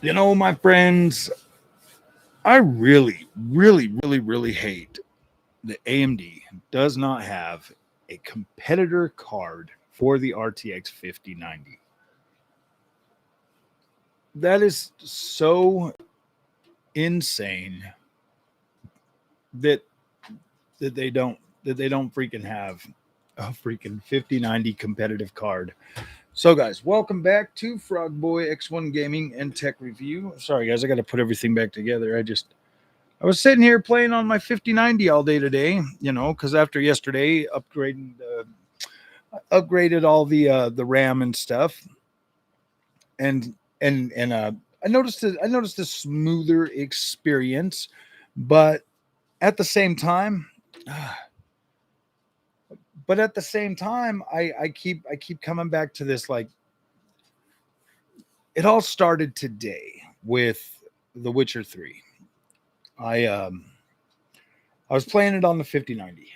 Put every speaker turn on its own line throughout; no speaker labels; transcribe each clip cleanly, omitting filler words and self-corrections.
My friends, I really hate that AMD does not have a competitor card for the RTX 5090. That is so insane that that they don't that they don't freaking have a freaking 5090 competitive card. So guys, welcome back to Frog Boy X1 Gaming and Tech Review. Sorry guys, I got to put everything back together. I was sitting here playing on my 5090 all day today, because after yesterday upgraded all the RAM and stuff, and I noticed a smoother experience, but at the same time, I keep coming back to this. Like, it all started today with The Witcher 3. I um I was playing it on the 5090,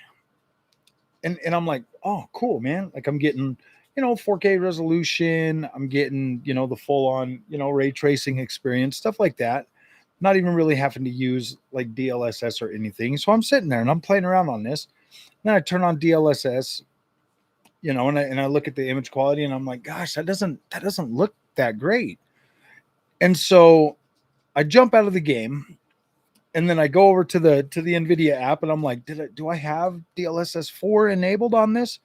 and I'm like, oh, cool, man. Like, I'm getting 4K resolution. I'm getting the full on ray tracing experience, stuff like that. Not even really having to use like DLSS or anything. So I'm sitting there and I'm playing around on this. Then I turn on DLSS, and I look at the image quality and I'm like, gosh, that doesn't look that great. And so I jump out of the game and then I go over to the NVIDIA app and I'm like, do I have DLSS 4 enabled on this?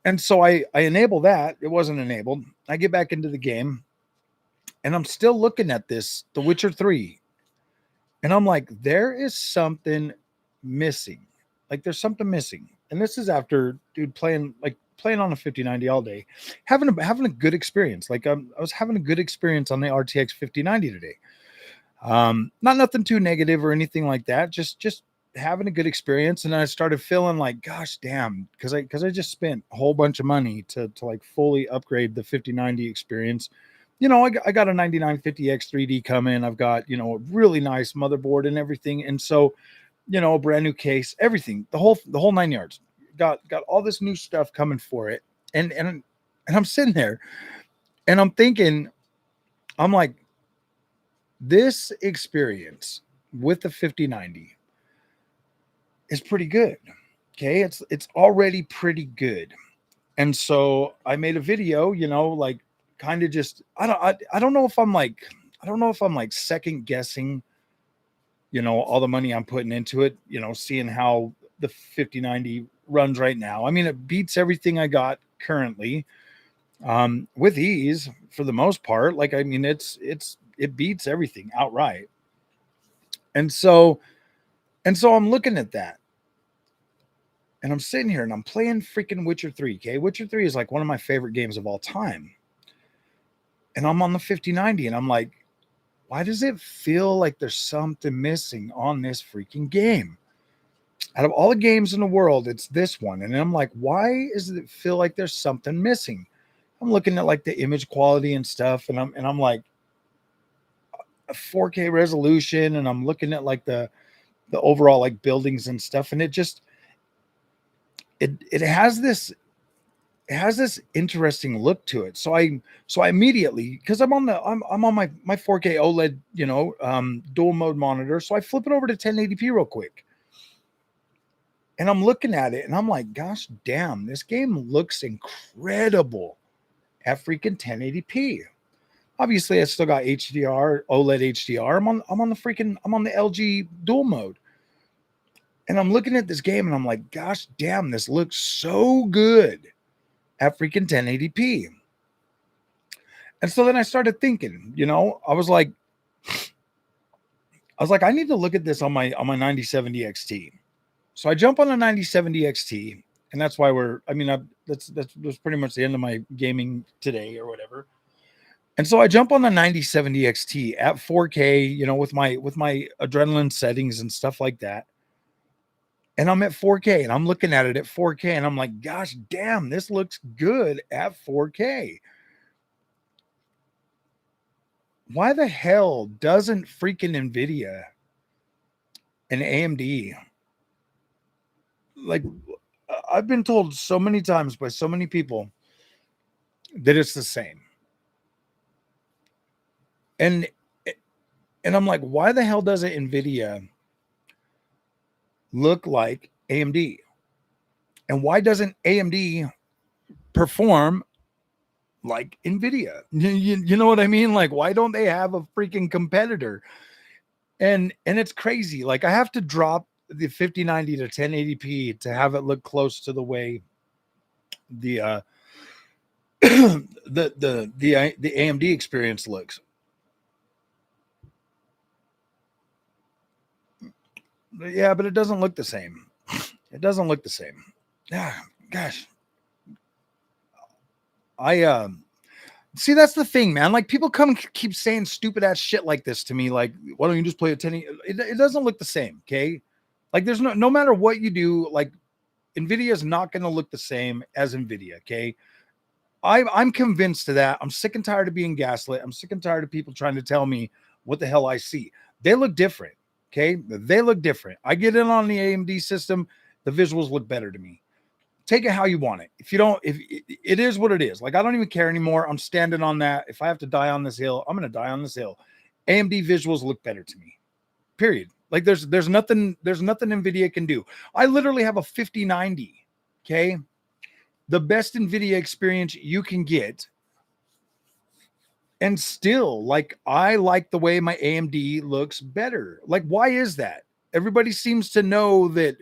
And so I enable that. It wasn't enabled. I get back into the game and I'm still looking at The Witcher 3. And I'm like, there is something missing. Like, there's something missing. And this is after, dude, playing on a 5090 all day, having a good experience. Like, I was having a good experience on the RTX 5090 today. Not nothing too negative or anything like that. Just having a good experience. And then I started feeling like, gosh, damn, because I just spent a whole bunch of money to like fully upgrade the 5090 experience. I got a 9950X 3D coming. I've got a really nice motherboard and everything, and so a brand new case, everything, the whole nine yards. Got all this new stuff coming for it, and I'm sitting there, and I'm thinking, I'm like, this experience with the 5090 is pretty good. Okay, it's already pretty good. And so I made a video, like, kind of just I don't know if I'm like second guessing, all the money I'm putting into it, seeing how the 5090 runs right now. I mean, it beats everything I got currently, with ease for the most part. Like, I mean, it beats everything outright. And so I'm looking at that and I'm sitting here and I'm playing freaking Witcher 3. Okay, Witcher 3 is like one of my favorite games of all time. And I'm on the 5090 and I'm like, why does it feel like there's something missing on this freaking game? Out of all the games in the world, it's this one. And I'm like, why does it feel like there's something missing? I'm looking at like the image quality and stuff, and I'm like, a 4K resolution, and I'm looking at like the overall like buildings and stuff, and it has this interesting look to it. So I immediately, because I'm on my 4K OLED, dual mode monitor. So I flip it over to 1080p real quick. And I'm looking at it and I'm like, gosh damn, this game looks incredible at freaking 1080p. Obviously, I still got HDR, OLED HDR. I'm on the LG dual mode. And I'm looking at this game and I'm like, gosh damn, this looks so good at freaking 1080p. And so then I started thinking, I need to look at this on my 9070 XT. So I jump on a 9070 XT, and that's why that's pretty much the end of my gaming today or whatever. And so I jump on the 9070 XT at 4K, with my adrenaline settings and stuff like that. And I'm at 4K and I'm looking at it at 4K and I'm like, gosh damn, this looks good at 4K. Why the hell doesn't freaking NVIDIA and AMD, like, I've been told so many times by so many people that it's the same. And And I'm like, why the hell doesn't NVIDIA look like AMD? And why doesn't AMD perform like NVIDIA? You know what I mean? Like, why don't they have a freaking competitor? And it's crazy. Like, I have to drop the 5090 to 1080p to have it look close to the way the the AMD experience looks. Yeah, but it doesn't look the same. It doesn't look the same. Yeah, gosh. I see, that's the thing, man. Like, people come and keep saying stupid ass shit like this to me. Like, why don't you just play a 10? It doesn't look the same, okay? Like, there's no matter what you do, like, NVIDIA is not going to look the same as NVIDIA, okay? I'm convinced of that. I'm sick and tired of being gaslit. I'm sick and tired of people trying to tell me what the hell I see. They look different, okay? They look different. I get in on the AMD system. The visuals look better to me. Take it how you want it. If you don't, if it is what it is, like, I don't even care anymore. I'm standing on that. If I have to die on this hill, I'm going to die on this hill. AMD visuals look better to me. Period. Like, there's nothing NVIDIA can do. I literally have a 5090. Okay. The best NVIDIA experience you can get. And still, like, I like the way my AMD looks better. Like, why is that? Everybody seems to know that.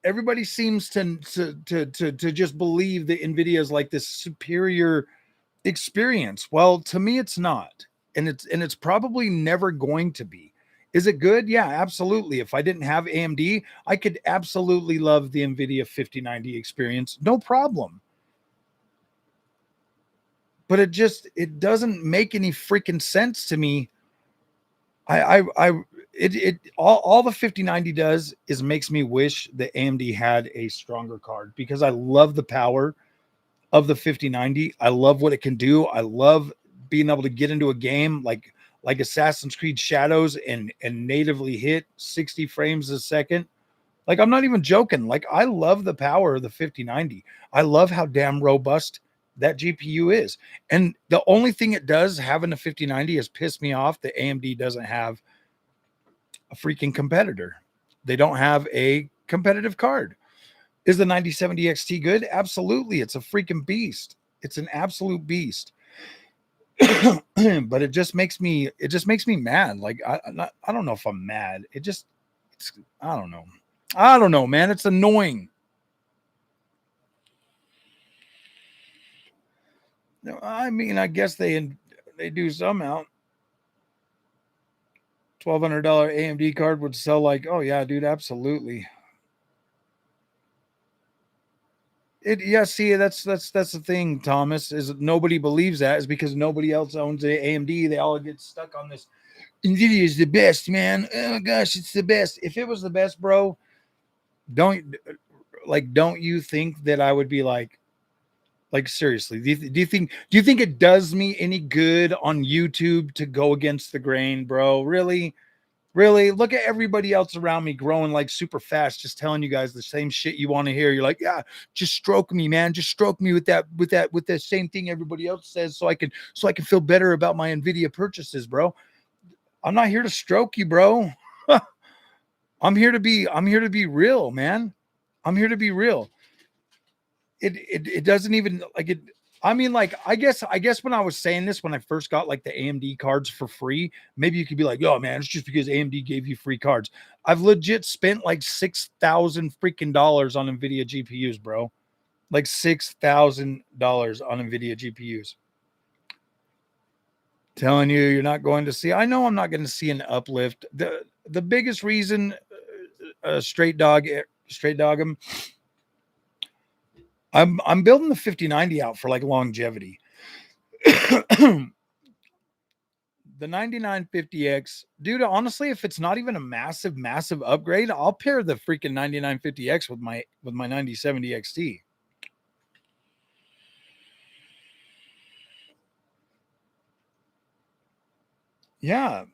Everybody seems to just believe that NVIDIA is like this superior experience. Well, to me, it's not, and it's probably never going to be. Is it good? Yeah, absolutely. If I didn't have AMD, I could absolutely love the NVIDIA 5090 experience, no problem. But it doesn't make any freaking sense to me. All the 5090 does is makes me wish that AMD had a stronger card, because I love the power of the 5090. I love what it can do. I love being able to get into a game like Assassin's Creed Shadows and natively hit 60 frames a second. Like, I'm not even joking. Like, I love the power of the 5090. I love how damn robust that GPU is. And the only thing it does, having a 5090, is piss me off that AMD doesn't have a freaking competitor. They don't have a competitive card. Is the 9070 XT good? Absolutely. It's a freaking beast. It's an absolute beast. But it just makes me mad. Like, I don't know if I'm mad. I don't know. I don't know, man. It's annoying. I mean, I guess they do somehow. $1,200 AMD card would sell like, oh yeah, dude, absolutely. Yeah, see, that's the thing, Thomas, is nobody believes that, is because nobody else owns AMD. They all get stuck on this. NVIDIA is the best, man. Oh gosh, it's the best. If it was the best, bro, don't you think that I would be like seriously? Do you think it does me any good on YouTube to go against the grain, bro? Really? Really, look at everybody else around me growing like super fast, just telling you guys the same shit you want to hear. You're like, yeah, just stroke me, man. Just stroke me with that same thing everybody else says, so I can feel better about my NVIDIA purchases, bro. I'm not here to stroke you, bro. I'm here to be real, man. I'm here to be real. It doesn't even like it. I mean, like, I guess when I was saying this, when I first got like the AMD cards for free, maybe you could be like, yo, man, it's just because AMD gave you free cards. I've legit spent like $6,000 freaking dollars on NVIDIA GPUs, bro. Like $6,000 on NVIDIA GPUs. Telling you, you're not going to see. I know I'm not going to see an uplift. The biggest reason, straight dog him. I'm building the 5090 out for like longevity. The 9950X, dude, honestly, if it's not even a massive upgrade, I'll pair the freaking 9950X with my 9070 XT. Yeah.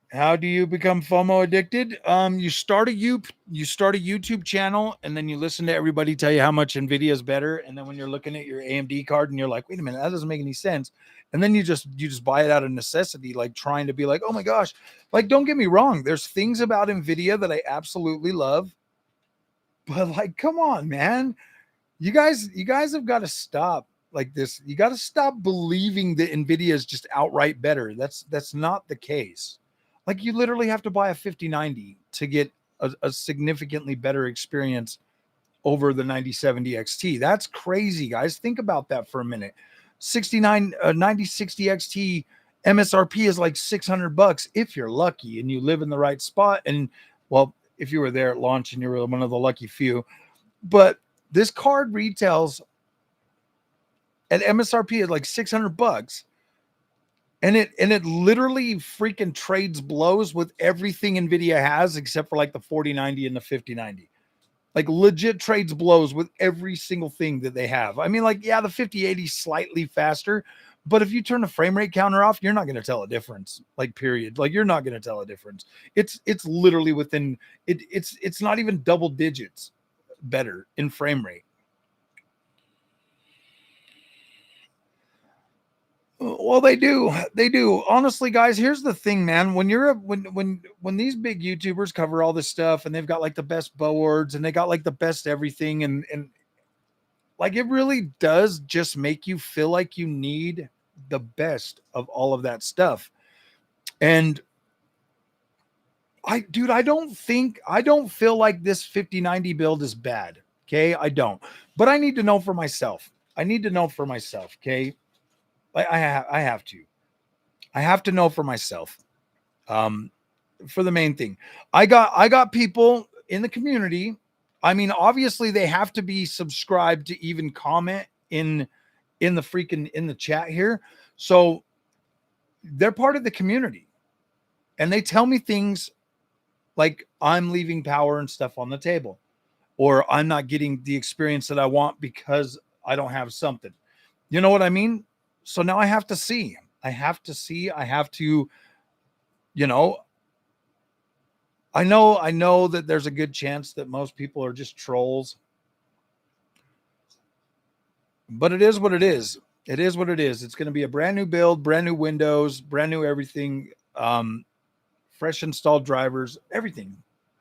How do you become FOMO addicted? You start a YouTube channel, and then you listen to everybody tell you how much Nvidia is better, and then when you're looking at your AMD card and you're like, wait a minute, that doesn't make any sense, and then you just buy it out of necessity, like trying to be like, oh my gosh, like don't get me wrong, there's things about Nvidia that I absolutely love, but like, come on, man, you guys have got to stop like this. You got to stop believing that Nvidia is just outright better. That's not the case. Like you literally have to buy a 5090 to get a significantly better experience over the 9070 XT. That's crazy, guys. Think about that for a minute. 9060 XT MSRP is like $600 if you're lucky and you live in the right spot. And well, if you were there at launch and you were one of the lucky few, but this card retails at MSRP at like $600, and it literally freaking trades blows with everything Nvidia has except for like the 4090 and the 5090. Like legit trades blows with every single thing that they have. I mean, like, yeah, the 5080 is slightly faster, but if you turn the frame rate counter off, you're not going to tell a difference. Like, period. Like, you're not going to tell a difference. It's literally within it's not even double digits better in frame rate. Well, they do. They do. Honestly, guys, here's the thing, man. When these big YouTubers cover all this stuff and they've got like the best boards and they got like the best everything and like it really does just make you feel like you need the best of all of that stuff. And I don't feel like this 5090 build is bad. Okay, I don't. But I need to know for myself. I need to know for myself, okay? Like I have to. I have to know for myself. Um, for the main thing, I got people in the community. I mean, obviously they have to be subscribed to even comment in the freaking in the chat here. So they're part of the community, and they tell me things like I'm leaving power and stuff on the table, or I'm not getting the experience that I want because I don't have something. You know what I mean? So now I have to see. I have to see. I have to, you know, I know that there's a good chance that most people are just trolls, but it is what it is. It is what it is. It's going to be a brand new build, brand new Windows, brand new everything, fresh installed drivers, everything.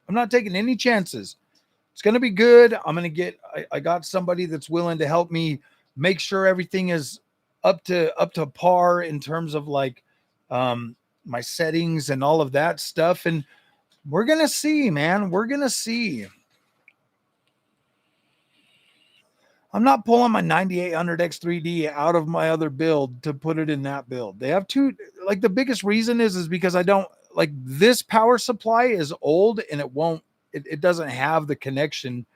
I'm not taking any chances. It's going to be good. I got somebody that's willing to help me make sure everything is up to par in terms of like um, my settings and all of that stuff. And we're going to see, man. We're going to see. I'm not pulling my 9800X 3D out of my other build to put it in that build. They have two, like the biggest reason is because I don't like this power supply is old and it doesn't have the connection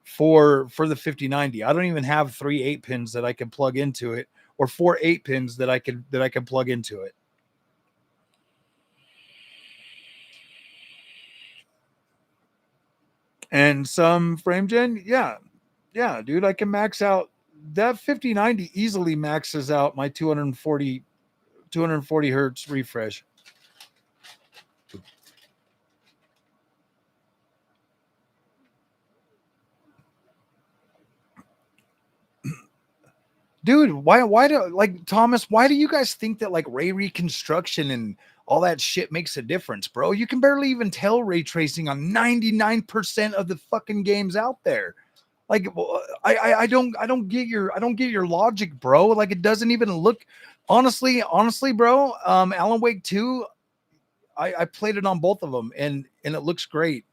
for the 5090. I don't even have 3 8 pins that I can plug into it or 4 8 pins that I can plug into it. And some frame gen, yeah. Yeah, dude, I can max out that 5090 easily maxes out my 240 hertz refresh. Dude, why do like Thomas, why do you guys think that like ray reconstruction and all that shit makes a difference, bro? You can barely even tell ray tracing on 99% of the fucking games out there. Like I don't get your logic, bro. Like it doesn't even look honestly, bro. Alan Wake 2, I played it on both of them and it looks great.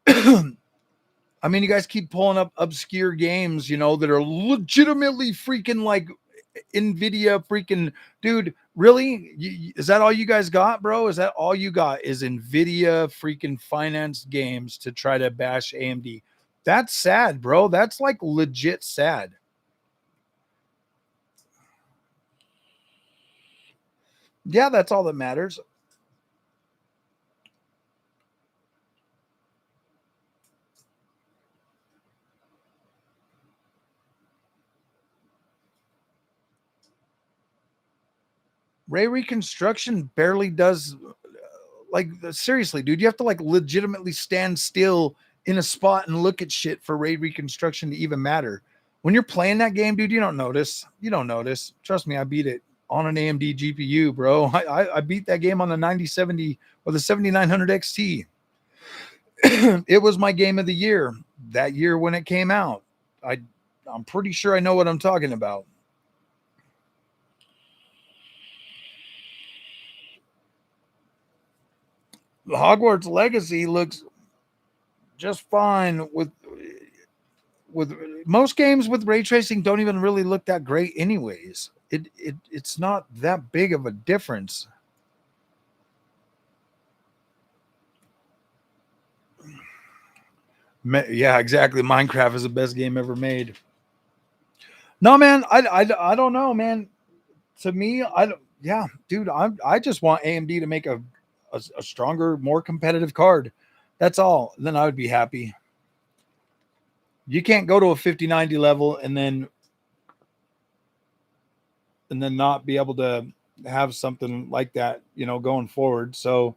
I mean, you guys keep pulling up obscure games, that are legitimately freaking like NVIDIA freaking dude. Really? Is that all you guys got, bro? Is that all you got? Is NVIDIA freaking financed games to try to bash AMD? That's sad, bro. That's like legit sad. Yeah, that's all that matters. Ray reconstruction barely does Like seriously, dude, you have to like legitimately stand still in a spot and look at shit for ray reconstruction to even matter. When you're playing that game, dude, you don't notice. You don't notice. Trust me, I beat it on an AMD GPU, bro. I beat that game on the 9070 or the 7900 XT. It was my game of the year that year when it came out. I'm pretty sure I know what I'm talking about. The Hogwarts Legacy looks just fine with most games with ray tracing don't even really look that great anyways. It's not that big of a difference. Yeah, exactly. Minecraft is the best game ever made. No, man, I don't know, man. To me, I don't. Yeah, dude, I just want AMD to make a stronger, more competitive card. That's all. Then I would be happy. You can't go to a 5090 level and then not be able to have something like that, you know, going forward. So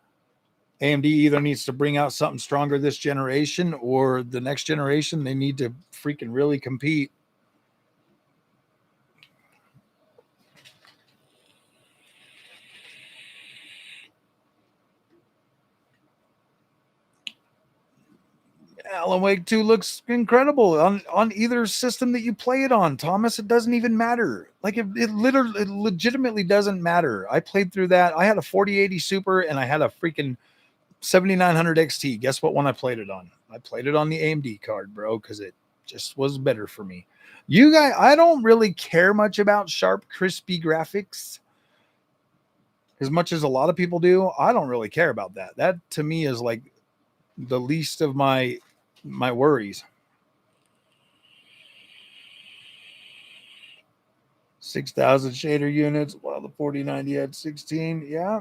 AMD either needs to bring out something stronger this generation or the next generation. They need to freaking really compete. Alan Wake 2 looks incredible on either system that you play it on, Thomas. It doesn't even matter. Like it literally, it legitimately doesn't matter. I played through that. I had a 4080 Super and I had a freaking 7900 XT. Guess what one I played it on? I played it on the AMD card, bro, because it just was better for me. You guys, I don't really care much about sharp, crispy graphics as much as a lot of people do. I don't really care about that. That to me is like the least of my worries. 6,000 shader units while the 4090 had 16. Yeah.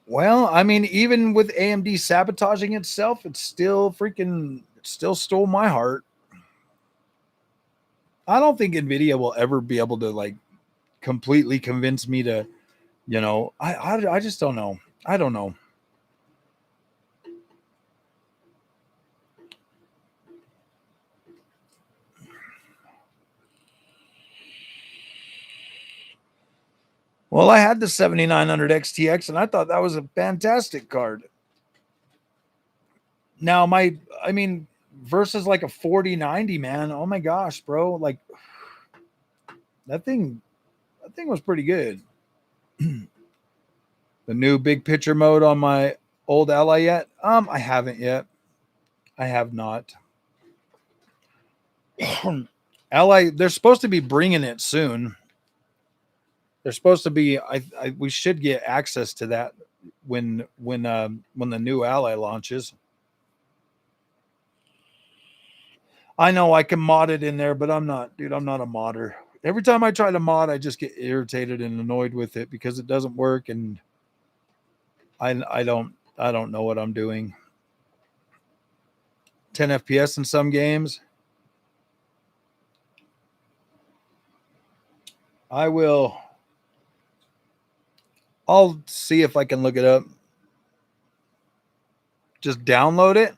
Well, I mean, even with AMD sabotaging itself, it still stole my heart. I don't think NVIDIA will ever be able to like completely convince me to, you know, I just don't know. I don't know. Well, I had the 7900 XTX and I thought that was a fantastic card. Now, I mean, versus like a 4090, man. Oh my gosh, bro. Like that thing was pretty good. The new big picture mode on my old Ally yet? I haven't yet. I have not. Ally, they're supposed to be bringing it soon. They're supposed to be. We should get access to that when the new Ally launches. I know I can mod it in there, but I'm not, dude. I'm not a modder. Every time I try to mod, I just get irritated and annoyed with it because it doesn't work, and I don't know what I'm doing. 10 FPS in some games. I will. I'll see if I can look it up. Just download it.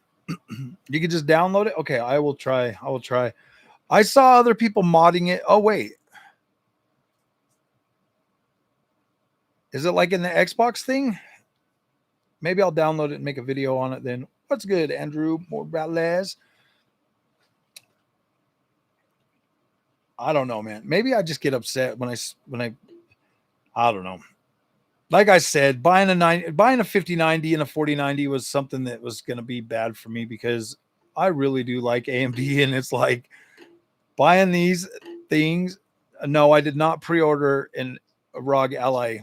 You can just download it. Okay, I will try. I will try. I saw other people modding it. Oh wait, is it like in the Xbox thing? Maybe I'll download it and make a video on it then. What's good, Andrew Morales? I don't know, man. Maybe I just get upset when I don't know. Like I said, buying a 5090 and a 4090 was something that was going to be bad for me because I really do like AMD, and it's like buying these things. No, I did not pre-order a ROG Ally.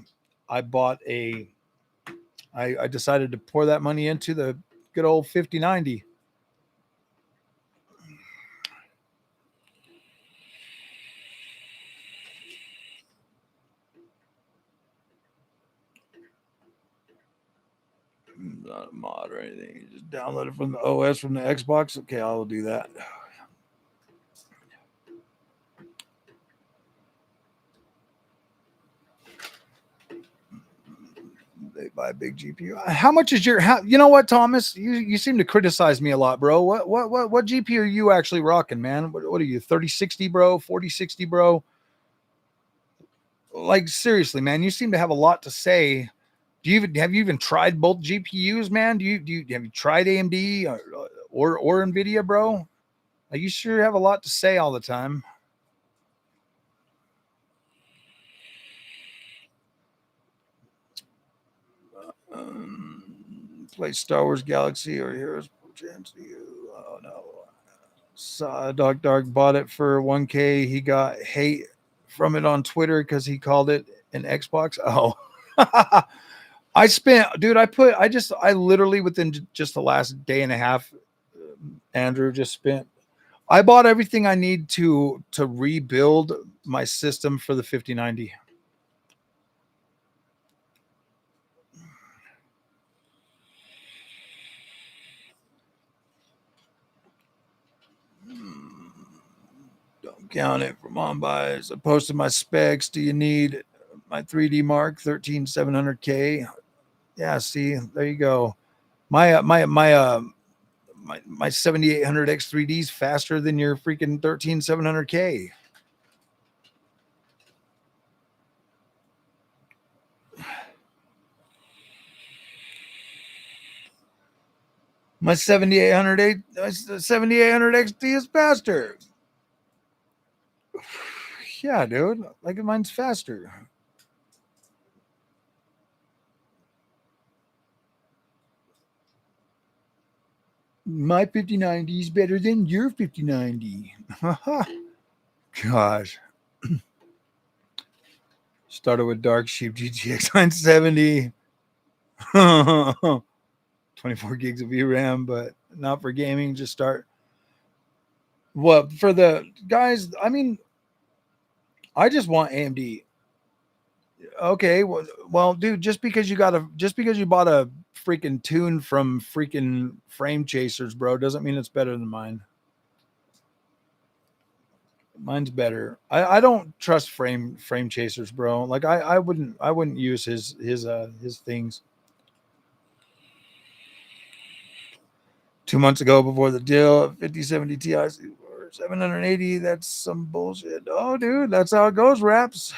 I bought I decided to pour that money into the good old 5090. Not a mod or anything. You just download it from the OS from the Xbox. Okay, I will do that. They buy a big GPU. How much is your? You know what, Thomas? You seem to criticize me a lot, bro. What GPU are you actually rocking, man? What are you? 3060, bro? 4060, bro? Like seriously, man. You seem to have a lot to say. Have you even tried both GPUs, man? Have you tried AMD or NVIDIA, bro? Like you sure have a lot to say all the time. Play Star Wars Galaxy or Heroes. Oh no. Saw Dark bought it for 1K. He got hate from it on Twitter because he called it an Xbox. Oh. I spent, dude, I literally within just the last day and a half, Andrew just spent, I bought everything I need to rebuild my system for the 5090. Don't count it from on buys. I posted my specs. Do you need my 3D Mark 13700K? Yeah, see, there you go. My 7800X 3D is faster than your freaking 13700K. My 7800 XD is faster. Yeah, dude. Like mine's faster. My 5090 is better than your 5090. Gosh. Started with Dark Sheep GTX 970. 24 gigs of VRAM, but not for gaming. Just start. Well, for the guys, I mean, I just want AMD. Okay, well, dude, just because you bought a freaking tune from freaking Frame Chasers, bro, doesn't mean it's better than mine. Mine's better. I don't trust Frame Chasers, bro. Like I wouldn't use his things. 2 months ago before the deal, 5070 Ti 780. That's some bullshit. Oh, dude, that's how it goes, Raps.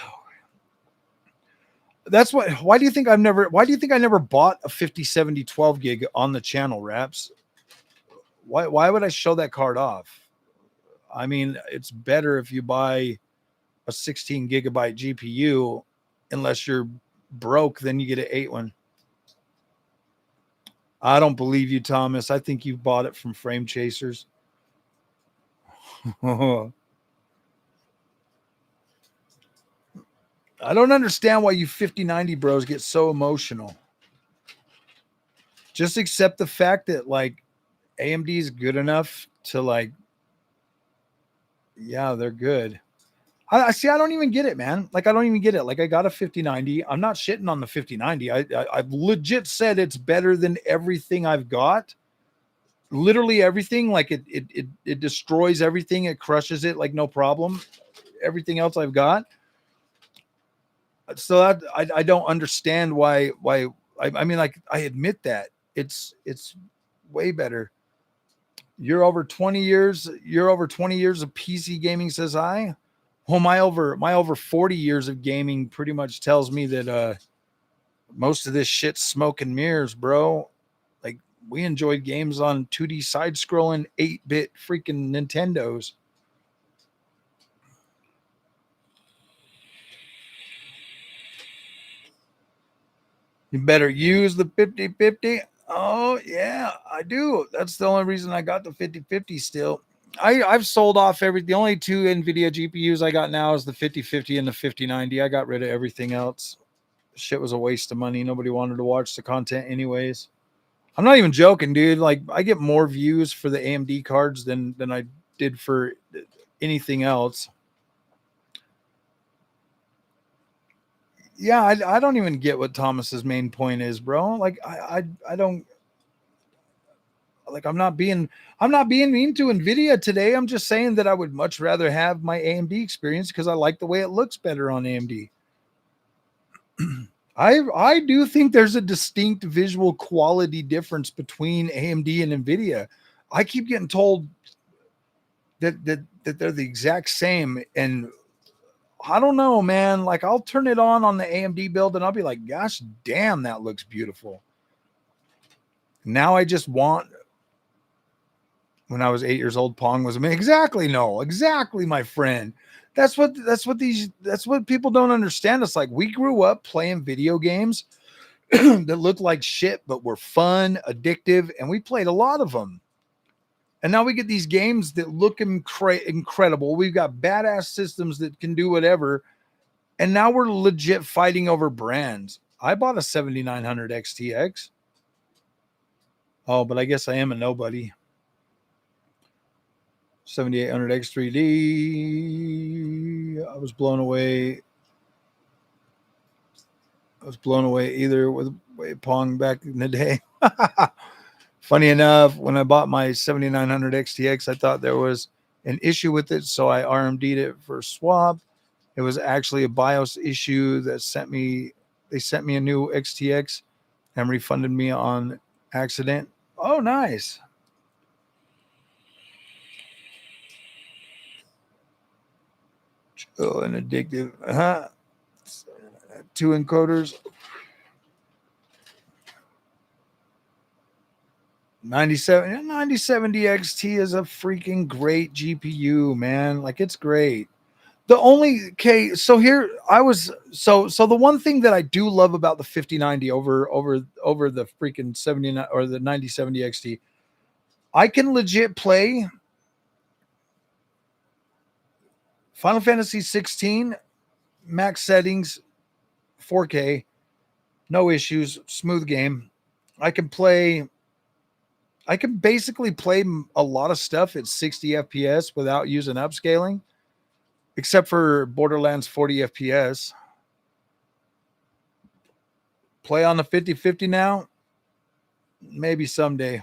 That's what. Why do you think I never bought a 5070 12 gig on the channel, Raps? Why would I show that card off? I mean, it's better if you buy a 16 gigabyte GPU, unless you're broke, then you get an 8 one. I don't believe you, Thomas. I think you bought it from Frame Chasers. I don't understand why you 5090 bros get so emotional. Just accept the fact that like AMD is good enough to like, yeah, they're good. I see. I don't even get it, man. Like, I don't even get it. Like, I got a 5090. I'm not shitting on the 5090. I've legit said it's better than everything I've got. Literally everything. Like, it destroys everything. It crushes it like no problem. Everything else I've got. So that I don't understand why I mean, like, I admit that it's way better. You're over 20 years of PC gaming, says I. Well, my over 40 years of gaming pretty much tells me that most of this shit's smoke and mirrors, bro. Like, we enjoyed games on 2D side-scrolling 8-bit freaking Nintendos. You better use the 5050. Oh, yeah, I do. That's the only reason I got the 5050 still. I've sold off the only two NVIDIA GPUs I got now is the 5050 and the 5090. I got rid of everything else. Shit was a waste of money. Nobody wanted to watch the content anyways. I'm not even joking, dude. Like, I get more views for the AMD cards than I did for anything else. Yeah, I don't even get what Thomas's main point is, bro. Like, I don't. Like, I'm not being mean to NVIDIA today. I'm just saying that I would much rather have my AMD experience because I like the way it looks better on AMD. I do think there's a distinct visual quality difference between AMD and NVIDIA. I keep getting told that they're the exact same, and I don't know, man. Like, I'll turn it on the AMD build and I'll be like, gosh damn, that looks beautiful. Now I just want, when I was 8 years old, Pong was amazing. Exactly, no, exactly, my friend. That's what people don't understand. It's like, we grew up playing video games that looked like shit, but were fun, addictive, and we played a lot of them. And now we get these games that look incredible. We've got badass systems that can do whatever. And now we're legit fighting over brands. I bought a 7900 XTX. Oh, but I guess I am a nobody. 7800 X3D. I was blown away. Either with Pong back in the day. Funny enough, when I bought my 7900 XTX, I thought there was an issue with it, so I RMD'd it for a swap. It was actually a BIOS issue that they sent me a new XTX and refunded me on accident. Oh, nice. Oh, and addictive. 2 encoders. 9070 XT is a freaking great GPU, man. Like, it's great. The one thing that I do love about the 5090 over the freaking 79 or the 9070 XT, I can legit play Final Fantasy 16 max settings, 4K, no issues, smooth game. I can basically play a lot of stuff at 60 FPS without using upscaling, except for Borderlands 40 FPS. Play on the 5050 now? Maybe someday.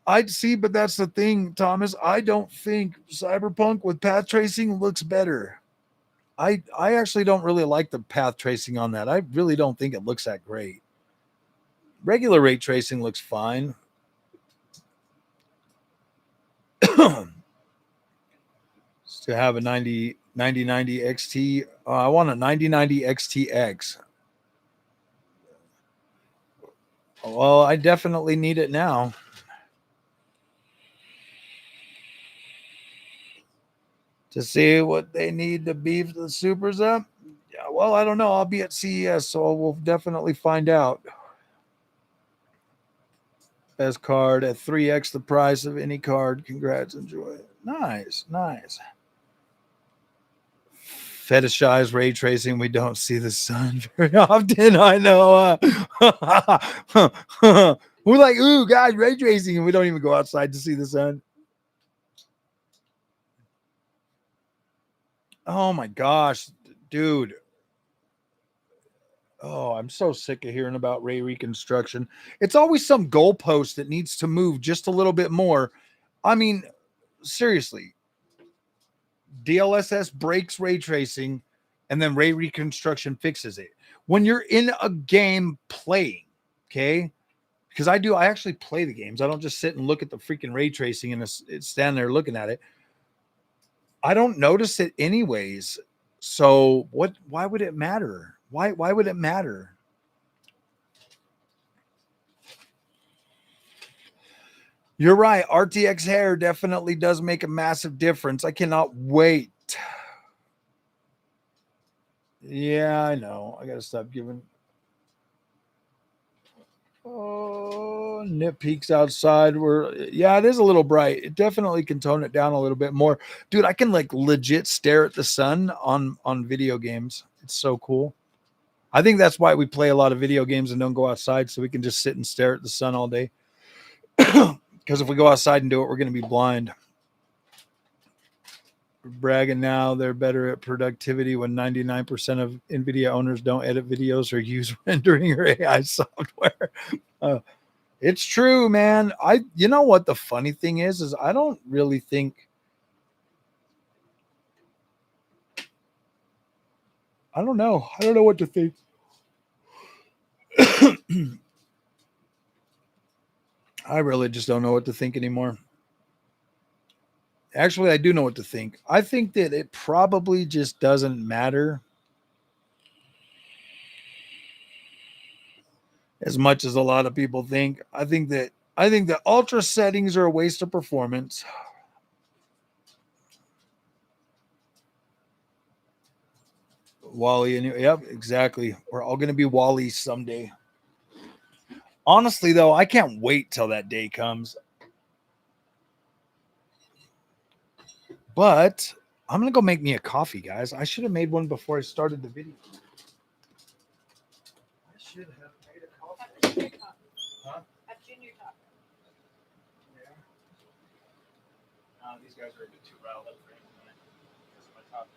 I'd see, but that's the thing, Thomas. I don't think Cyberpunk with path tracing looks better. I actually don't really like the path tracing on that. I really don't think it looks that great. Regular ray tracing looks fine. To have a 9090 XT, I want a 9090 XTX. Well, I definitely need it now. To see what they need to beef the supers up. Yeah, well, I don't know. I'll be at CES, so we'll definitely find out. Best card at 3x the price of any card. Congrats, enjoy it. Nice. Fetishize ray tracing. We don't see the sun very often. I know. We're like, ooh, guys, ray tracing, and we don't even go outside to see the sun. Oh my gosh, dude. Oh, I'm so sick of hearing about ray reconstruction. It's always some goalpost that needs to move just a little bit more. I mean, seriously, DLSS breaks ray tracing and then ray reconstruction fixes it. When you're in a game playing, okay? Because I actually play the games. I don't just sit and look at the freaking ray tracing and stand there looking at it. I don't notice it anyways. So why would it matter? Why would it matter? You're right. RTX hair definitely does make a massive difference. I cannot wait. Yeah, I know. I got to stop giving. Oh, nip peaks outside. Yeah, it is a little bright. It definitely can tone it down a little bit more. Dude, I can like legit stare at the sun on video games. It's so cool. I think that's why we play a lot of video games and don't go outside, so we can just sit and stare at the sun all day. Because if we go outside and do it, we're going to be blind. Bragging now they're better at productivity when 99% of NVIDIA owners don't edit videos or use rendering or AI software. It's true, man. You know what the funny thing is I don't really think I don't know. I don't know what to think. I really just don't know what to think anymore. Actually, I do know what to think. I think that it probably just doesn't matter as much as a lot of people think. I think that ultra settings are a waste of performance. Wally, and yep, exactly. We're all going to be Wally someday. Honestly, though, I can't wait till that day comes. But I'm going to go make me a coffee, guys. I should have made one before I started the video. I should have made a coffee. Huh? Have junior taco. Yeah. These guys are a bit too riled up for him tonight because of my topic.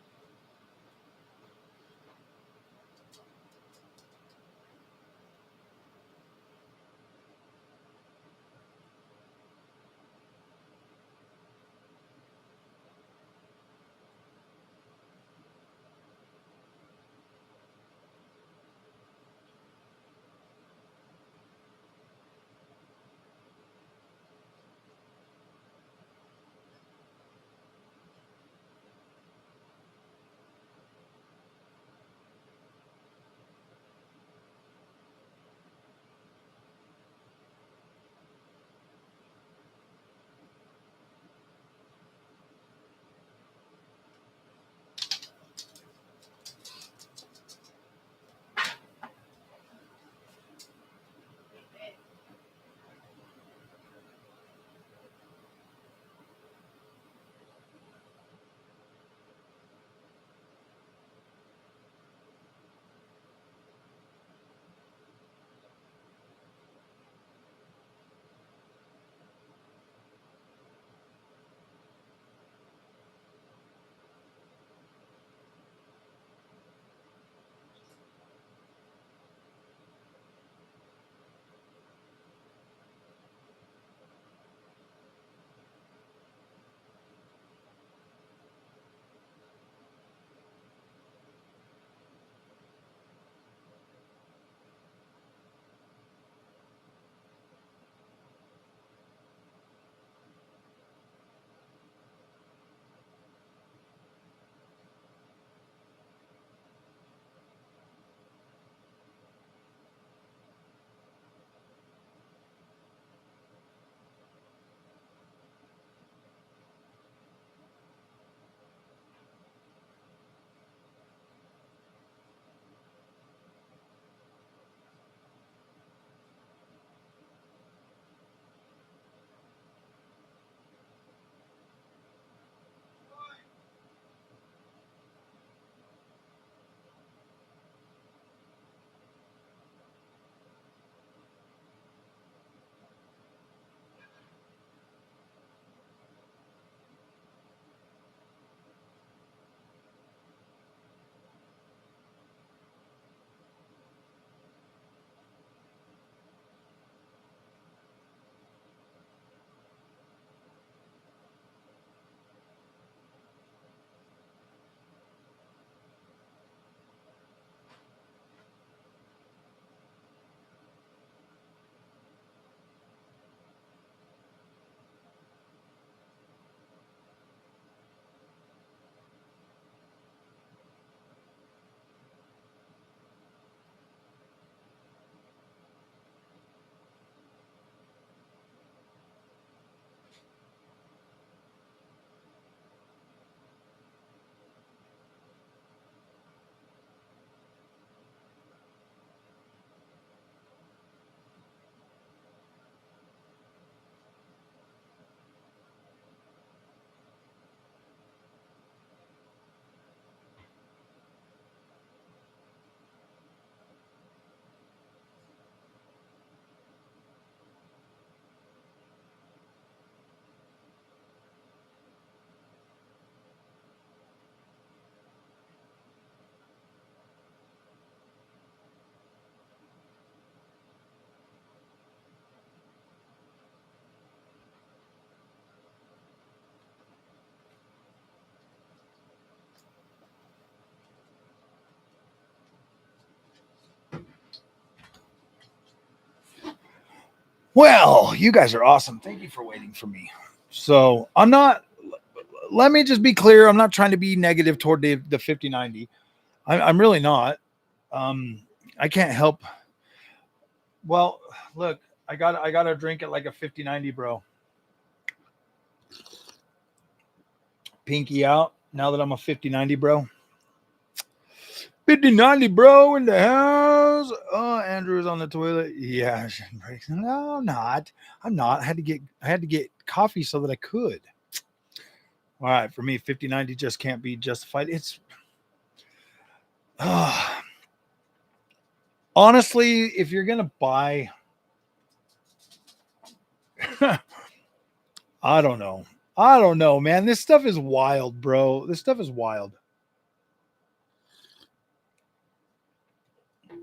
Well, you guys are awesome. Thank you for waiting for me. So I'm not, let me just be clear. I'm not trying to be negative toward the 5090. I'm really not. I can't help. Well, look, I got to drink it like a 5090, bro. Pinky out now that I'm a 5090, bro. 5090, bro, in the house. Oh, Andrew's on the toilet. Yeah, no, I'm not. I'm not. I had to get coffee so that I could. All right, for me, 5090 just can't be justified. It's honestly, if you're gonna buy, I don't know. I don't know, man. This stuff is wild, bro. This stuff is wild.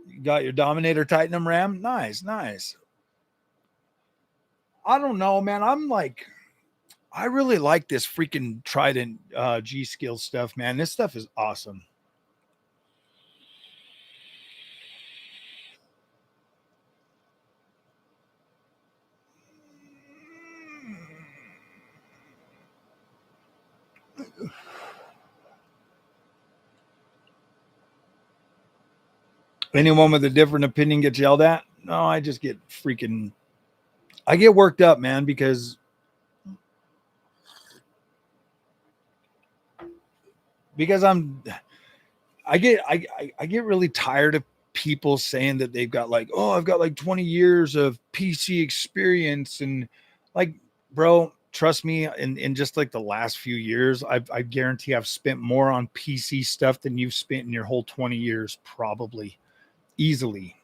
You got your Dominator Titanum RAM? Nice, nice. I don't know, man. I really like this freaking Trident G Skill stuff, man. This stuff is awesome. Anyone with a different opinion gets yelled at? No, I just get freaking, I get worked up, man, because I get really tired of people saying that they've got like, oh, I've got like 20 years of PC experience, and like, bro, trust me, in just like the last few years, I guarantee I've spent more on PC stuff than you've spent in your whole 20 years, probably easily.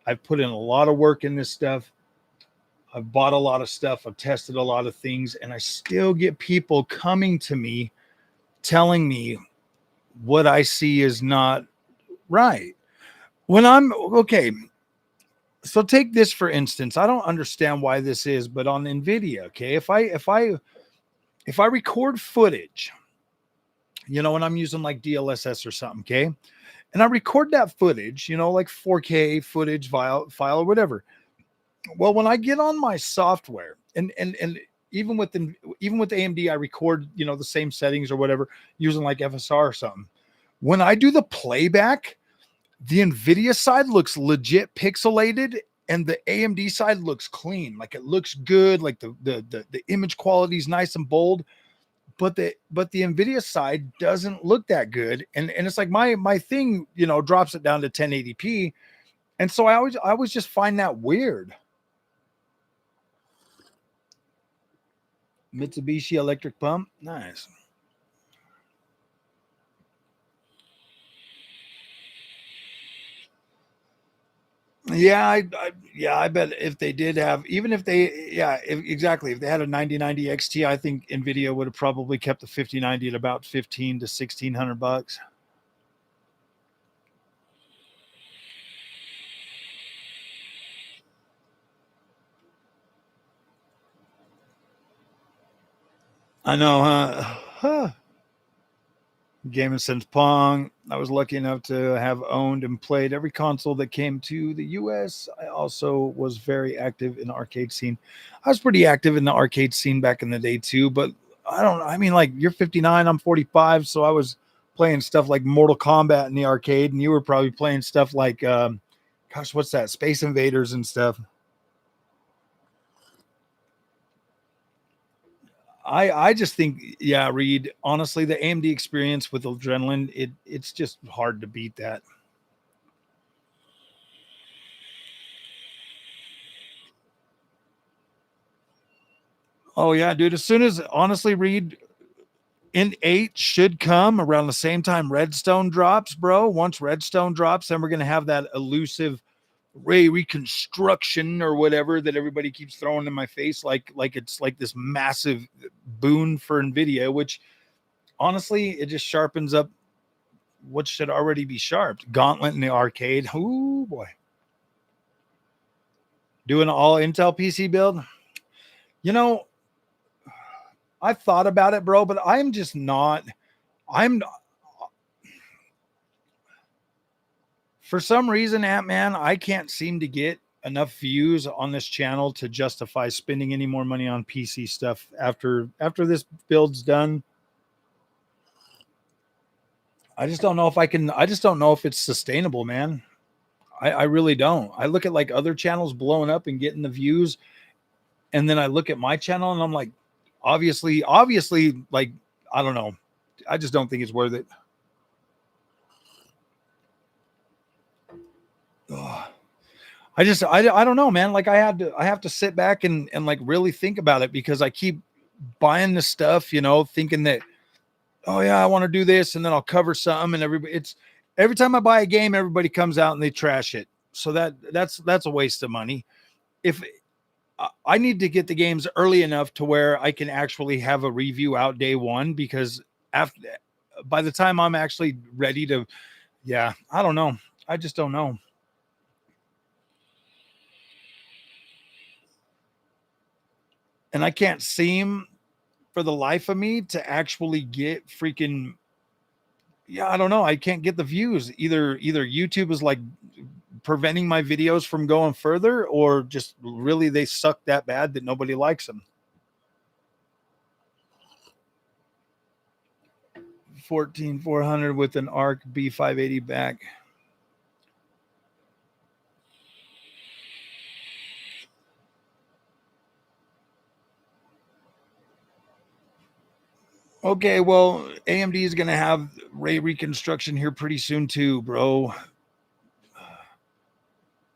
I've put in a lot of work in this stuff. I've bought a lot of stuff. I've tested a lot of things, and I still get people coming to me telling me what I see is not right. When I'm okay, so take this for instance. I don't understand why this is, but on NVIDIA, okay, if I record footage, you know, when I'm using like DLSS or something, okay, and I record that footage, you know, like 4K footage file or whatever. Well, when I get on my software, and even with AMD, I record, you know, the same settings or whatever using like FSR or something. When I do the playback, the NVIDIA side looks legit pixelated and the AMD side looks clean. Like it looks good. Like the image quality is nice and bold, but the NVIDIA side doesn't look that good. And it's like my thing, you know, drops it down to 1080p. And so I always just find that weird. Mitsubishi electric pump. Nice. Yeah, I bet if they did have, even if they, yeah, exactly. If they had a 9090 XT, I think Nvidia would have probably kept the 5090 at about 15 to 1600 bucks. I know, huh? Game of Sense Pong. I was lucky enough to have owned and played every console that came to the US. I also was very active in the arcade scene. I was pretty active in the arcade scene back in the day too, but I don't know. I mean, like you're 59, I'm 45, so I was playing stuff like Mortal Kombat in the arcade, and you were probably playing stuff like, gosh, what's that? Space Invaders and stuff. I just think, yeah, Reed, honestly, the AMD experience with Adrenaline, it's just hard to beat that. Oh yeah, dude. As soon as honestly, Reed, in 8 should come around the same time Redstone drops, bro. Once Redstone drops, then we're gonna have that elusive ray reconstruction or whatever that everybody keeps throwing in my face, like it's like this massive boon for Nvidia, which honestly it just sharpens up what should already be sharped. Gauntlet in the arcade. Oh boy. Doing an all Intel PC build. You know, I thought about it, bro, but I'm just not. I'm for some reason, Ant Man, I can't seem to get enough views on this channel to justify spending any more money on PC stuff after this build's done. I just don't know if I can. I just don't know if it's sustainable, man. I really don't. I look at like other channels blowing up and getting the views, and then I look at my channel and I'm like, obviously, like, I don't know. I just don't think it's worth it. Ugh. I don't know, man. Like I have to sit back and like really think about it, because I keep buying the stuff, you know, thinking that, oh yeah, I want to do this, and then I'll cover something, and every time I buy a game, everybody comes out and they trash it. So that's a waste of money. If I need to get the games early enough to where I can actually have a review out day one, because by the time I'm actually ready to, yeah, I don't know. I just don't know. And I can't seem for the life of me to actually get freaking, yeah, I don't know. I can't get the views. Either YouTube is like preventing my videos from going further, or just really they suck that bad that nobody likes them. 14400 with an ARC B580 back. Okay, well, AMD is going to have ray reconstruction here pretty soon too, bro.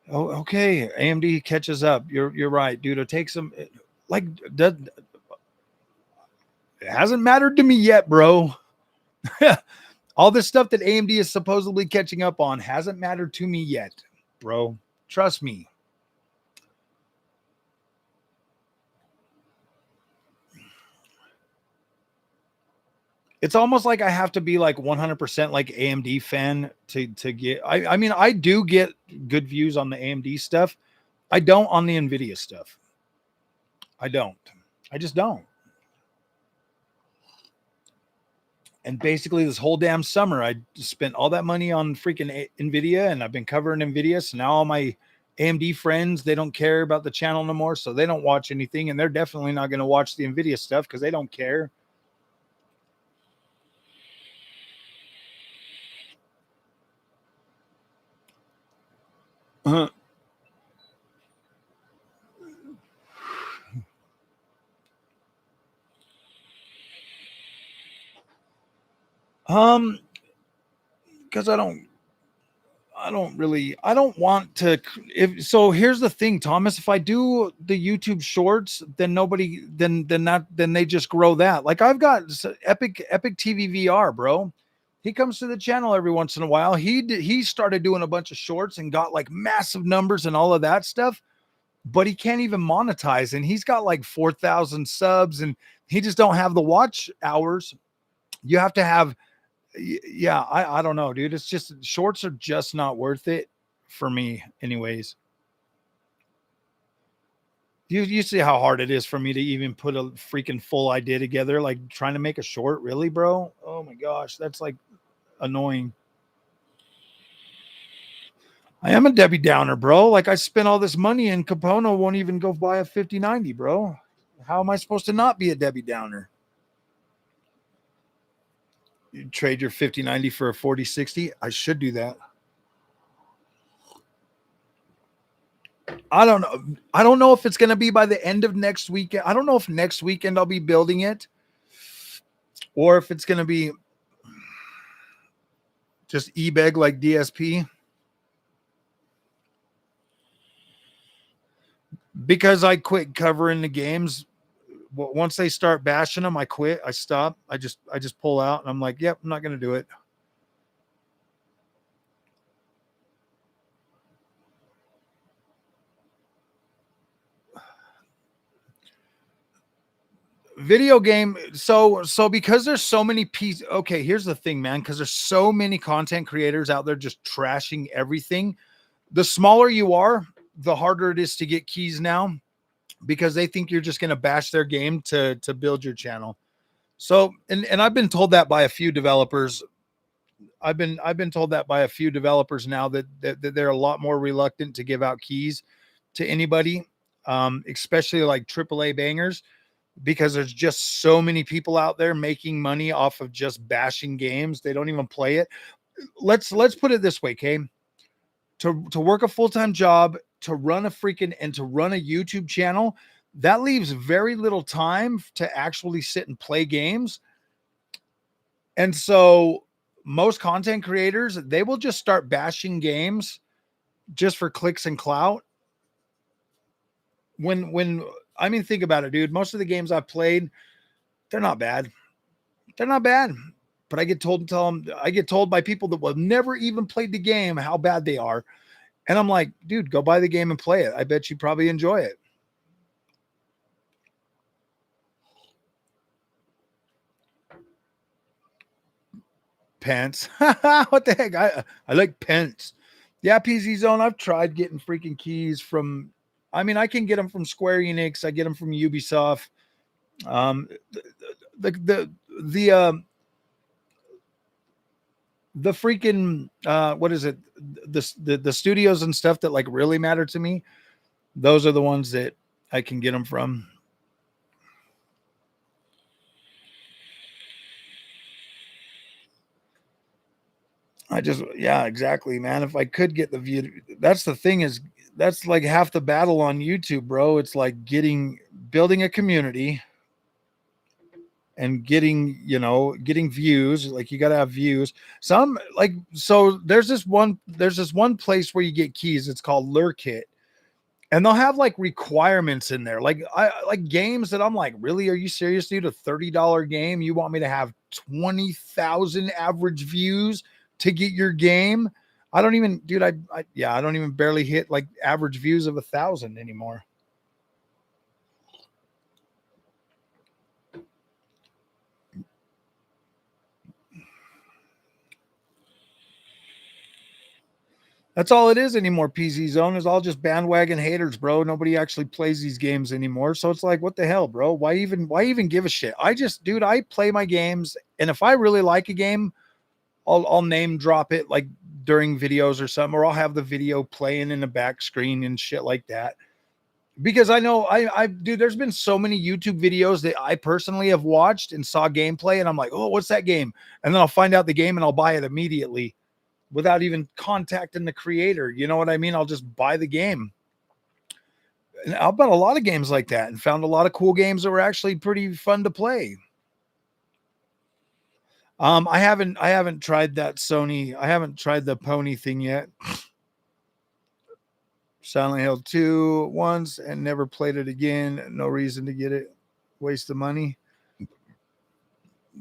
Oh, okay. AMD catches up. You're right, dude. It takes some, like, it hasn't mattered to me yet, bro. All this stuff that AMD is supposedly catching up on hasn't mattered to me yet, bro. Trust me. It's almost like I have to be like 100% like AMD fan to get. I mean, I do get good views on the AMD stuff. I don't on the NVIDIA stuff. I don't. I just don't. And basically this whole damn summer, I spent all that money on freaking NVIDIA, and I've been covering NVIDIA. So now all my AMD friends, they don't care about the channel no more. So they don't watch anything, and they're definitely not going to watch the NVIDIA stuff because they don't care. Uh-huh. Because I don't want to. So here's the thing, Thomas. If I do the YouTube shorts, then then they just grow that. Like I've got Epic TV VR, bro. He comes to the channel every once in a while. He started doing a bunch of shorts and got like massive numbers and all of that stuff, but he can't even monetize. And he's got like 4,000 subs, and he just don't have the watch hours. You have to have, yeah, I don't know, dude. It's just shorts are just not worth it for me, anyways. You see how hard it is for me to even put a freaking full idea together, like trying to make a short, really, bro? Oh my gosh, that's like annoying. I am a Debbie Downer, bro. Like I spent all this money and Capono won't even go buy a 5090, bro. How am I supposed to not be a Debbie Downer? You trade your 5090 for a 4060? I should do that. I don't know. I don't know if it's going to be by the end of next weekend. I don't know if next weekend I'll be building it, or if it's going to be just e-beg like DSP. Because I quit covering the games. Once they start bashing them, I quit. I stop. I just pull out, and I'm like, yep, I'm not going to do it. Video game. So because there's so many pieces. Okay, here's the thing, man. Because there's so many content creators out there just trashing everything. The smaller you are, the harder it is to get keys now, because they think you're just going to bash their game to build your channel. So, and I've been told that by a few developers. I've been told that by a few developers now that they're a lot more reluctant to give out keys, to anybody, especially like AAA bangers, because there's just so many people out there making money off of just bashing games. They don't even play it. Let's put it this way, okay? To work a full-time job, to run a YouTube channel, that leaves very little time to actually sit and play games. And so most content creators, they will just start bashing games just for clicks and clout. When I mean, think about it, dude. Most of the games I've played, they're not bad. They're not bad. But I get told by people that will never even played the game how bad they are. And I'm like, dude, go buy the game and play it. I bet you probably enjoy it. Pence. What the heck? I like Pence. Yeah, PZ Zone. I've tried getting freaking keys from, I mean, I can get them from Square Enix. I get them from Ubisoft. The freaking what is it? The studios and stuff that like really matter to me. Those are the ones that I can get them from. Yeah, exactly, man. If I could get the view, that's the thing is, that's like half the battle on YouTube, bro. It's like building a community and getting views. Like you got to have views. So there's this one place where you get keys. It's called Lure Kit. And they'll have like requirements in there, like games that I'm like, really? Are you serious, dude? A $30 game? You want me to have 20,000 average views to get your game? I don't even, dude. I don't even barely hit like average views of 1,000 anymore. That's all it is anymore. PZ Zone is all just bandwagon haters, bro. Nobody actually plays these games anymore. So it's like, what the hell, bro? Why even give a shit? I play my games, and if I really like a game, I'll name drop it like during videos or something, or I'll have the video playing in the back screen and shit like that. Because I know dude, there's been so many YouTube videos that I personally have watched and saw gameplay, and I'm like, oh, what's that game? And then I'll find out the game and I'll buy it immediately without even contacting the creator. You know what I mean? I'll just buy the game. And I've bought a lot of games like that and found a lot of cool games that were actually pretty fun to play. I haven't tried that Sony. I haven't tried the pony thing yet. Silent Hill 2 once and never played it again. No reason to get it. Waste the money.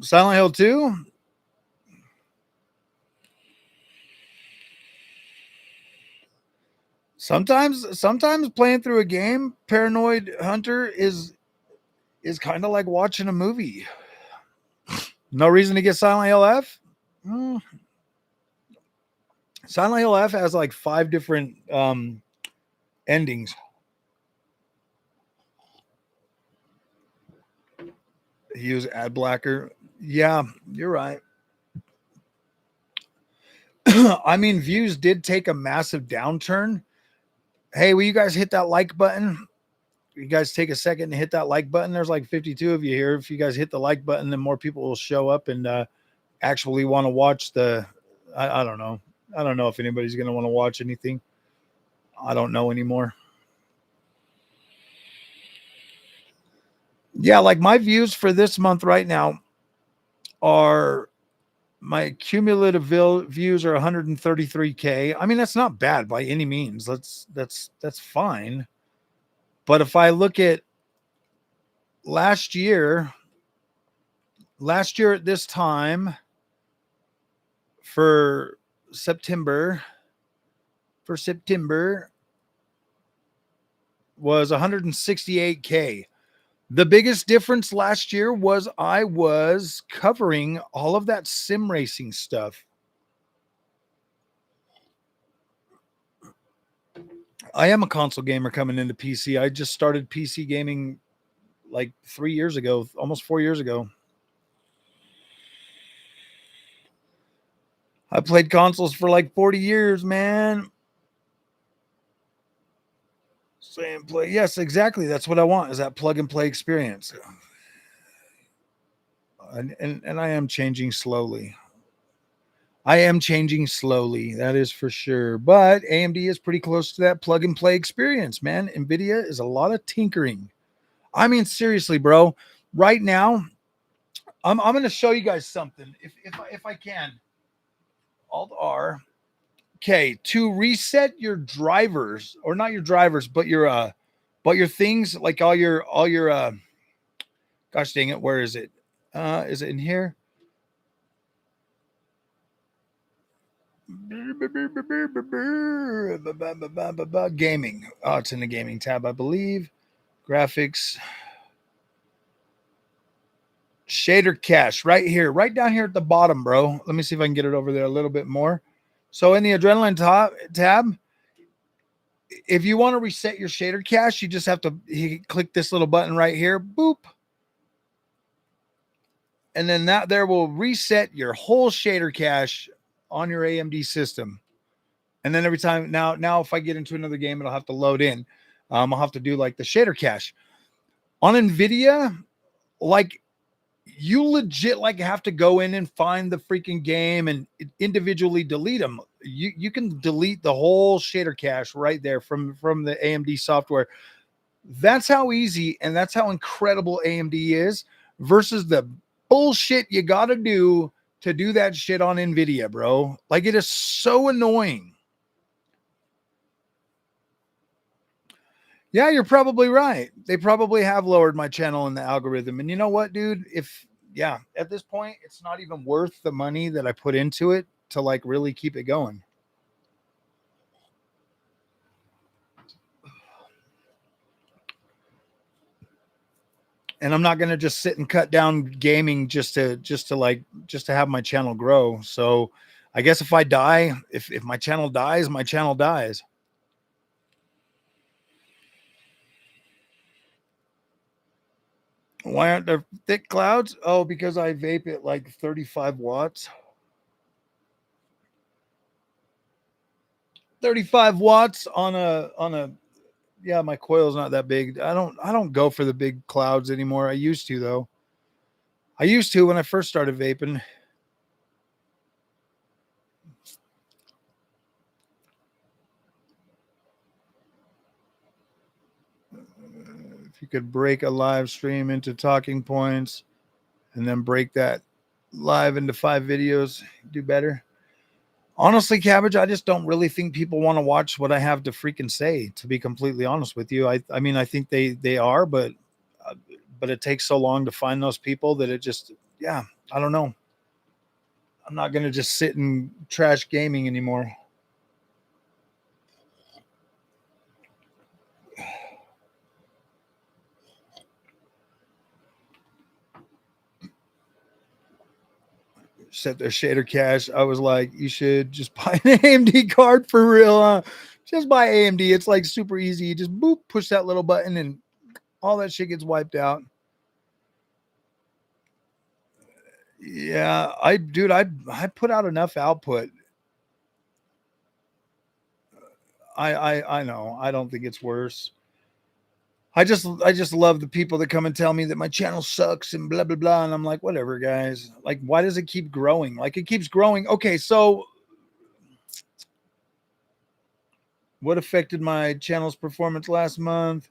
Silent Hill 2? Sometimes playing through a game, Paranoid Hunter is kind of like watching a movie. No reason to get Silent Hill F? Silent Hill F has like 5 different endings. Use ad blacker. Yeah, you're right. I mean, views did take a massive downturn. Hey, will you guys hit that like button? You guys take a second to hit that like button. There's like 52 of you here. If you guys hit the like button, then more people will show up and actually want to watch the. I don't know. I don't know if anybody's going to want to watch anything. I don't know anymore. Yeah, like my views for this month right now are, my cumulative views are 133K. I mean, that's not bad by any means. That's fine. But if I look at last year at this time for September was 168K. The biggest difference last year was I was covering all of that sim racing stuff. I am a console gamer coming into PC. I just started PC gaming like 3 years ago, almost 4 years ago. I played consoles for like 40 years, man. Same play. Yes, exactly. That's what I want, is that plug and play experience. And I am changing slowly. I am changing slowly. That is for sure. But AMD is pretty close to that plug and play experience, man. NVIDIA is a lot of tinkering. I mean, seriously, bro. Right now, I'm going to show you guys something. If I can. Alt R. Okay, to reset your drivers, or not your drivers, but your things, like all your gosh dang it, where is it? Is it in here? Gaming. Oh, it's in the gaming tab, I believe. Graphics. Shader cache right here, right down here at the bottom, bro. Let me see if I can get it over there a little bit more. So in the Adrenaline tab, if you want to reset your shader cache, you just have to click this little button right here. Boop. And then that there will reset your whole shader cache on your AMD system. And then every time now, if I get into another game, it'll have to load in. I'll have to do like the shader cache on NVIDIA. Like, you legit like have to go in and find the freaking game and individually delete them. You can delete the whole shader cache right there from the AMD software. That's how easy and that's how incredible AMD is versus the bullshit you got to do that shit on NVIDIA, bro. Like, it is so annoying. Yeah, you're probably right. They probably have lowered my channel in the algorithm. And you know what, dude? At this point, it's not even worth the money that I put into it to like really keep it going. And I'm not going to just sit and cut down gaming just to have my channel grow. So I guess if I die, if my channel dies, my channel dies. Why aren't there thick clouds? Oh, because I vape at like 35 watts. 35 watts on a yeah, my coil's not that big. I don't go for the big clouds anymore. I used to, though. I used to when I first started vaping. If you could break a live stream into talking points and then break that live into 5 videos, do better. Honestly, Cabbage, I just don't really think people want to watch what I have to freaking say, to be completely honest with you. I mean, I think they are, but it takes so long to find those people that it just, yeah, I don't know. I'm not going to just sit and trash gaming anymore. Set their shader cache. I was like, you should just buy an AMD card for real. Just buy AMD. It's like super easy. You just boop, push that little button and all that shit gets wiped out. Yeah, I put out enough output. I know. I don't think it's worse. I just love the people that come and tell me that my channel sucks and blah blah blah, and I'm like, whatever, guys. Like, why does it keep growing? Like, it keeps growing. Okay, so what affected my channel's performance last month?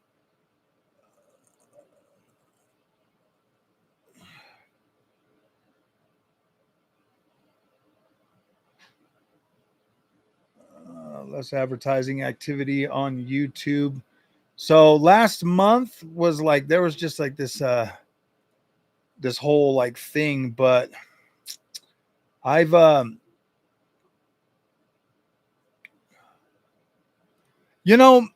Less advertising activity on YouTube. So last month was like, there was just like this whole like thing, but I've you know,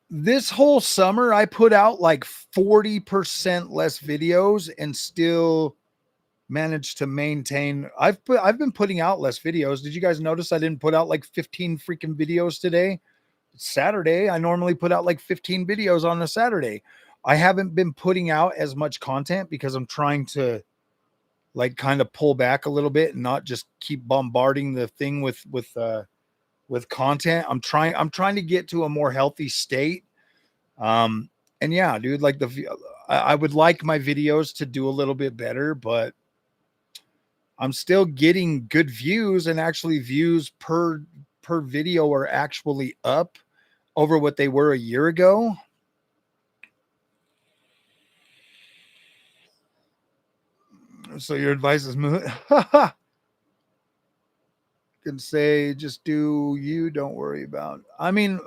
this whole summer I put out like 40% less videos and still managed to maintain. I've been putting out less videos. Did you guys notice I didn't put out like 15 freaking videos today? It's Saturday. I normally put out like 15 videos on a Saturday. I haven't been putting out as much content because I'm trying to like kind of pull back a little bit and not just keep bombarding the thing with with content. I'm trying to get to a more healthy state. And yeah, dude, like I would like my videos to do a little bit better, but I'm still getting good views, and actually views per video are actually up over what they were a year ago. So your advice is moot. Can say just do you, don't worry about. I mean,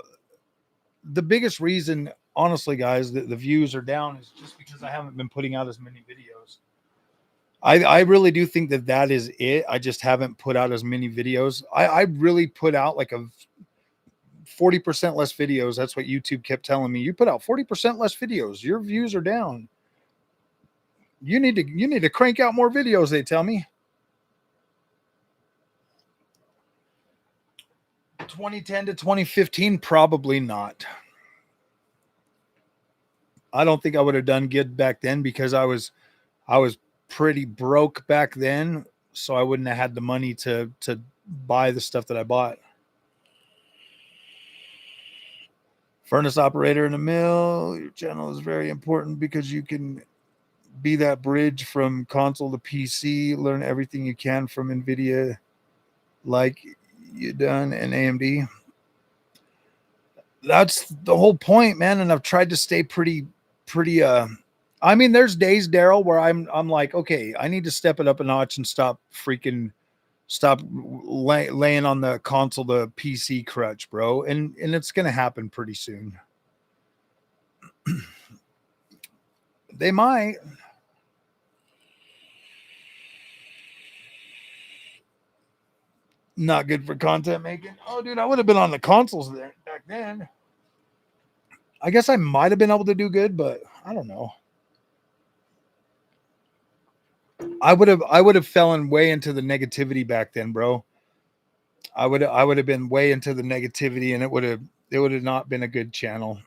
the biggest reason, honestly, guys, that the views are down is just because I haven't been putting out as many videos. I really do think that is it. I just haven't put out as many videos. I really put out like a 40% less videos. That's what YouTube kept telling me. You put out 40% less videos. Your views are down. You need to crank out more videos, they tell me. 2010 to 2015, probably not. I don't think I would have done good back then because I was pretty broke back then, so I wouldn't have had the money to buy the stuff that I bought. Furnace operator in a mill. Your channel is very important because you can be that bridge from console to PC, learn everything you can from NVIDIA like you done and AMD. That's the whole point, man. And I've tried to stay pretty I mean, there's days, Daryl, where I'm like, okay, I need to step it up a notch and stop laying on the console to PC crutch, bro. And it's gonna happen pretty soon. They might. Not good for content making. Oh, dude, I would have been on the consoles back then. I guess I might have been able to do good, but I don't know. I would have fallen way into the negativity back then, bro. I would have been way into the negativity, and it would have not been a good channel.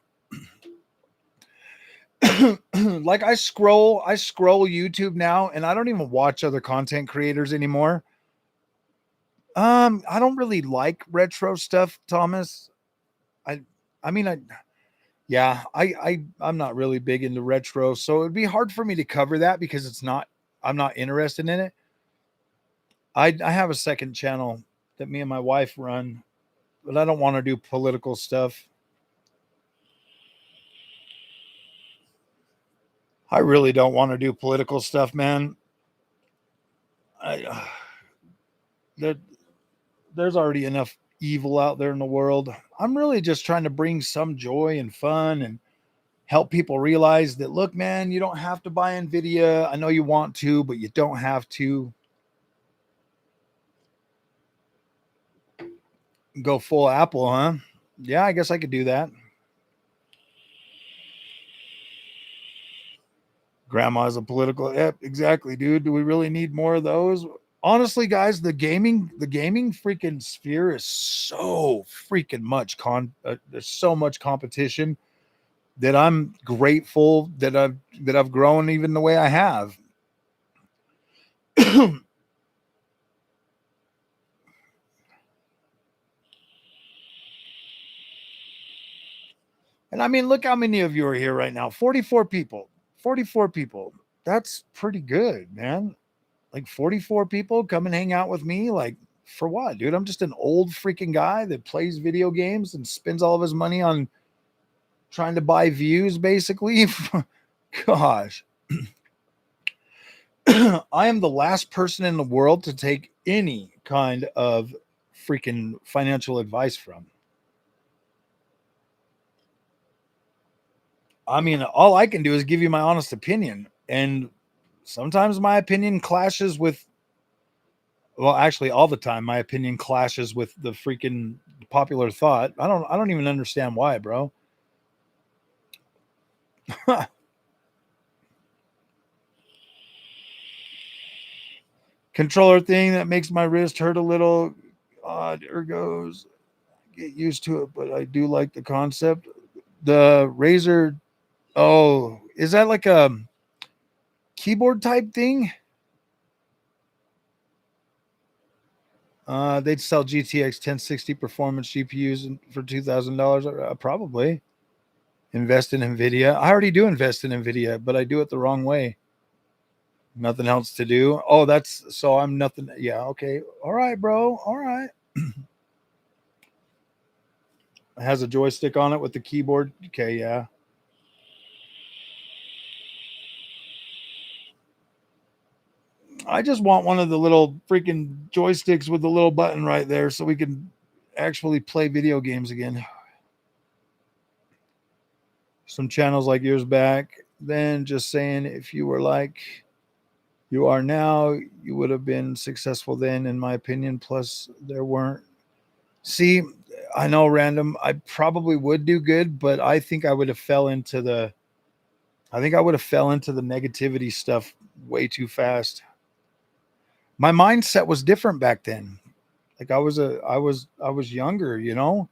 Like I scroll YouTube now, and I don't even watch other content creators anymore. I don't really like retro stuff, Thomas. I mean, I'm not really big into retro, so it'd be hard for me to cover that because I'm not interested in it. I have a second channel that me and my wife run, but I don't want to do political stuff. I really don't want to do political stuff, man. There's already enough evil out there in the world. I'm really just trying to bring some joy and fun and help people realize that, look, man, you don't have to buy NVIDIA. I know you want to, but you don't have to. Go full Apple, huh? Yeah, I guess I could do that. Grandma's a political. Yep, exactly, dude. Do we really need more of those? Honestly, guys, the gaming freaking sphere is so freaking much there's so much competition that I'm grateful that I've grown even the way I have. And I mean, look how many of you are here right now. 44 people. 44 people. That's pretty good, man. Like 44 people come and hang out with me. Like, for what, dude? I'm just an old freaking guy that plays video games and spends all of his money on trying to buy views, basically. Gosh. I am the last person in the world to take any kind of freaking financial advice from. I mean, all I can do is give you my honest opinion. And sometimes my opinion clashes with, well, actually all the time my opinion clashes with the freaking popular thought. I don't even understand why, bro. Controller thing that makes my wrist hurt a little. There goes. Get used to it, but I do like the concept. The Razer. Oh, is that like a keyboard type thing? They'd sell GTX 1060 performance GPUs for $2,000. Probably. Invest in NVIDIA. I already do invest in NVIDIA, but I do it the wrong way. Nothing else to do. Oh, that's so I'm nothing. Yeah. Okay. All right, bro. All right. It has a joystick on it with the keyboard. Okay. Yeah. I just want one of the little freaking joysticks with the little button right there so we can actually play video games again. Some channels like yours back then, just saying, if you were like you are now, you would have been successful then, in my opinion. Plus, there weren't. See, I know, random. I probably would do good, but I think I would have fell into the. I think I would have fell into the negativity stuff way too fast. My mindset was different back then. Like I was younger, you know.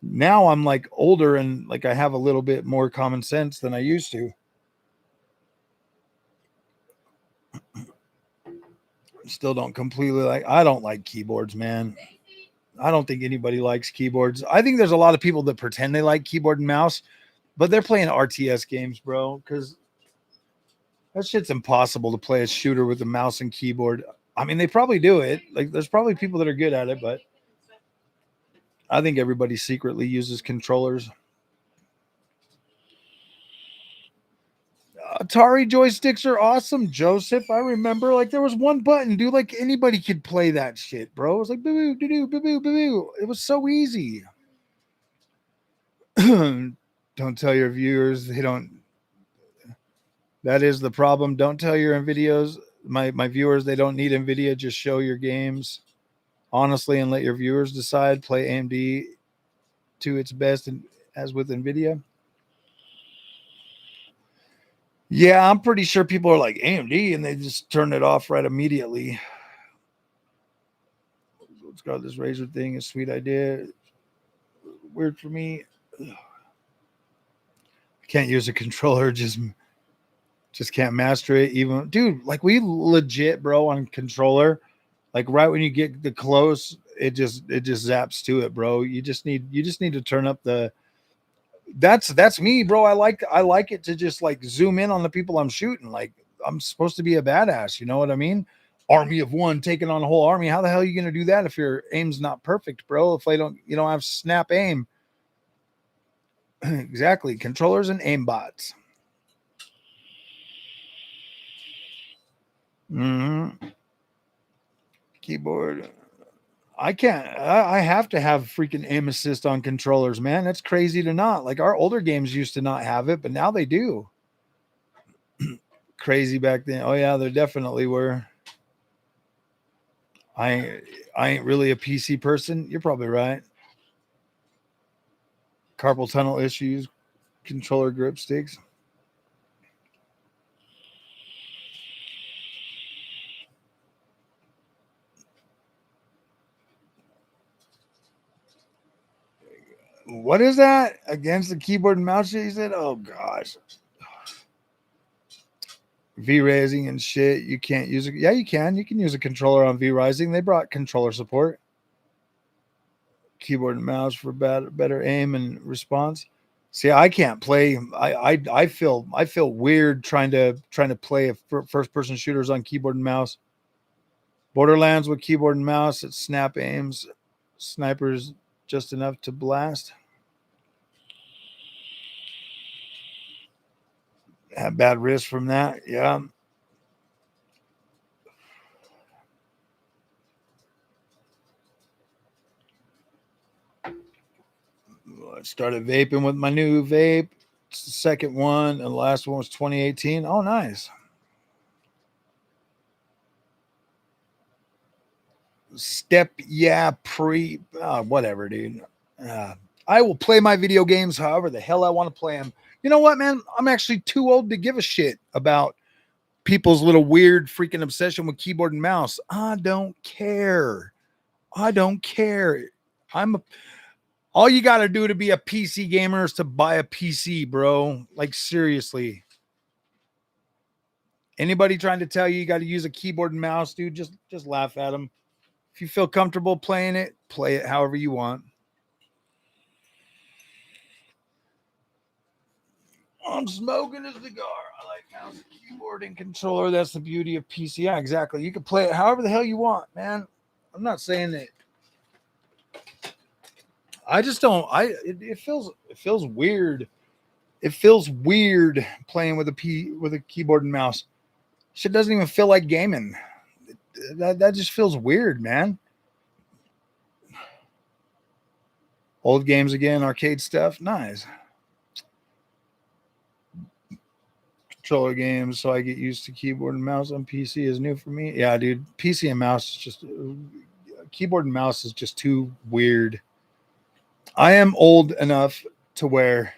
Now I'm like older and like I have a little bit more common sense than I used to. Still don't completely like. I don't like keyboards, man. I don't think anybody likes keyboards. I think there's a lot of people that pretend they like keyboard and mouse, but they're playing RTS games, bro, because that shit's impossible to play a shooter with a mouse and keyboard. I mean, they probably do it. Like, there's probably people that are good at it, but I think everybody secretly uses controllers. Atari joysticks are awesome, Joseph. I remember, like, there was one button, dude. Like, anybody could play that shit, bro. It was like, boo, boo, boo, boo, boo, boo. It was so easy. Don't tell your viewers they don't. That is the problem. Don't tell your NVIDIAs, my viewers, they don't need NVIDIA. Just show your games honestly and let your viewers decide. Play AMD to its best, and as with NVIDIA. Yeah, I'm pretty sure people are like AMD and they just turn it off right immediately. Let's go. This razor thing is a sweet idea. Weird for me. I can't use a controller. Just can't master it. Even dude, like we legit, bro, on controller. Like right when you get the close, it just zaps to it, bro. You just need to turn up the. That's me, bro. I like it to just like zoom in on the people I'm shooting. Like I'm supposed to be a badass. You know what I mean? Army of one taking on a whole army. How the hell are you gonna do that if your aim's not perfect, bro? If they don't, you don't have snap aim. Exactly. Controllers and aim bots. Mm-hmm. Keyboard. I can't. I have to have freaking aim assist on controllers, man. That's crazy to not. Like our older games used to not have it, but now they do. Crazy back then. Oh yeah, there definitely were. I I ain't really a PC person. You're probably right. Carpal tunnel issues, controller grip sticks. What is that against the keyboard and mouse? Shit, you said, "Oh gosh, V Rising and shit. You can't use it. Yeah, you can. You can use a controller on V Rising. They brought controller support, keyboard and mouse for better aim and response. See, I can't play. I feel weird trying to play a first person shooters on keyboard and mouse. Borderlands with keyboard and mouse. It snap aims, snipers just enough to blast. Have bad wrist from that. Yeah. I started vaping with my new vape. It's the second one, and the last one was 2018. Oh, nice. Step, yeah, whatever, dude. Uh, I will play my video games however the hell I want to play them. You know what, man? I'm actually too old to give a shit about people's little weird freaking obsession with keyboard and mouse. I don't care. I don't care. I'm a, all you got to do to be a PC gamer is to buy a PC, bro. Like seriously. Anybody trying to tell you you got to use a keyboard and mouse, dude, just laugh at them. If you feel comfortable playing it, play it however you want. I'm smoking a cigar. I like mouse, keyboard, and controller. That's the beauty of PC. Yeah, exactly. You can play it however the hell you want, man. I'm not saying that. I just don't. It feels weird. It feels weird playing with a keyboard and mouse. Shit doesn't even feel like gaming. That just feels weird, man. Old games again, arcade stuff, nice. Controller games, so I get used to keyboard and mouse on PC is new for me. Yeah, dude, PC and mouse is just keyboard and mouse is just too weird. I am old enough to where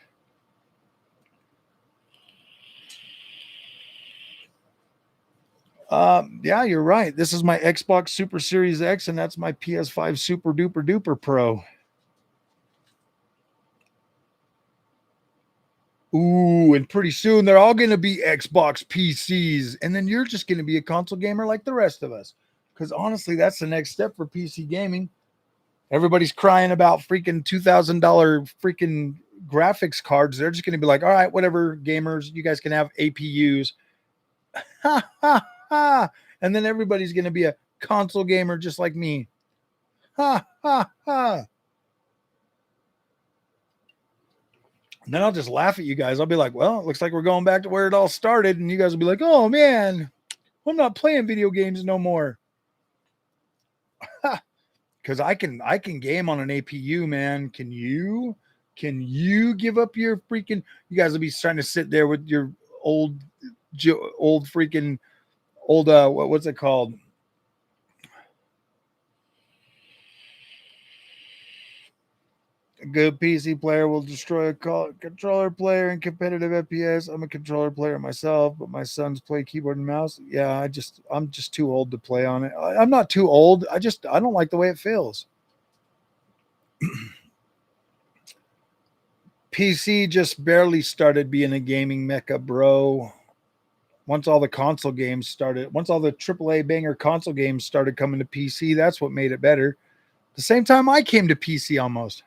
yeah, you're right. This is my Xbox Super Series X, and that's my PS5 Super Duper Duper Pro. Ooh, and pretty soon they're all going to be Xbox PCs, and then you're just going to be a console gamer like the rest of us. Because honestly, that's the next step for PC gaming. Everybody's crying about freaking $2,000 freaking graphics cards. They're just going to be like, all right, whatever, gamers, you guys can have APUs. Ha ha ha. And then everybody's going to be a console gamer just like me. Ha ha ha. And then I'll just laugh at you guys. I'll be like, well, it looks like we're going back to where it all started. And you guys will be like, oh man, I'm not playing video games no more. Because I can game on an APU, man. Can you give up your freaking? You guys will be trying to sit there with your old freaking old what's it called? A good PC player will destroy a controller player in competitive FPS. I'm a controller player myself, but my sons play keyboard and mouse. Yeah, I'm just too old to play on it. I'm not too old. I don't like the way it feels. PC just barely started being a gaming mecca, bro. Once all the console games started, once all the AAA banger console games started coming to PC, that's what made it better. The same time I came to PC almost.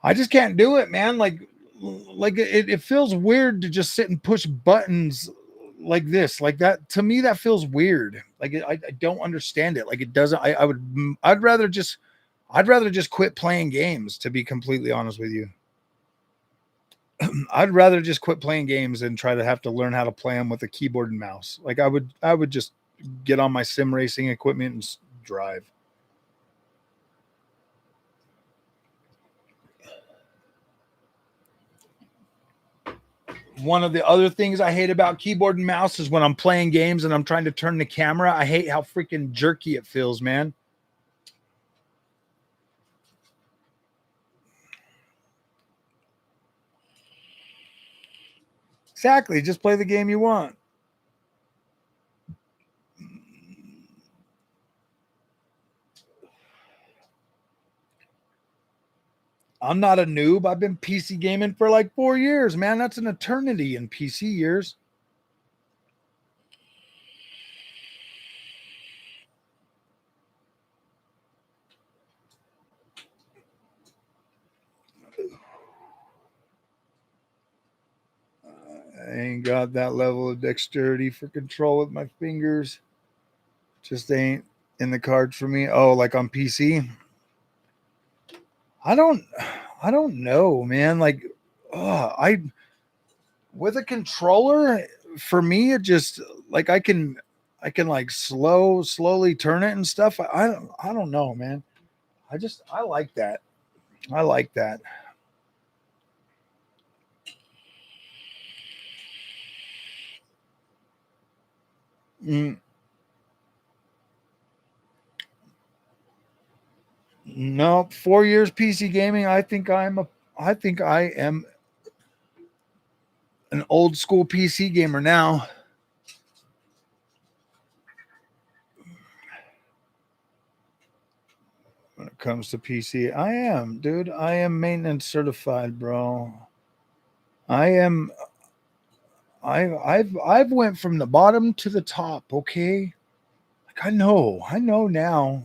I just can't do it, man. Like it feels weird to just sit and push buttons like this, like that. To me, that feels weird. Like I don't understand it. Like it doesn't. I'd rather just quit playing games. To be completely honest with you, I'd rather just quit playing games and try to have to learn how to play them with a keyboard and mouse. Like I would just get on my sim racing equipment and drive. One of the other things I hate about keyboard and mouse is when I'm playing games and I'm trying to turn the camera. I hate how freaking jerky it feels, man. Exactly. Just play the game you want. I'm not a noob. I've been PC gaming for like 4 years, man. That's an eternity in PC years. I ain't got that level of dexterity for control with my fingers. Just ain't in the cards for me. Oh, like on PC? I don't know, man. Like, I with a controller, for me, it just like I can like slowly turn it and stuff. I don't know, man. I like that. I like that. Mm, no, 4 years PC gaming. I think I am an old school PC gamer now. When it comes to PC, I am, dude. I am maintenance certified, bro. I am. I've went from the bottom to the top. Okay. I know now.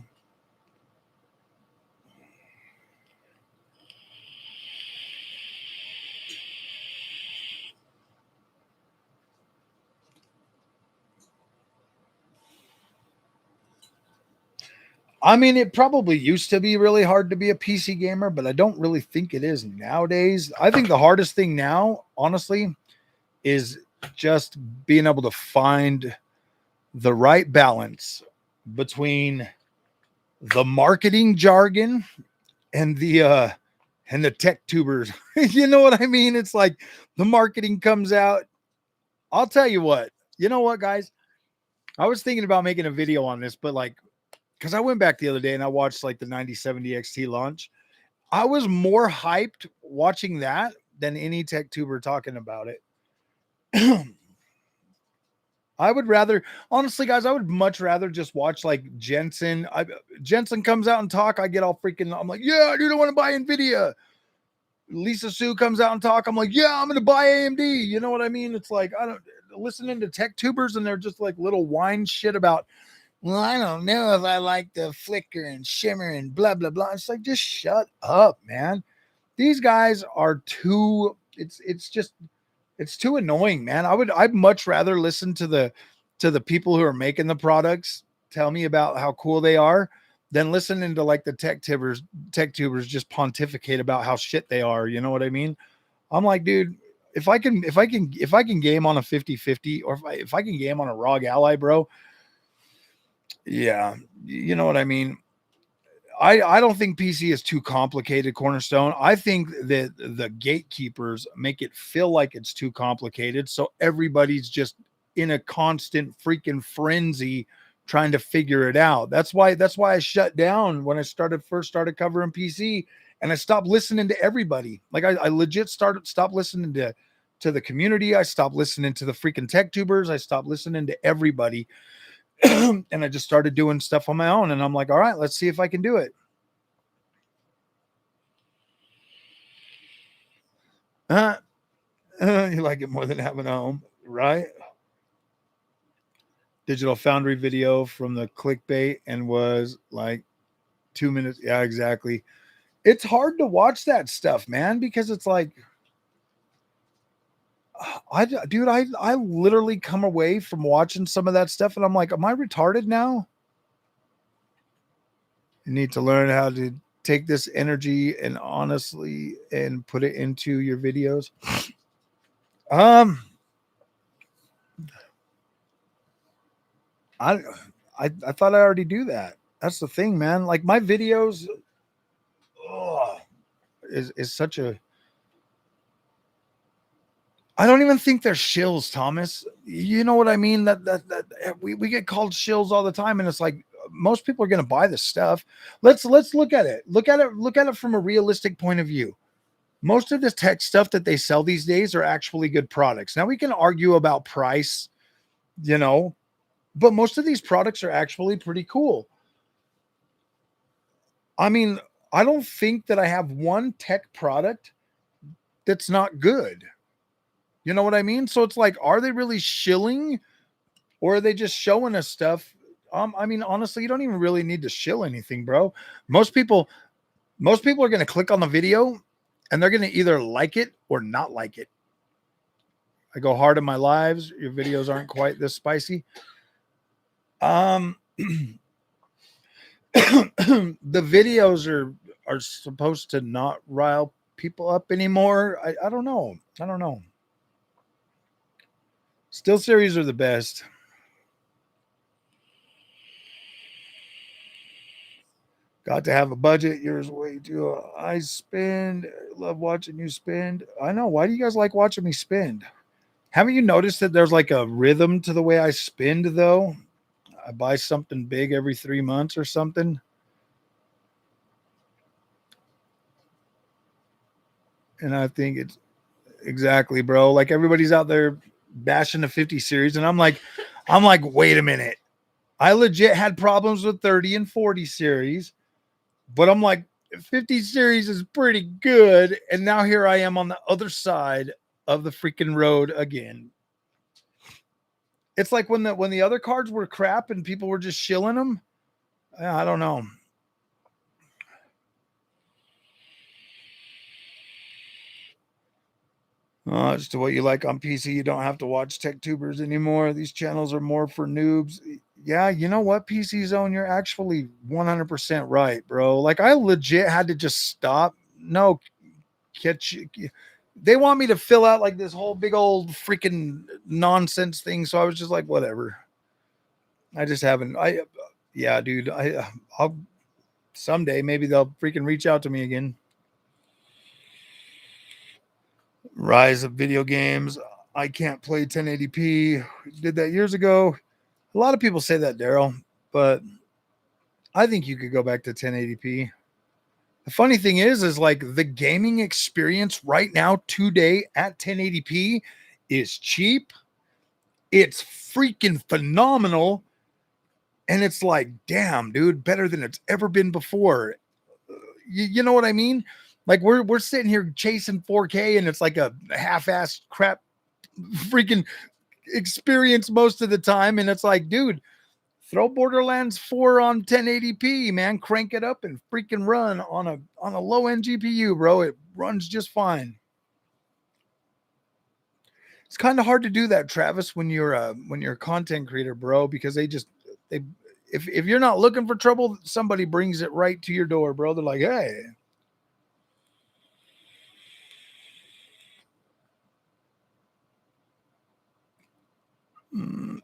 I mean, it probably used to be really hard to be a PC gamer, but I don't really think it is nowadays. I think the hardest thing now, honestly, is just being able to find the right balance between the marketing jargon and the tech tubers. You know what I mean? It's like the marketing comes out. I'll tell you what. You know what, guys? I was thinking about making a video on this, but like, because I went back the other day and I watched like the 9070 XT launch. I was more hyped watching that than any tech tuber talking about it. I would rather, honestly, guys, I would much rather just watch like Jensen. Jensen comes out and talk. I get all freaking, I'm like, yeah, dude, I want to buy NVIDIA. Lisa Sue comes out and talk. I'm like, yeah, I'm going to buy AMD. You know what I mean? It's like, I don't listening to tech tubers and they're just like little whine shit about, well, I don't know if I like the flicker and shimmer and blah, blah, blah. It's like, just shut up, man. These guys are too, it's too annoying, man. I'd much rather listen to the people who are making the products tell me about how cool they are than listening to like the tech tubers just pontificate about how shit they are. You know what I mean? I'm like, dude, if I can game on a 50-50 or if I can game on a ROG Ally, bro. Yeah, you know what I mean? I don't think PC is too complicated, Cornerstone. I think that the gatekeepers make it feel like it's too complicated. So everybody's just in a constant freaking frenzy trying to figure it out. That's why I shut down when I first started covering PC and I stopped listening to everybody. Like I legit stopped listening to the community. I stopped listening to the freaking tech tubers. I stopped listening to everybody. And I just started doing stuff on my own. And I'm like, all right, let's see if I can do it. You like it more than having a home, right? Digital Foundry video from the clickbait and was like 2 minutes. Yeah, exactly. It's hard to watch that stuff, man, because it's like, I literally come away from watching some of that stuff and I'm like, am I retarded now? You need to learn how to take this energy and honestly and put it into your videos. I thought I already do that. That's the thing, man. Like my videos is such a, I don't even think they're shills, Thomas. You know what I mean? That we get called shills all the time, and it's like most people are going to buy this stuff. Let's look at it. Look at it from a realistic point of view. Most of this tech stuff that they sell these days are actually good products. Now we can argue about price, you know, but most of these products are actually pretty cool. I mean, I don't think that I have one tech product that's not good. You know what I mean? So it's like, are they really shilling or are they just showing us stuff? I mean, honestly, you don't even really need to shill anything, bro. Most people are going to click on the video and they're going to either like it or not like it. I go hard in my lives. Your videos aren't quite this spicy. The videos are supposed to not rile people up anymore. I don't know. Still series are the best. Got to have a budget. Yours way too. I spend. Love watching you spend. I know. Why do you guys like watching me spend? Haven't you noticed that there's like a rhythm to the way I spend though? I buy something big every 3 months or something. And I think it's exactly, bro. Like everybody's out there bashing the 50 series. And I'm like, wait a minute. I legit had problems with 30 and 40 series, but I'm like, 50 series is pretty good. And now here I am on the other side of the freaking road again. It's like when the other cards were crap and people were just shilling them. I don't know. As to what you like on PC, you don't have to watch tech tubers anymore. These channels are more for noobs. Yeah, you know what, PC Zone, you're actually 100% right, bro. Like I legit had to just stop. No, catch. They want me to fill out like this whole big old freaking nonsense thing, so I was just like, whatever. I just haven't. Yeah, dude. I'll someday maybe they'll freaking reach out to me again. Rise of video games. I can't play 1080p. Did that years ago. A lot of people say that, Daryl, but I think you could go back to 1080p. The funny thing is like the gaming experience right now today at 1080p is cheap. It's freaking phenomenal. And it's like, damn, dude, better than it's ever been before. You know what I mean? Like we're sitting here chasing 4K and it's like a half-assed crap freaking experience most of the time. And it's like, dude, throw Borderlands 4 on 1080p, man. Crank it up and freaking run on a low-end GPU, bro. It runs just fine. It's kind of hard to do that, Travis, when you're a content creator, bro, because they if you're not looking for trouble, somebody brings it right to your door, bro. They're like, hey.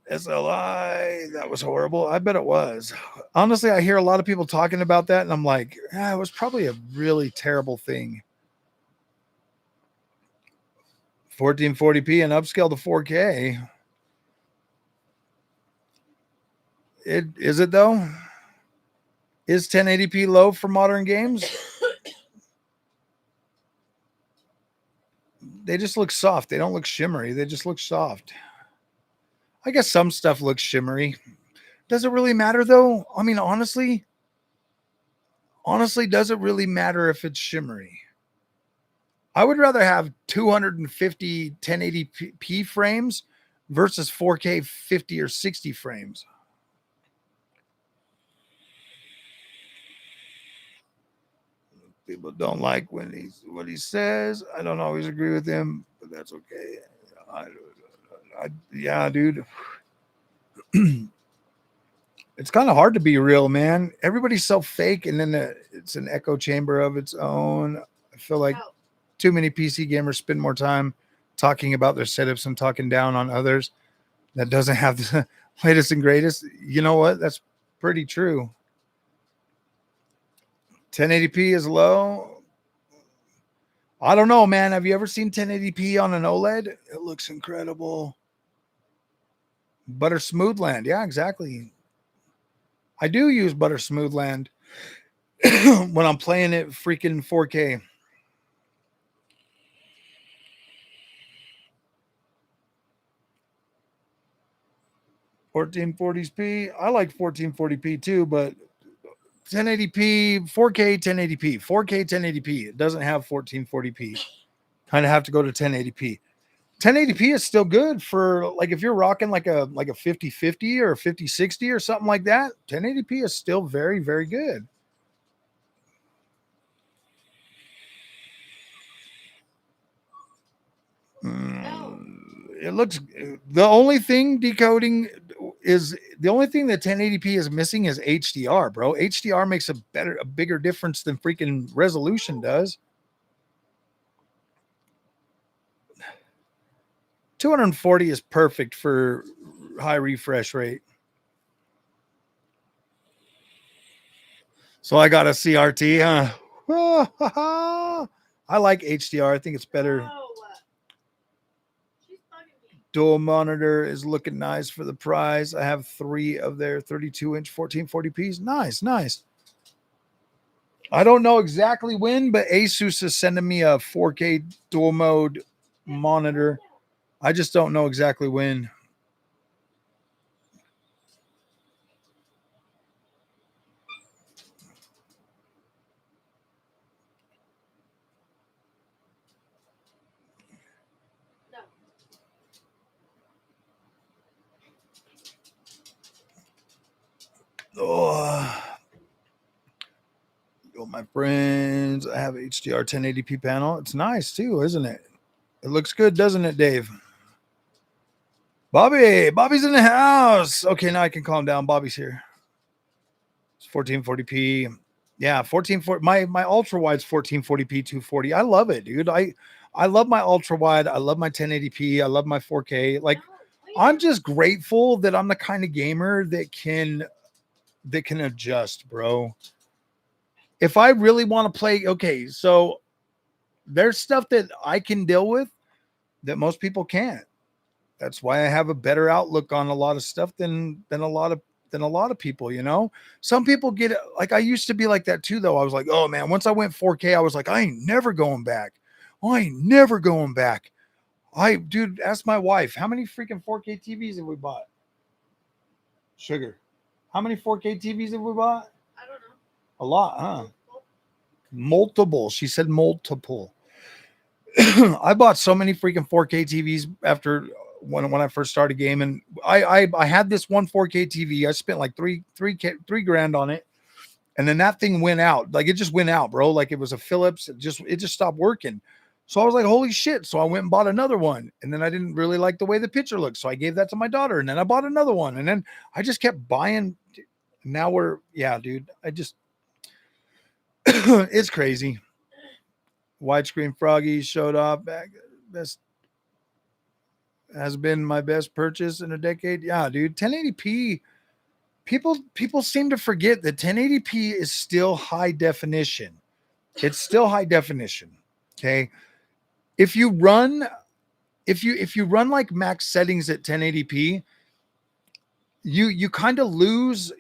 SLI, that was horrible. I bet it was. Honestly, I hear a lot of people talking about that, and I'm like, it was probably a really terrible thing. 1440p and upscale to 4K. Is it though? Is 1080p low for modern games? They just look soft. They don't look shimmery. They just look soft. I guess some stuff looks shimmery. Does it really matter though? I mean, honestly, does it really matter if it's shimmery? I would rather have 250 1080p frames versus 4K 50 or 60 frames. People don't like what he says. I don't always agree with him, but that's okay. Yeah, dude. It's kind of hard to be real, man. Everybody's so fake, and then it's an echo chamber of its own. I feel like too many PC gamers spend more time talking about their setups and talking down on others that doesn't have the latest and greatest. You know what? That's pretty true. 1080p is low. I don't know, man. Have you ever seen 1080p on an OLED? It looks incredible. Butter Smoothland. Yeah, exactly. I do use Butter Smoothland when I'm playing it freaking 4K. (1440p). I like 1440p too, but 1080p, 4K 1080p, 4K 1080p. It doesn't have 1440p. Kind of have to go to 1080p. 1080p is still good for like if you're rocking like a 5050 or a 5060 or something like that. 1080p is still very, very good. It looks, the only thing decoding is the only thing that 1080p is missing is HDR, bro. HDR makes a bigger difference than freaking resolution does. 240 is perfect for high refresh rate. So I got a CRT, huh? I like HDR. I think it's better. Dual monitor is looking nice for the price. I have 3 of their 32-inch 1440p's. Nice, nice. I don't know exactly when, but Asus is sending me a 4K dual mode monitor. I just don't know exactly when. My friends, I have HDR 1080p panel. It's nice too, isn't it? It looks good, doesn't it, Dave? Bobby's in the house. Okay, now I can calm down. Bobby's here. It's 1440p. Yeah, 1440. My ultra wide's 1440p 240. I love it, dude. I love my ultra wide. I love my 1080p. I love my 4K. Like, I'm just grateful that I'm the kind of gamer that can adjust, bro. If I really want to play, okay, so there's stuff that I can deal with that most people can't. That's why I have a better outlook on a lot of stuff than a lot of people, you know. Some people get like, I used to be like that too, though. I was like, oh man, once I went 4K, I was like, I ain't never going back. Dude, ask my wife, how many freaking 4K TVs have we bought? Sugar, how many 4K TVs have we bought?
I don't know.
A lot, huh? Multiple. She said multiple. I bought so many freaking 4K TVs after when I first started gaming. I had this one 4K TV. I spent like three grand on it, and then that thing went out. Like, it just went out, bro. Like, it was a Philips. It just stopped working. So I was like, holy shit. So I went and bought another one, and then I didn't really like the way the picture looked, so I gave that to my daughter, and then I bought another one, and then I just kept buying. Now dude. I just it's crazy. Widescreen Froggy showed off. Best has been my best purchase in a decade. Yeah, dude. 1080p. People seem to forget that 1080p is still high definition. It's still high definition. Okay. If you run like max settings at 1080p, you kind of lose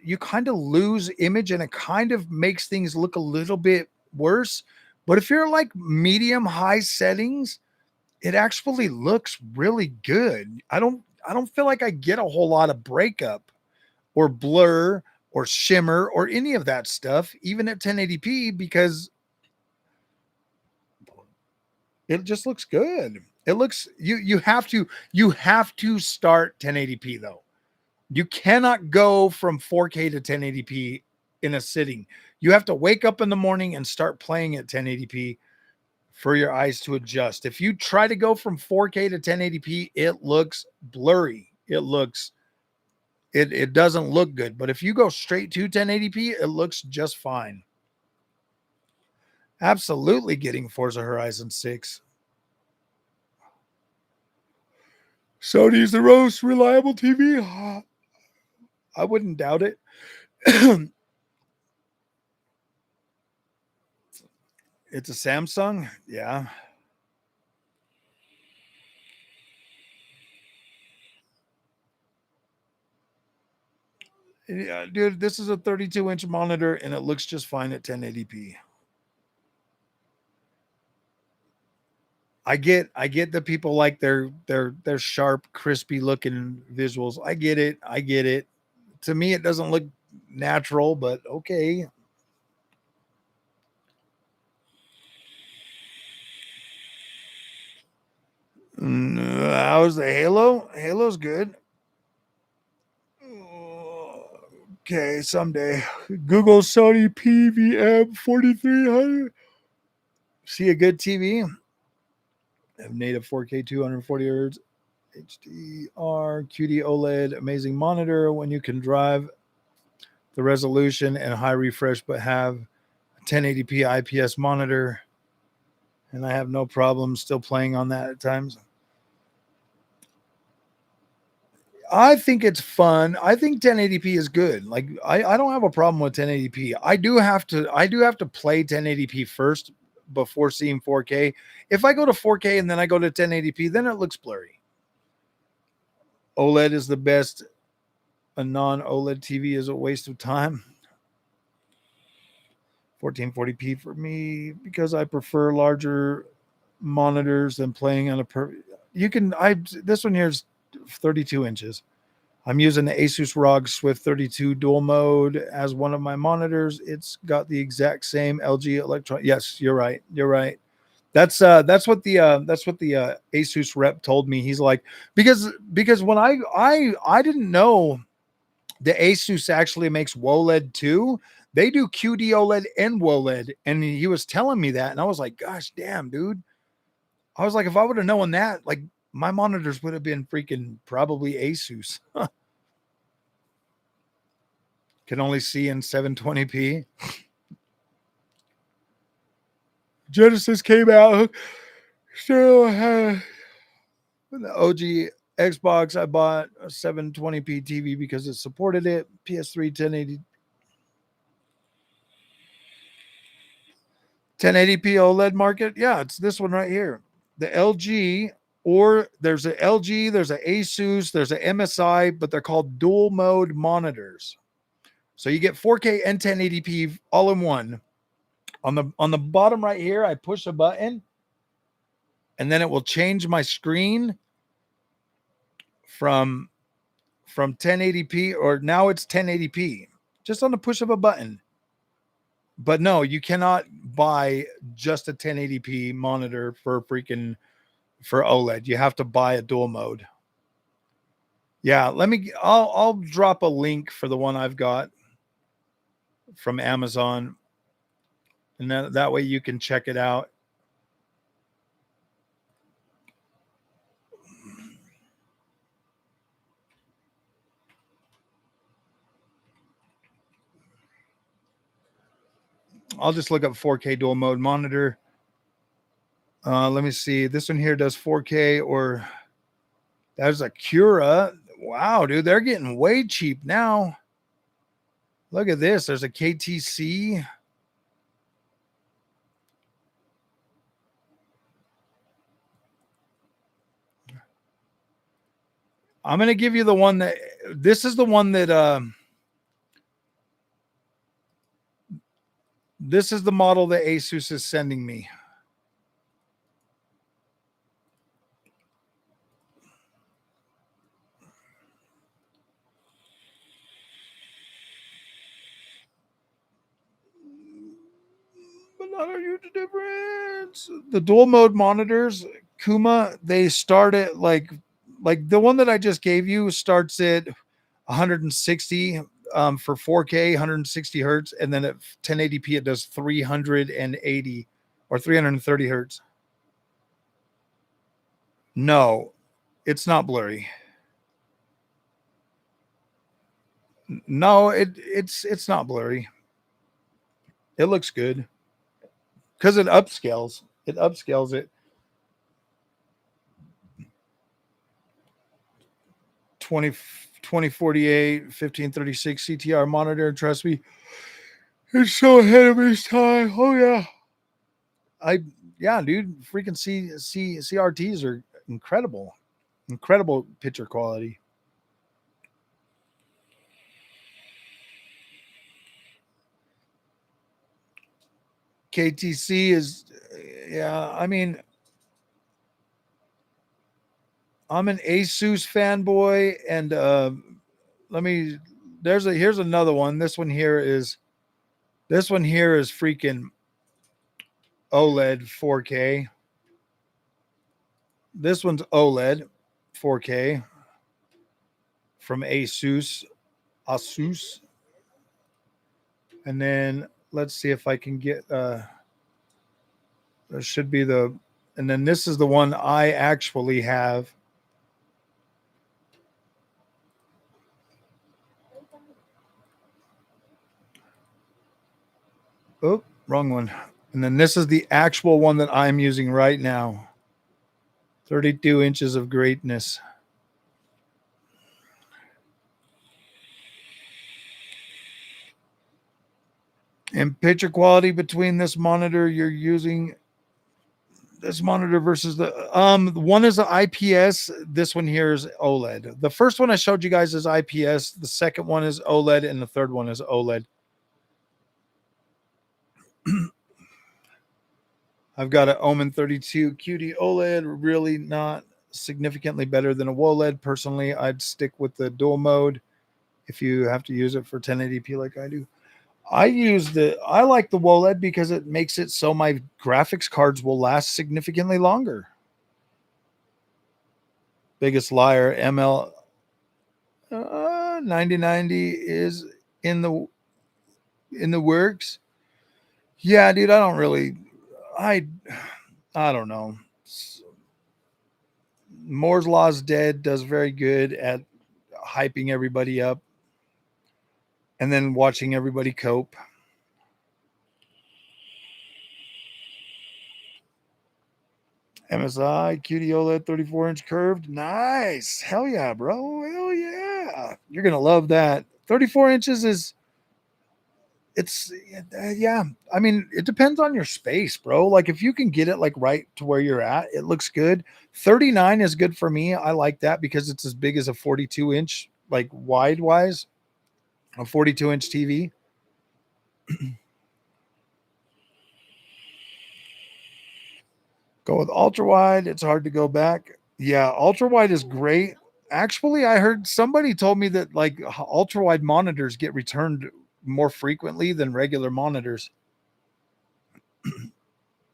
image, and it kind of makes things look a little bit worse. But if you're like medium high settings, it actually looks really good. I don't feel like I get a whole lot of breakup or blur or shimmer or any of that stuff, even at 1080p, because it just looks good. It looks, you have to start 1080p though. You cannot go from 4K to 1080p in a sitting. You have to wake up in the morning and start playing at 1080p for your eyes to adjust. If you try to go from 4K to 1080p, it looks blurry. It doesn't look good. But if you go straight to 1080p, it looks just fine. Absolutely getting Forza Horizon 6. Sony's the most reliable TV. I wouldn't doubt it. It's a Samsung. Yeah. Yeah, dude, this is a 32-inch monitor and it looks just fine at 1080p. I get that people like their sharp, crispy looking visuals. I get it. To me, it doesn't look natural, but okay. How's the Halo? Halo's good. Okay, someday. Google Sony PVM 4300. See a good TV? Have native 4K 240 Hz HDR QD OLED amazing monitor when you can drive the resolution and high refresh, but have a 1080p IPS monitor, and I have no problem still playing on that at times. I think it's fun. I think 1080p is good. Like, I don't have a problem with 1080p. I do have to play 1080p first before seeing 4K. If I go to 4K and then I go to 1080p, then it looks blurry. OLED is the best. A non-OLED TV is a waste of time. 1440p for me because I prefer larger monitors than playing on this one here is 32 inches. I'm using the Asus ROG Swift 32 dual mode as one of my monitors. It's got the exact same LG electron. Yes, you're right. That's what the Asus rep told me. He's like, because when I didn't know the Asus actually makes OLED too. They do QD OLED and WOLED. And he was telling me that. And I was like, gosh, damn, dude. I was like, if I would have known that, like my monitors would have been freaking probably Asus. Can only see in 720p. Genesis came out. Still the OG Xbox. I bought a 720p TV because it supported it. PS3 1080p OLED market. Yeah, it's this one right here. The LG, or there's a LG, there's a Asus, there's a MSI, but they're called dual mode monitors. So you get 4K and 1080p all in one. On the bottom right here, I push a button and then it will change my screen from 1080p, or now it's 1080p just on the push of a button. But no, you cannot buy just a 1080p monitor for OLED. You have to buy a dual mode. Yeah, I'll drop a link for the one I've got from Amazon, and that way you can check it out. I'll just look up 4K dual mode monitor. Let me see. This one here does 4K, or there's a Cura. Wow, dude, they're getting way cheap now. Look at this. There's a KTC. I'm going to give you the one that, this is the one that, this is the model that Asus is sending me. But not a huge difference. The dual mode monitors, Kuma, they start at like the one that I just gave you starts at 160 for 4K, 160 hertz, and then at 1080p it does 380 or 330 hertz. No, it's not blurry. No, it's not blurry. It looks good because it upscales. It upscales it. 2048 1536 CTR monitor. Trust me, it's so ahead of its time. Oh yeah, dude. Freaking CRTs are incredible, incredible picture quality. KTC is, yeah. I mean, I'm an Asus fanboy, and here's another one. This one here is freaking OLED 4K. This one's OLED 4K from Asus. And then let's see if I can get there should be and then this is the one I actually have. Oh, wrong one. And then this is the actual one that I'm using right now. 32 inches of greatness. And picture quality between this monitor you're using, this monitor versus the one is an IPS. This one here is OLED. The first one I showed you guys is IPS. The second one is OLED, and the third one is OLED. I've got an Omen 32 QD OLED, really not significantly better than a WOLED. Personally, I'd stick with the dual mode if you have to use it for 1080p like I do. I like the WOLED because it makes it so my graphics cards will last significantly longer. Biggest liar, ML 9090 is in the in the works. Yeah, dude, I don't know. Moore's Law's dead does very good at hyping everybody up and then watching everybody cope. MSI QD OLED 34-inch curved. Nice. Hell yeah, bro. Hell yeah. You're going to love that. 34 inches is yeah. I mean, it depends on your space, bro. Like if you can get it like right to where you're at, it looks good. 39 is good for me. I like that because it's as big as a 42-inch, like wide wise, a 42-inch TV. Go with ultra wide. It's hard to go back. Yeah, ultra wide is great. Actually, I heard somebody told me that like ultra wide monitors get returned more frequently than regular monitors.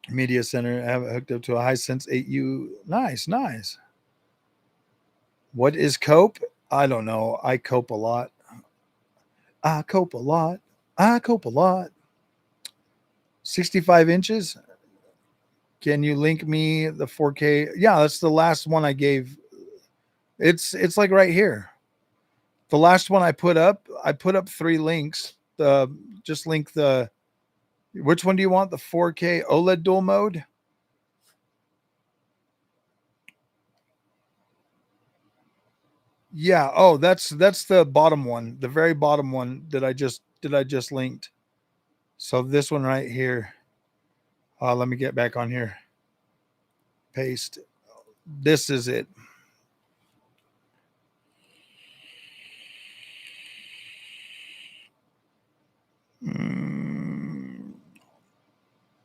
Media center, have it hooked up to a Hisense 8U. Nice, nice. What is cope? I don't know. I cope a lot. I cope a lot. I cope a lot. 65 inches. Can you link me the 4K? Yeah, that's the last one I gave. It's like right here. The last one I put up 3 links. Just link the which one do you want? The 4K OLED dual mode? Yeah. Oh, that's the bottom one, the very bottom one that I just linked. So this one right here. Let me get back on here. Paste. This is it.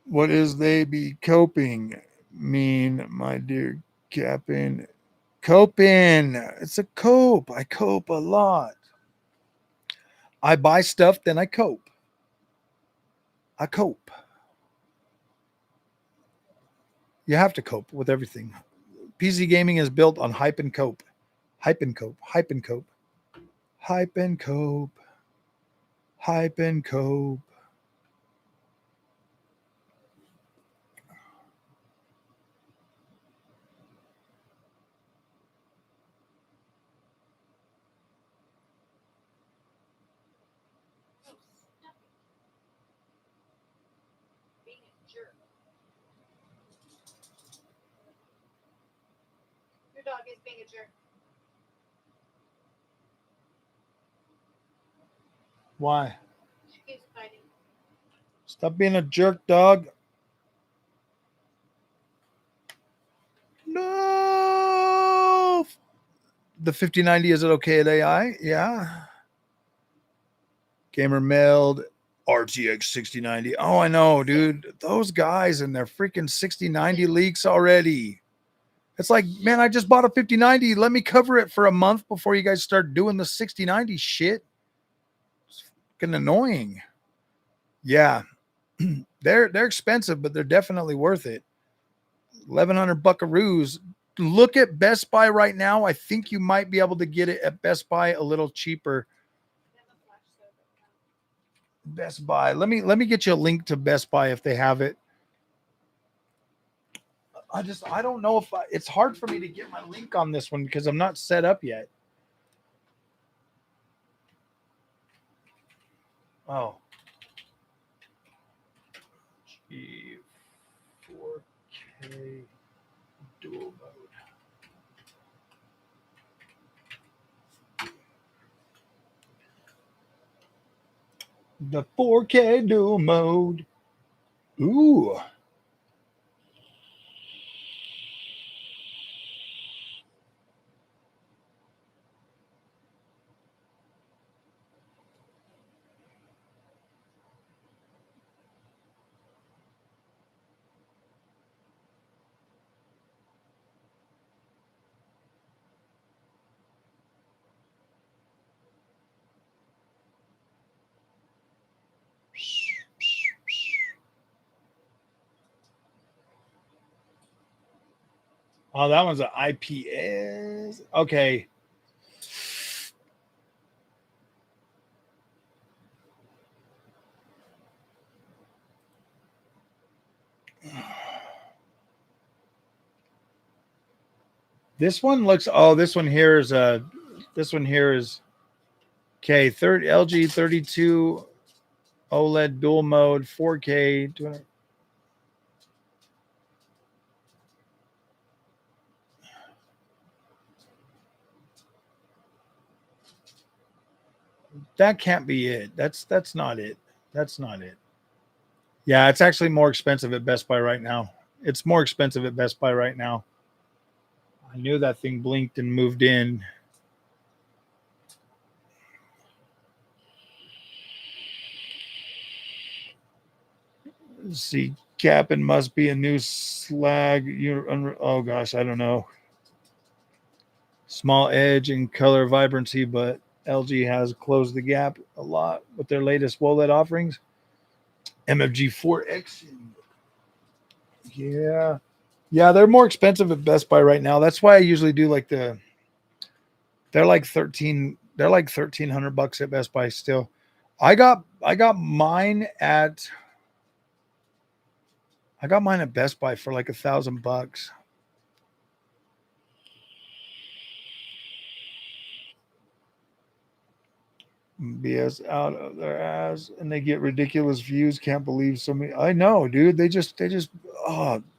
What is they be coping mean, my dear Captain? Coping. It's a cope. I cope a lot. I buy stuff, then I cope. I cope. You have to cope with everything. PC gaming is built on hype and cope. Hype and cope. Hype and cope. Hype and cope. Hype and cope.
Your dog is being a jerk.
Why?
She keeps fighting.
Stop being a jerk, dog. No. The 5090, is it okay at AI? Yeah. Gamer Meld, RTX 6090. Oh, I know, dude. Those guys and their freaking 6090 leaks already. It's like, man, I just bought a 5090. Let me cover it for a month before you guys start doing the 6090 shit. It's fucking annoying. Yeah. they're expensive, but they're definitely worth it. 1,100 buckaroos. Look at Best Buy right now. I think you might be able to get it at Best Buy a little cheaper. Best Buy. Let me get you a link to Best Buy if they have it. I don't know if it's hard for me to get my link on this one because I'm not set up yet. Oh. G 4K dual mode. The 4K dual mode. Ooh. Oh, that one's an IPS. Okay. This one looks. Oh, this one here is This one here is okay. LG 32 OLED dual mode 4K. That can't be it. That's not it. That's not it. Yeah, it's actually more expensive at Best Buy right now. It's more expensive at Best Buy right now. I knew that thing blinked and moved in. Let's see, Cap'n must be a new slag. Oh gosh, I don't know. Small edge and color vibrancy, but LG has closed the gap a lot with their latest OLED offerings. MFG 4X. Yeah. Yeah, they're more expensive at Best Buy right now. That's why I usually do like they're like 1300 bucks at Best Buy still. I got mine at Best Buy for like $1,000. BS out of their ass, and they get ridiculous views. Can't believe so many. I know, dude. They just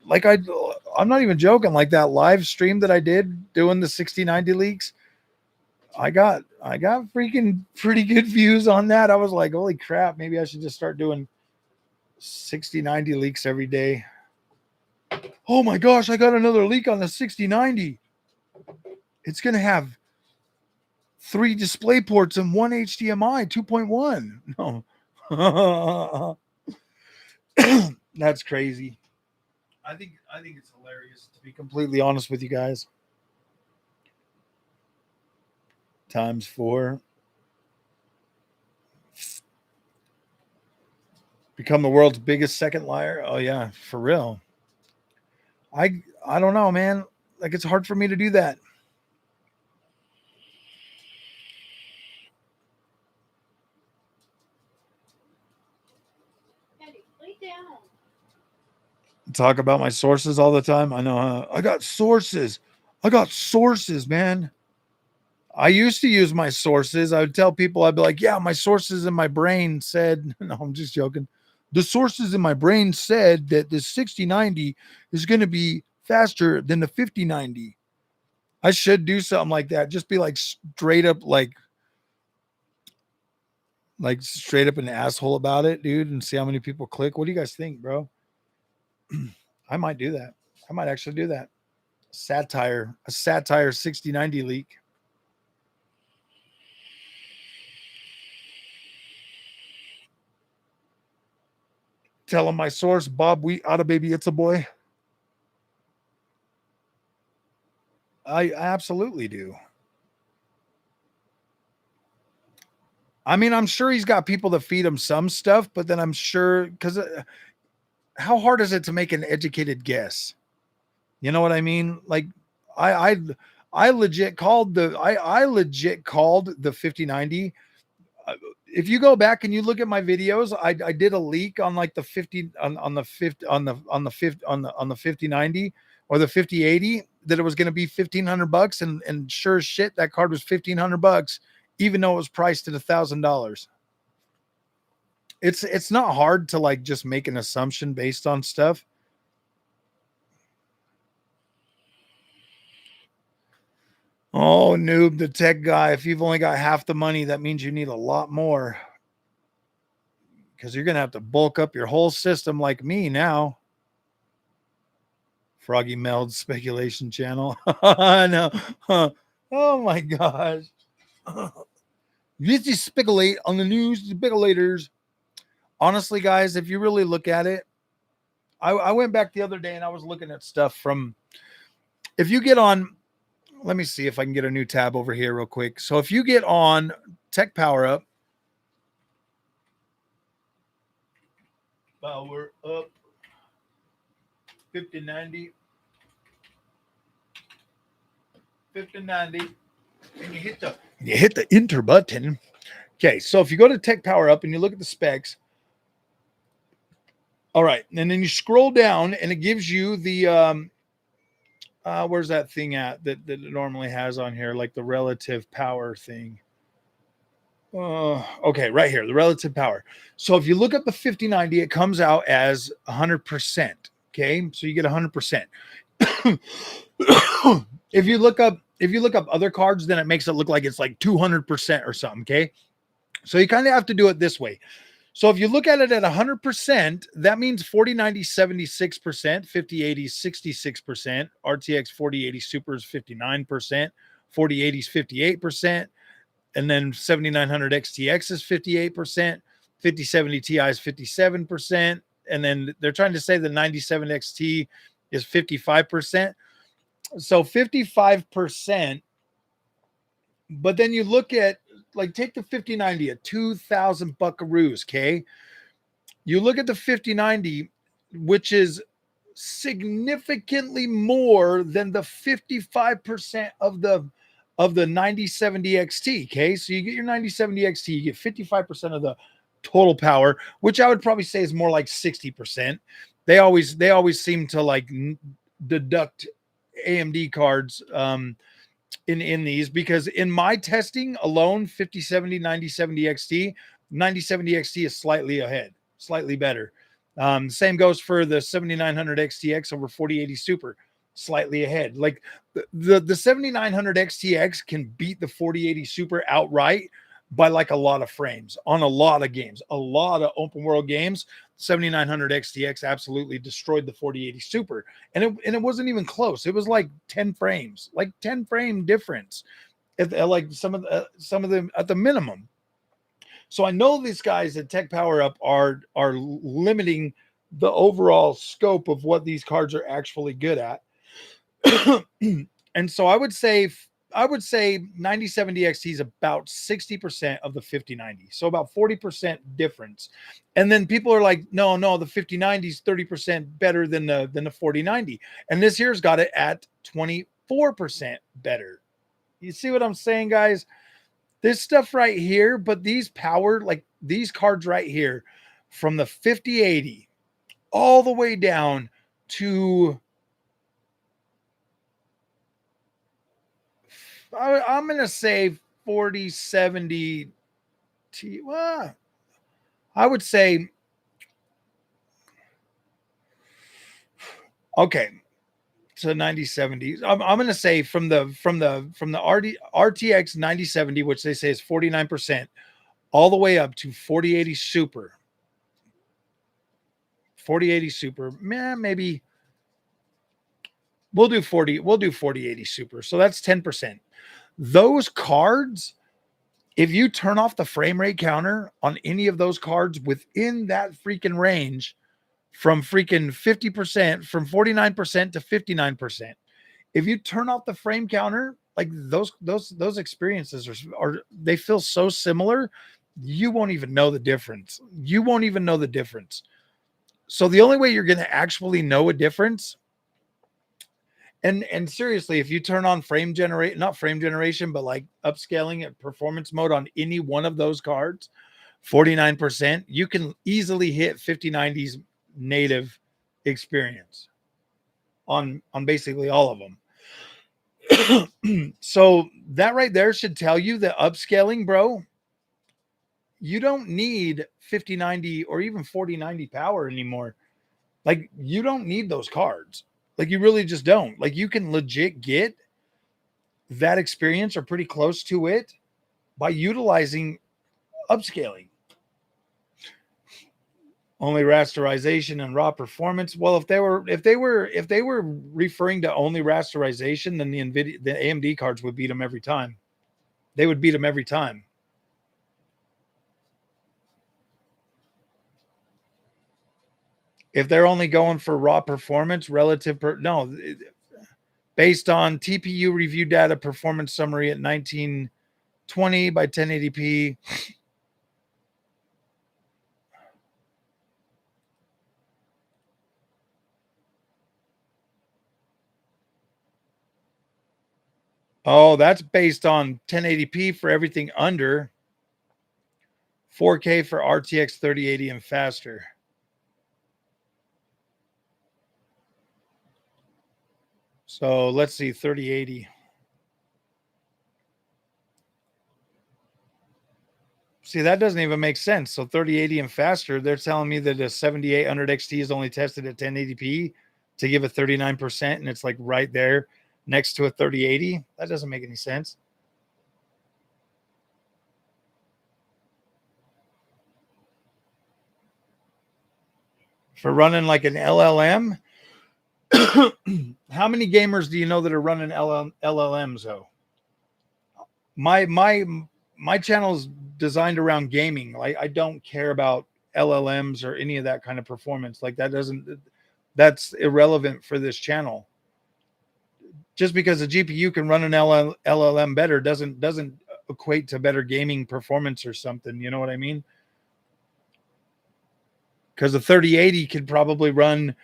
like I'm not even joking. Like that live stream that I did doing the 6090 leaks, I got freaking pretty good views on that. I was like, holy crap, maybe I should just start doing 6090 leaks every day. Oh my gosh, I got another leak on the 6090. It's gonna have 3 display ports and 1 HDMI 2.1. No. That's crazy. I think it's hilarious, to be completely honest with you guys. Times 4. Become the world's biggest second liar. Oh yeah, for real. I don't know, man. Like it's hard for me to do that. Talk about my sources all the time. I know. I got sources. Man. I used to use my sources. I would tell people, I'd be like, yeah, my sources in my brain said, no, I'm just joking. The sources in my brain said that the 6090 is going to be faster than the 5090. I should do something like that. Just be like straight up, like straight up an asshole about it, dude, and see how many people click. What do you guys think, bro? I might do that. I might actually do that. A satire 6090 leak. Tell him my source, Bob Wheat, out of baby, it's a boy. I absolutely do. I mean, I'm sure he's got people that feed him some stuff, but then I'm sure, because how hard is it to make an educated guess? You know what I mean? Like, I legit called the 5090. If you go back and you look at my videos, I did a leak on like the 50 on the 50 on the 5090 or the 5080 that it was going to be $1,500, and sure as shit that card was $1,500, even though it was priced at $1,000. It's not hard to like just make an assumption based on stuff. Oh, noob, the tech guy. If you've only got half the money, that means you need a lot more, because you're going to have to bulk up your whole system like me now. Froggy Meld speculation channel. I know. Huh. Oh my gosh. You speculate on the news, speculators. Honestly, guys, if you really look at it, I went back the other day and I was looking at stuff from, if you get on, let me see if I can get a new tab over here real quick. So if you get on Tech Power Up, Power Up 5090, and you hit the enter button. Okay, so if you go to Tech Power Up and you look at the specs, all right, and then you scroll down and it gives you the Where's that thing at that it normally has on here, like the relative power thing? Okay, right here, the relative power. So if you look up the 5090, it comes out as 100%. Okay, so you get 100%. if you look up other cards, then it makes it look like it's like 200% or something. Okay, so you kind of have to do it this way. So if you look at it at 100%, that means 4090 76%, 5080 66%, RTX 4080 Super is 59%, 4080 is 58%, and then 7900 XTX is 58%, 5070 Ti is 57%, and then they're trying to say the 97 XT is 55%. So 55%, but then you look at, like, take the 5090 at 2,000 buckaroos, okay? You look at the 5090, which is significantly more than the 55% of the 9070 XT. Okay, so you get your 9070 XT, you get 55% of the total power, which I would probably say is more like 60%. They always seem to like deduct AMD cards in these, because in my testing alone, 5070 9070 XT, 9070 XT is slightly ahead, slightly better. Same goes for the 7900 XTX over 4080 Super, slightly ahead. Like the 7900 XTX can beat the 4080 Super outright by like a lot of frames on a lot of games, a lot of open world games. 7900 XTX absolutely destroyed the 4080 Super, and it wasn't even close. It was like 10 frames, like 10 frame difference, like some of them at the minimum. So I know these guys at Tech Power Up are limiting the overall scope of what these cards are actually good at. And so I would say 9070 XT is about 60% of the 5090. So about 40% difference. And then people are like, no, the 5090 is 30% better than the 4090. And this here's got it at 24% better. You see what I'm saying, guys? This stuff right here, but these power, like these cards right here, from the 5080 all the way down to, I'm going to say 4070 T. Well, I would say, okay, so 9070. I'm going to say from the RTX 9070, which they say is 49%, all the way up to 4080 Super. 4080 Super, maybe we'll do 4080 Super. So that's 10%. Those cards, if you turn off the frame rate counter on any of those cards within that freaking range, from freaking 50%, from 49% to 59%, if you turn off the frame counter, like those experiences are they feel so similar, you won't even know the difference. You won't even know the difference. So the only way you're going to actually know a difference, and seriously, if you turn on not frame generation, but like upscaling at performance mode on any one of those cards, 49%, you can easily hit 5090's native experience on basically all of them. So that right there should tell you that upscaling, bro, you don't need 5090 or even 4090 power anymore. Like, you don't need those cards. Like, you really just don't. Like, you can legit get that experience or pretty close to it by utilizing upscaling. Only rasterization and raw performance. Well, if they were referring to only rasterization, then the AMD cards would beat them every time. They would beat them every time. If they're only going for raw performance based on TPU review data performance summary at 1920 by 1080p. Oh, that's based on 1080p for everything under, 4K for RTX 3080 and faster. So let's see, 3080. See, that doesn't even make sense. So 3080 and faster, they're telling me that a 7800 XT is only tested at 1080p to give a 39%, and it's like right there next to a 3080. That doesn't make any sense. For running like an LLM, how many gamers do you know that are running LLMs though? My channel's designed around gaming. Like I don't care about LLMs or any of that kind of performance. Like that's irrelevant for this channel. Just because a GPU can run an LLM better doesn't equate to better gaming performance or something. You know what I mean? Because the 3080 could probably run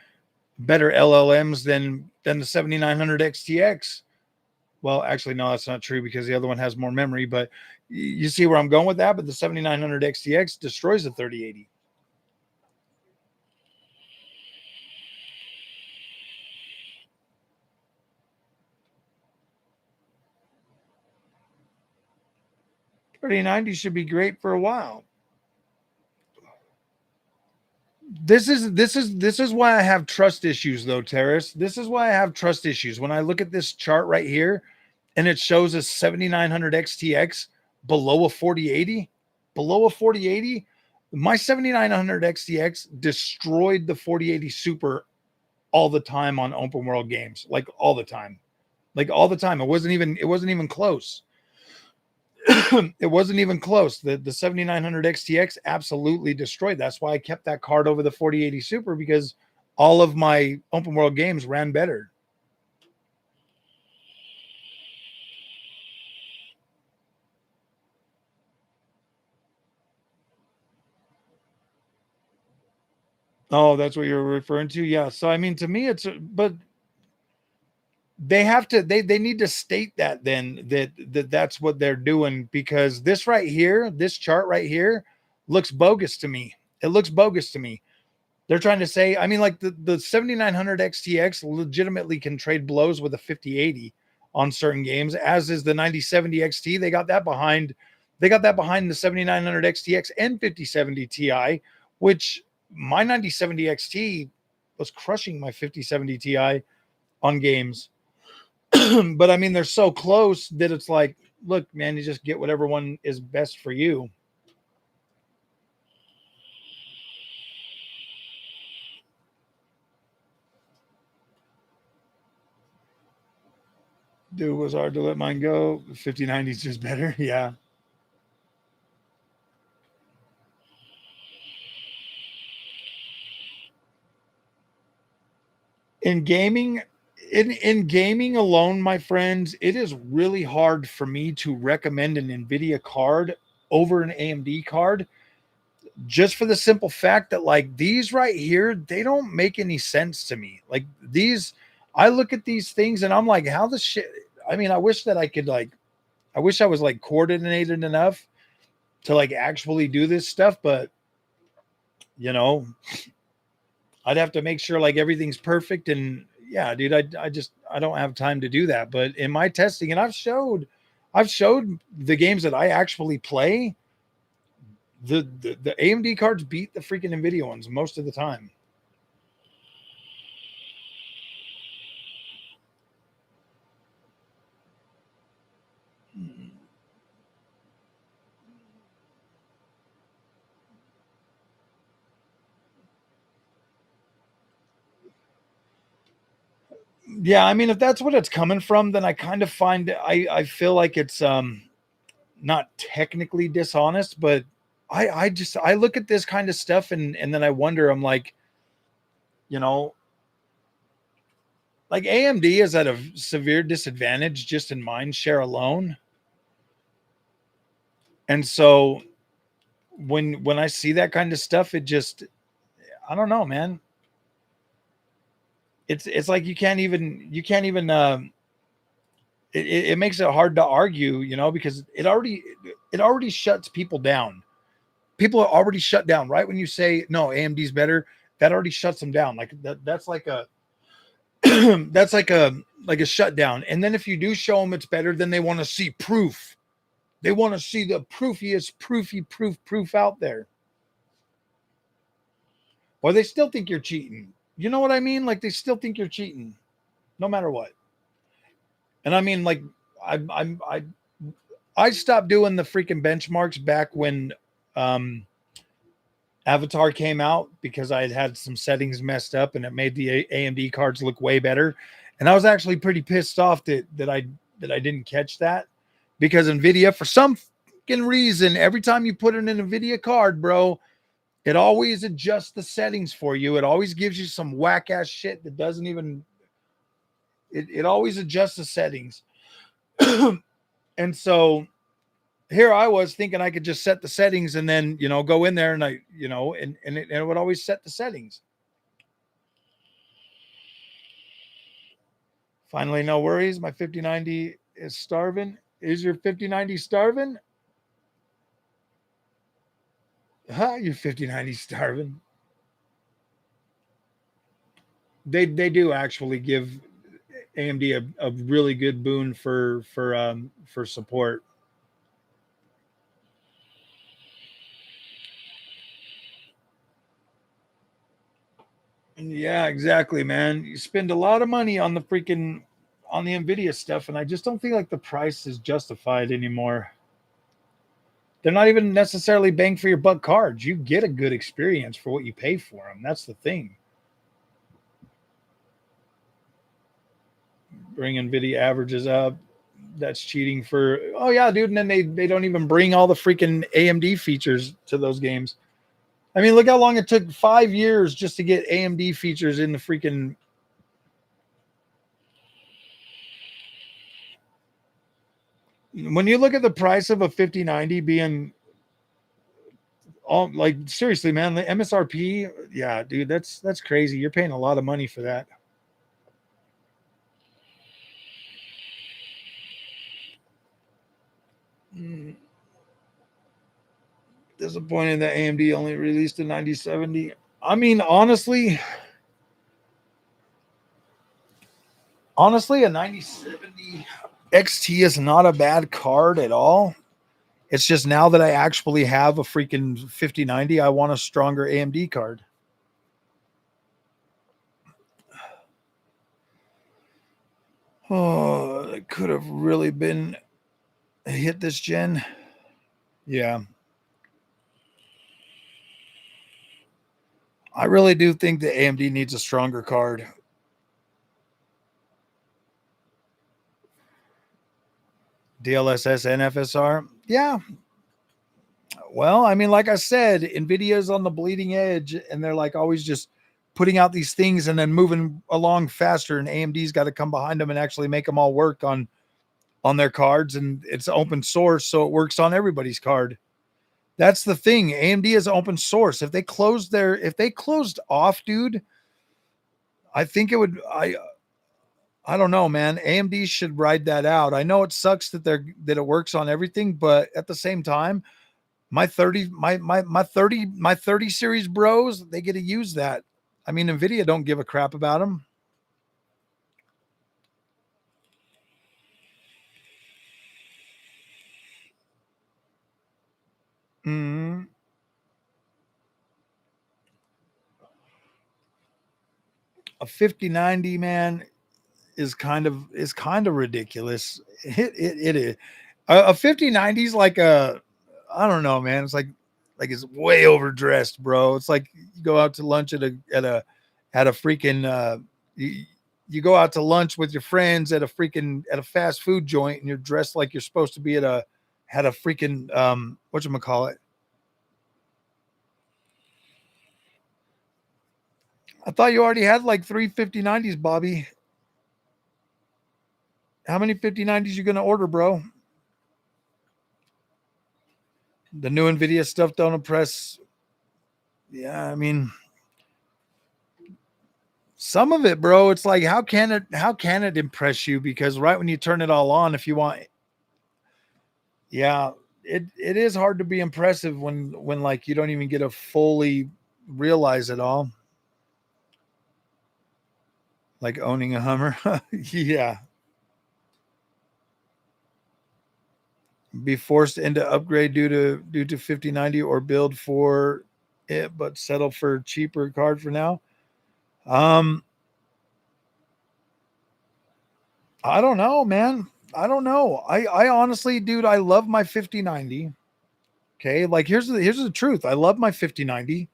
better LLMs than the 7900 XTX. Well, actually, no, that's not true because the other one has more memory. But you see where I'm going with that. But the 7900 XTX destroys the 3080. $3090 should be great for a while. This is why I have trust issues, though, Terrace. This is why I have trust issues. When I look at this chart right here, and it shows a 7900 XTX below a 4080, my 7900 XTX destroyed the 4080 Super all the time on open world games, like all the time. It wasn't even close. It wasn't even close. The 7900 XTX absolutely destroyed. That's why I kept that card over the 4080 Super, because all of my open world games ran better. Oh, that's what you're referring to? Yeah. So I mean, to me, but they have to they need to state that then that's what they're doing, because this right here, this chart right here looks bogus to me. It looks bogus to me. They're trying to say, I mean, like the 7900 XTX legitimately can trade blows with a 5080 on certain games, as is the 9070 XT. They got that behind the 7900 XTX and 5070 Ti, which my 9070 XT was crushing my 5070 Ti on games. But I mean, they're so close that it's like, look, man, you just get whatever one is best for you. Dude, it was hard to let mine go. 5090 is just better. Yeah. In gaming, in gaming alone, my friends, it is really hard for me to recommend an NVIDIA card over an AMD card, just for the simple fact that, like, these right here, they don't make any sense to me. Like these, I look at these things and I'm like, how the shit? I mean, I wish that I could, like, I wish I was like coordinated enough to like actually do this stuff, but you know, I'd have to make sure like everything's perfect. And yeah, dude, I don't have time to do that. But in my testing, and I've showed the games that I actually play, the AMD cards beat the freaking NVIDIA ones most of the time. Yeah, I mean, if that's what it's coming from, then I kind of find I feel like it's not technically dishonest, but I look at this kind of stuff and then I wonder, I'm like, you know, like AMD is at a severe disadvantage just in mind share alone. And so when I see that kind of stuff, it just, I don't know, man. It's like you can't even it makes it hard to argue, you know, because it already shuts people down. People are already shut down right when you say no, AMD's better. That already shuts them down. Like that's like a That's like a shutdown. And then if you do show them it's better, then they want to see proof. They want to see the proofiest proof out there. Or they still think you're cheating. You know what I mean? Like they still think you're cheating, no matter what. And I mean, like I stopped doing the freaking benchmarks back when Avatar came out because I had some settings messed up and it made the AMD cards look way better. And I was actually pretty pissed off that I didn't catch that, because NVIDIA, for some fucking reason, every time you put in an NVIDIA card, bro, it always adjusts the settings for you. It always gives you some whack ass shit that doesn't even, it always adjusts the settings. And so here I was thinking I could just set the settings and then, go in there and it would always set the settings. Finally, no worries. My 5090 is starving. Is your 5090 starving? Your 5090 starving. They do actually give AMD a really good boon for support. Yeah, exactly, man. You spend a lot of money on the NVIDIA stuff, and I just don't feel like the price is justified anymore. They're not even necessarily bang for your buck cards. You get a good experience for what you pay for them. That's the thing. Bring NVIDIA averages up. That's cheating for, oh yeah, dude. And then they don't even bring all the freaking AMD features to those games. I mean, look how long it took, 5 years just to get AMD features in the freaking. When you look at the price of a 5090 being all, like, seriously, man, the MSRP, yeah, dude, that's crazy. You're paying a lot of money for that. Disappointed that AMD only released a 9070. I mean, honestly, a 9070 XT is not a bad card at all. It's just now that I actually have a freaking 5090, I want a stronger AMD card. Oh, it could have really been a hit this gen. Yeah. I really do think that AMD needs a stronger card. DLSS and FSR? Yeah. Well, I mean, like I said, NVIDIA's on the bleeding edge and they're like always just putting out these things and then moving along faster, and AMD's got to come behind them and actually make them all work on their cards, and it's open source, so it works on everybody's card. That's the thing. AMD is open source. If they closed off, dude, I think it would, I don't know, man. AMD should ride that out. I know it sucks that it works on everything, but at the same time, my 30 series bros, they get to use that. I mean, NVIDIA don't give a crap about them. Mm-hmm. A 5090, man, is kind of ridiculous. It is. A 5090 is like I don't know, man. It's like it's way overdressed, bro. It's like you go out to lunch at a freaking you go out to lunch with your friends at a fast food joint, and you're dressed like you're supposed to be at a freaking whatchamacallit. I thought you already had like 3 5090s, Bobby. How many 5090s you gonna order, bro? The new NVIDIA stuff don't impress. Yeah, I mean, some of it, bro, it's like, how can it impress you? Because right when you turn it all on, if you want, yeah, it is hard to be impressive when like you don't even get to fully realize it all. Like owning a Hummer. Yeah. Be forced into upgrade due to 5090 or build for it, but settle for cheaper card for now. I don't know, man. I don't know. I honestly, dude, I love my 5090. Okay, like here's the truth. I love my 5090,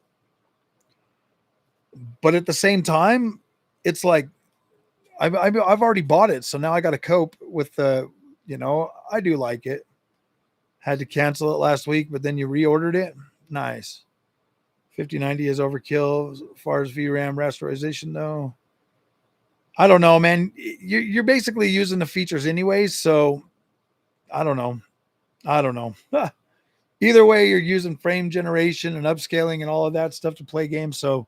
but at the same time, it's like I've already bought it, so now I got to cope with the, I do like it. Had to cancel it last week, but then you reordered it. Nice. 5090 is overkill as far as VRAM rasterization, though. I don't know, man. You're basically using the features anyways, so I don't know. I don't know. Either way, you're using frame generation and upscaling and all of that stuff to play games. So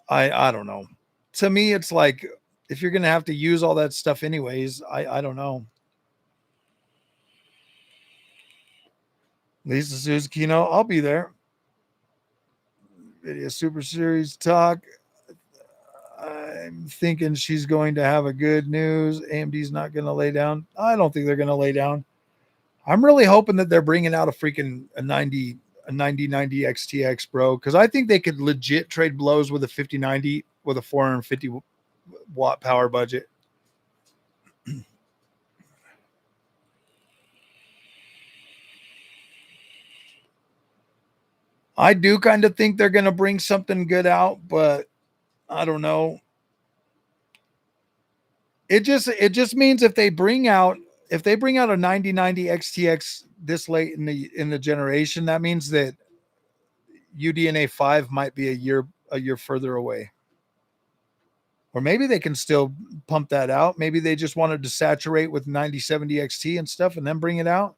I don't know. To me, it's like if you're gonna have to use all that stuff anyways, I don't know. Lisa Suzuki, I'll be there. Video Super Series talk. I'm thinking she's going to have a good news. AMD's not going to lay down. I don't think they're going to lay down. I'm really hoping that they're bringing out a 9090 XTX, bro, because I think they could legit trade blows with a 5090 with a 450 watt power budget. I do kind of think they're going to bring something good out, but I don't know. It just means if they bring out a 9090 XTX this late in the generation, that means that UDNA 5 might be a year further away. Or maybe they can still pump that out. Maybe they just wanted to saturate with 9070 XT and stuff and then bring it out.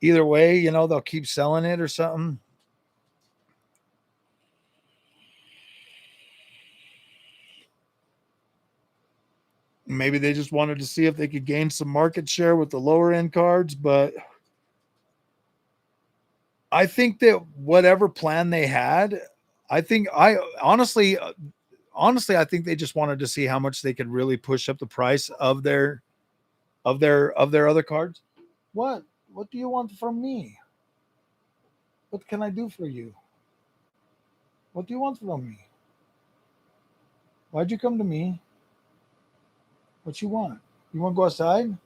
Either way, they'll keep selling it or something. Maybe they just wanted to see if they could gain some market share with the lower end cards, but I think that whatever plan they had, I honestly, I think they just wanted to see how much they could really push up the price of their other cards. What do you want from me? What can I do for you? What do you want from me? Why'd you come to me? What you want? You want to go outside?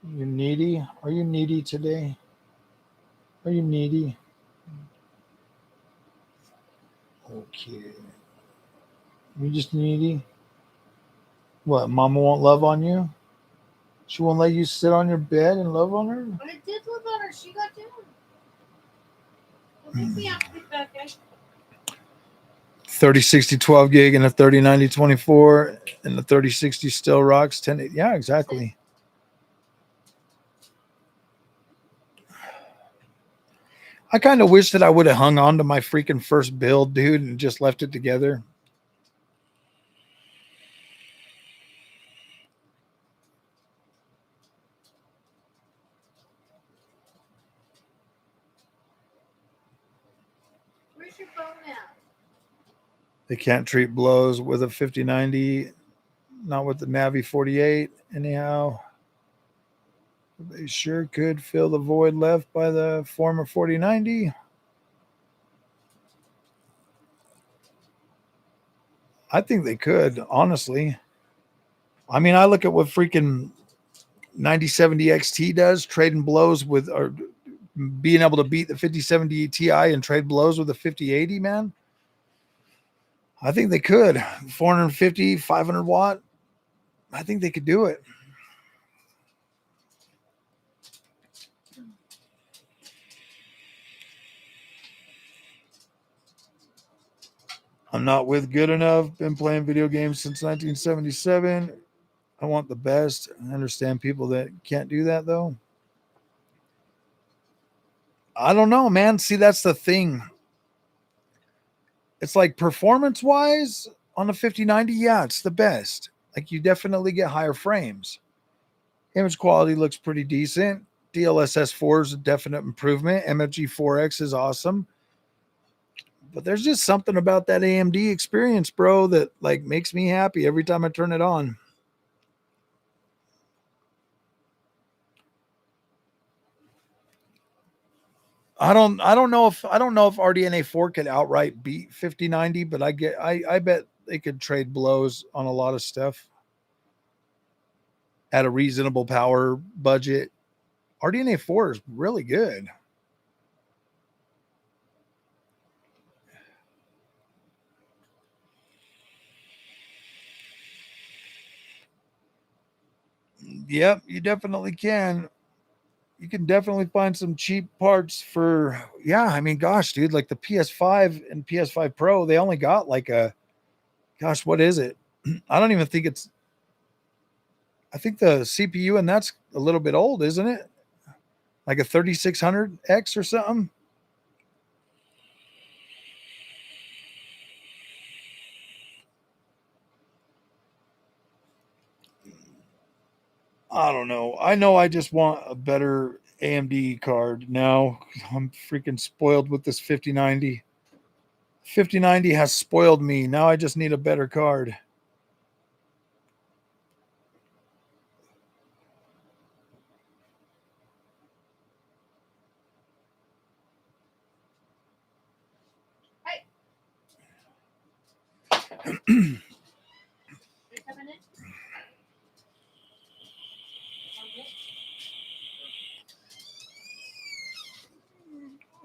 You needy? Are you needy today? Are you needy? Okay. You just needy? What, mama won't love on you? She won't let you sit on your bed and love on her?
I did love on her. She got down. Don't make me have to be back.
3060 12 gig and a 3090 24 and the 3060 still rocks 1080. Yeah, exactly. I kind of wish that I would have hung on to my freaking first build, dude, and just left it together.
Where's your phone at?
They can't treat blows with a 5090, not with the Navi 48. Anyhow, they sure could fill the void left by the former 4090. I think they could, honestly. I mean, I look at what freaking 9070 XT does, trading blows with, or being able to beat the 5070 Ti and trade blows with the 5080, man. I think they could. 450, 500 watt. I think they could do it. I'm not with good enough. Been playing video games since 1977. I want the best. I understand people that can't do that, though. I don't know, man. See, that's the thing. It's like performance-wise on a 5090, yeah, it's the best. Like you definitely get higher frames. Image quality looks pretty decent. DLSS 4 is a definite improvement. MFG 4X is awesome. But there's just something about that AMD experience, bro, that like makes me happy every time I turn it on. I don't know if RDNA 4 could outright beat 5090, but I bet they could trade blows on a lot of stuff at a reasonable power budget. RDNA 4 is really good. Yep, you definitely can. You can definitely find some cheap parts for, yeah, I mean, gosh, dude, like the PS5 and PS5 Pro, they only got like a, gosh, what is it? I don't even think it's, I think the CPU and that's a little bit old, isn't it? Like a 3600X or something. I don't know. I know I just want a better AMD card now. I'm freaking spoiled with this 5090. 5090 has spoiled me. Now I just need a better card.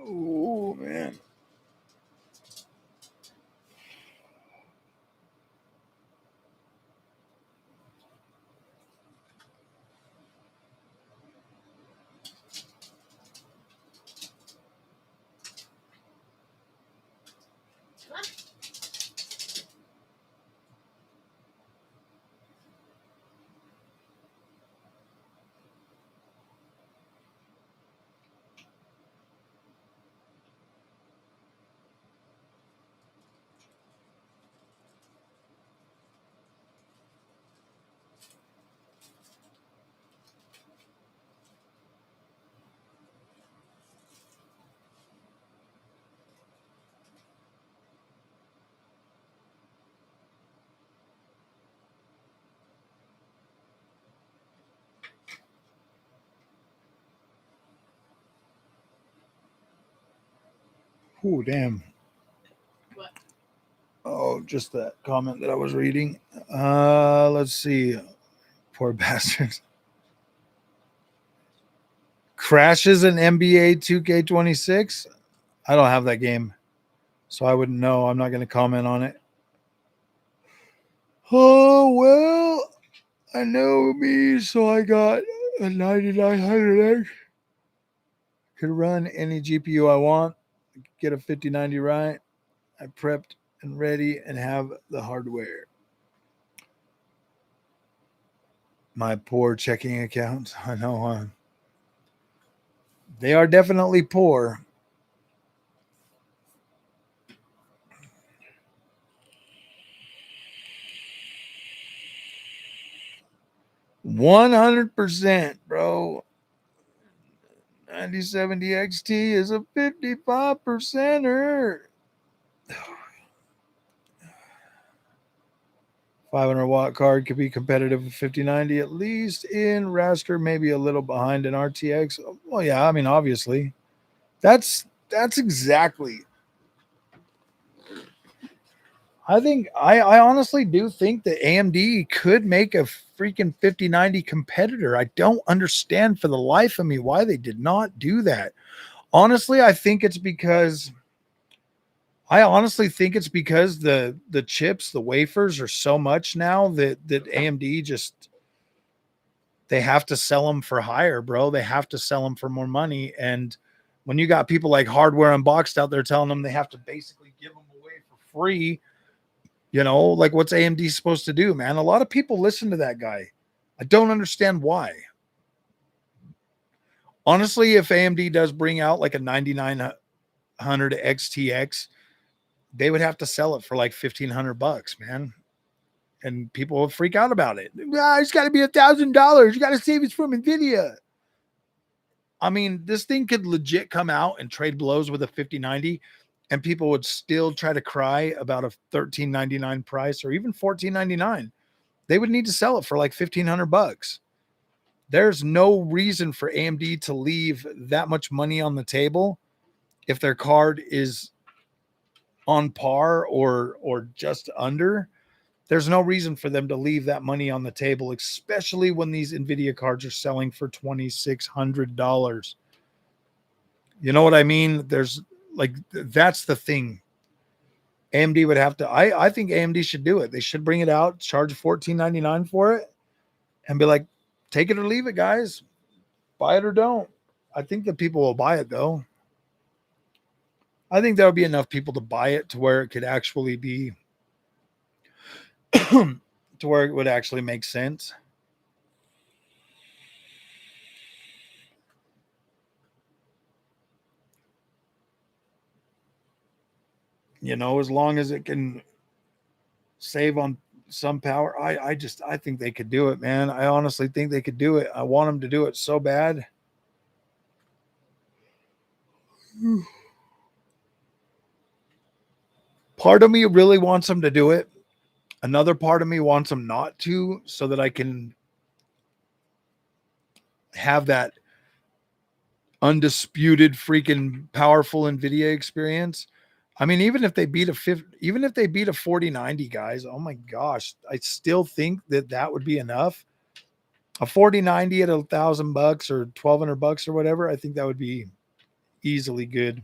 Oh, man. Oh, damn.
What?
Oh, just that comment that I was reading. Let's see. Poor bastards. Crashes in NBA 2K26. I don't have that game, so I wouldn't know. I'm not going to comment on it. Oh, well, I know me, so I got a 9900X. Could run any GPU I want, get a 5090 right. I prepped and ready and have the hardware. My poor checking accounts. I know. They are definitely poor. $100%, bro. 9070 XT is a 55%er. 500-watt card could be competitive with 5090, at least in raster, maybe a little behind in RTX. Well, yeah, I mean, obviously. That's exactly. I honestly do think that AMD could make a freaking 5090 competitor. I don't understand for the life of me why they did not do that. Honestly, I think it's because the chips, the wafers are so much now that AMD just, they have to sell them for higher, bro. They have to sell them for more money. And when you got people like Hardware Unboxed out there telling them they have to basically give them away for free, like what's AMD supposed to do, man? A lot of people listen to that guy. I don't understand why. Honestly, if AMD does bring out like a 9900 XTX, they would have to sell it for like $1,500, man. And people will freak out about it. It's got to be $1,000. You got to save it from NVIDIA. I mean, this thing could legit come out and trade blows with a 5090 and people would still try to cry about a $13.99 price or even $14.99. They would need to sell it for like $1,500. There's no reason for AMD to leave that much money on the table if their card is on par or just under. There's no reason for them to leave that money on the table, especially when these NVIDIA cards are selling for $2,600. You know what I mean? There's like, that's the thing. AMD would have to, I think AMD should do it. They should bring it out, charge $14.99 for it, and be like, take it or leave it, guys. Buy it or don't. I think that people will buy it, though. I think there will be enough people to buy it to where it could actually be, to where it would actually make sense. You know, as long as it can save on some power, I think they could do it, man. I honestly think they could do it. I want them to do it so bad. Part of me really wants them to do it. Another part of me wants them not to, so that I can have that undisputed freaking powerful NVIDIA experience. I mean, even if they beat a 4090, guys, oh my gosh, I still think that would be enough. A 4090 at $1,000 or $1,200 or whatever, I think that would be easily good.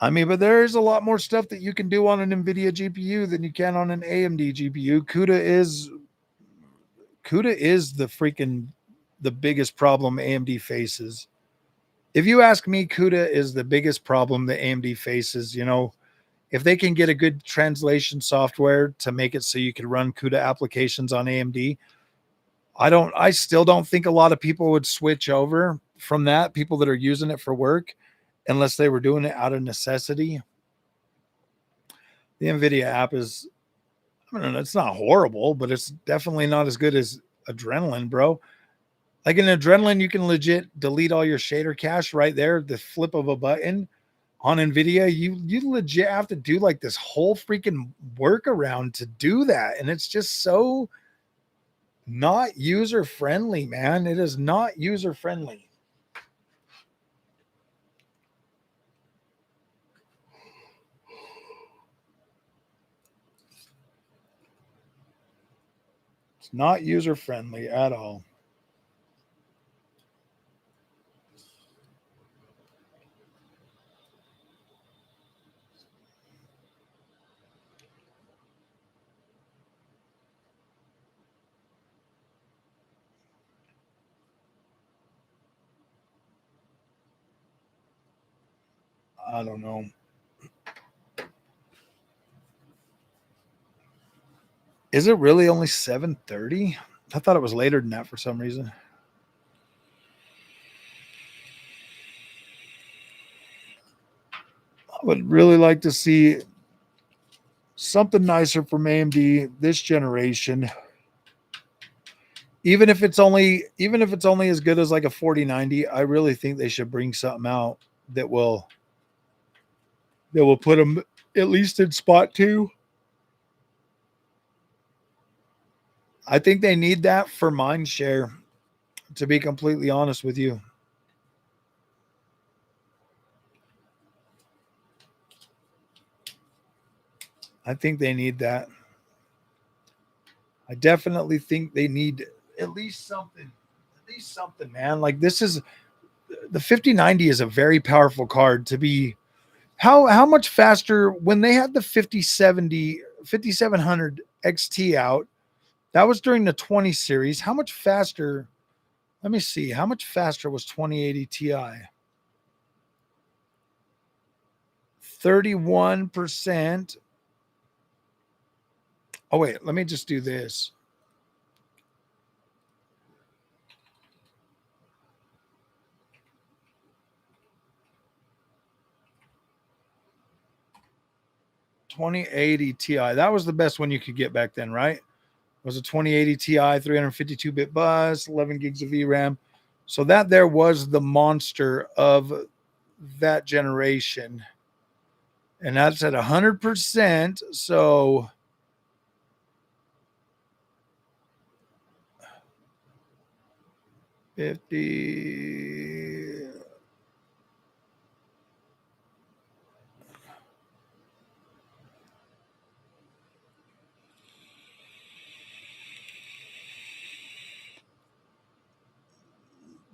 I mean, but there's a lot more stuff that you can do on an NVIDIA GPU than you can on an AMD GPU. CUDA is the biggest problem AMD faces. If you ask me, CUDA is the biggest problem that AMD faces. You know, if they can get a good translation software to make it so you can run CUDA applications on AMD, I still don't think a lot of people would switch over from that, people that are using it for work, unless they were doing it out of necessity. The NVIDIA app is, I don't know, it's not horrible, but it's definitely not as good as Adrenaline, bro. Like in Adrenaline, you can legit delete all your shader cache right there, the flip of a button. On NVIDIA, you legit have to do like this whole freaking workaround to do that. And it's just so not user friendly, man. It is not user friendly. It's not user friendly at all. I don't know. Is it really only 7:30? I thought it was later than that for some reason. I would really like to see something nicer from AMD this generation. Even if it's only as good as like a 4090, I really think they should bring something out that will put them at least in spot 2. I think they need that for mind share, to be completely honest with you. I think they need that. I definitely think they need at least something, man. Like this is the 5090 is a very powerful card to be. How much faster when they had the 5700 XT out? That was during the 20 series. How much faster? Let me see. How much faster was 2080 Ti? 31%. Oh, wait. Let me just do this. $2080 Ti. That was the best one you could get back then, right? It was a 2080 Ti, 352-bit bus, 11 gigs of VRAM. So that there was the monster of that generation. And that's at 100%. So $50.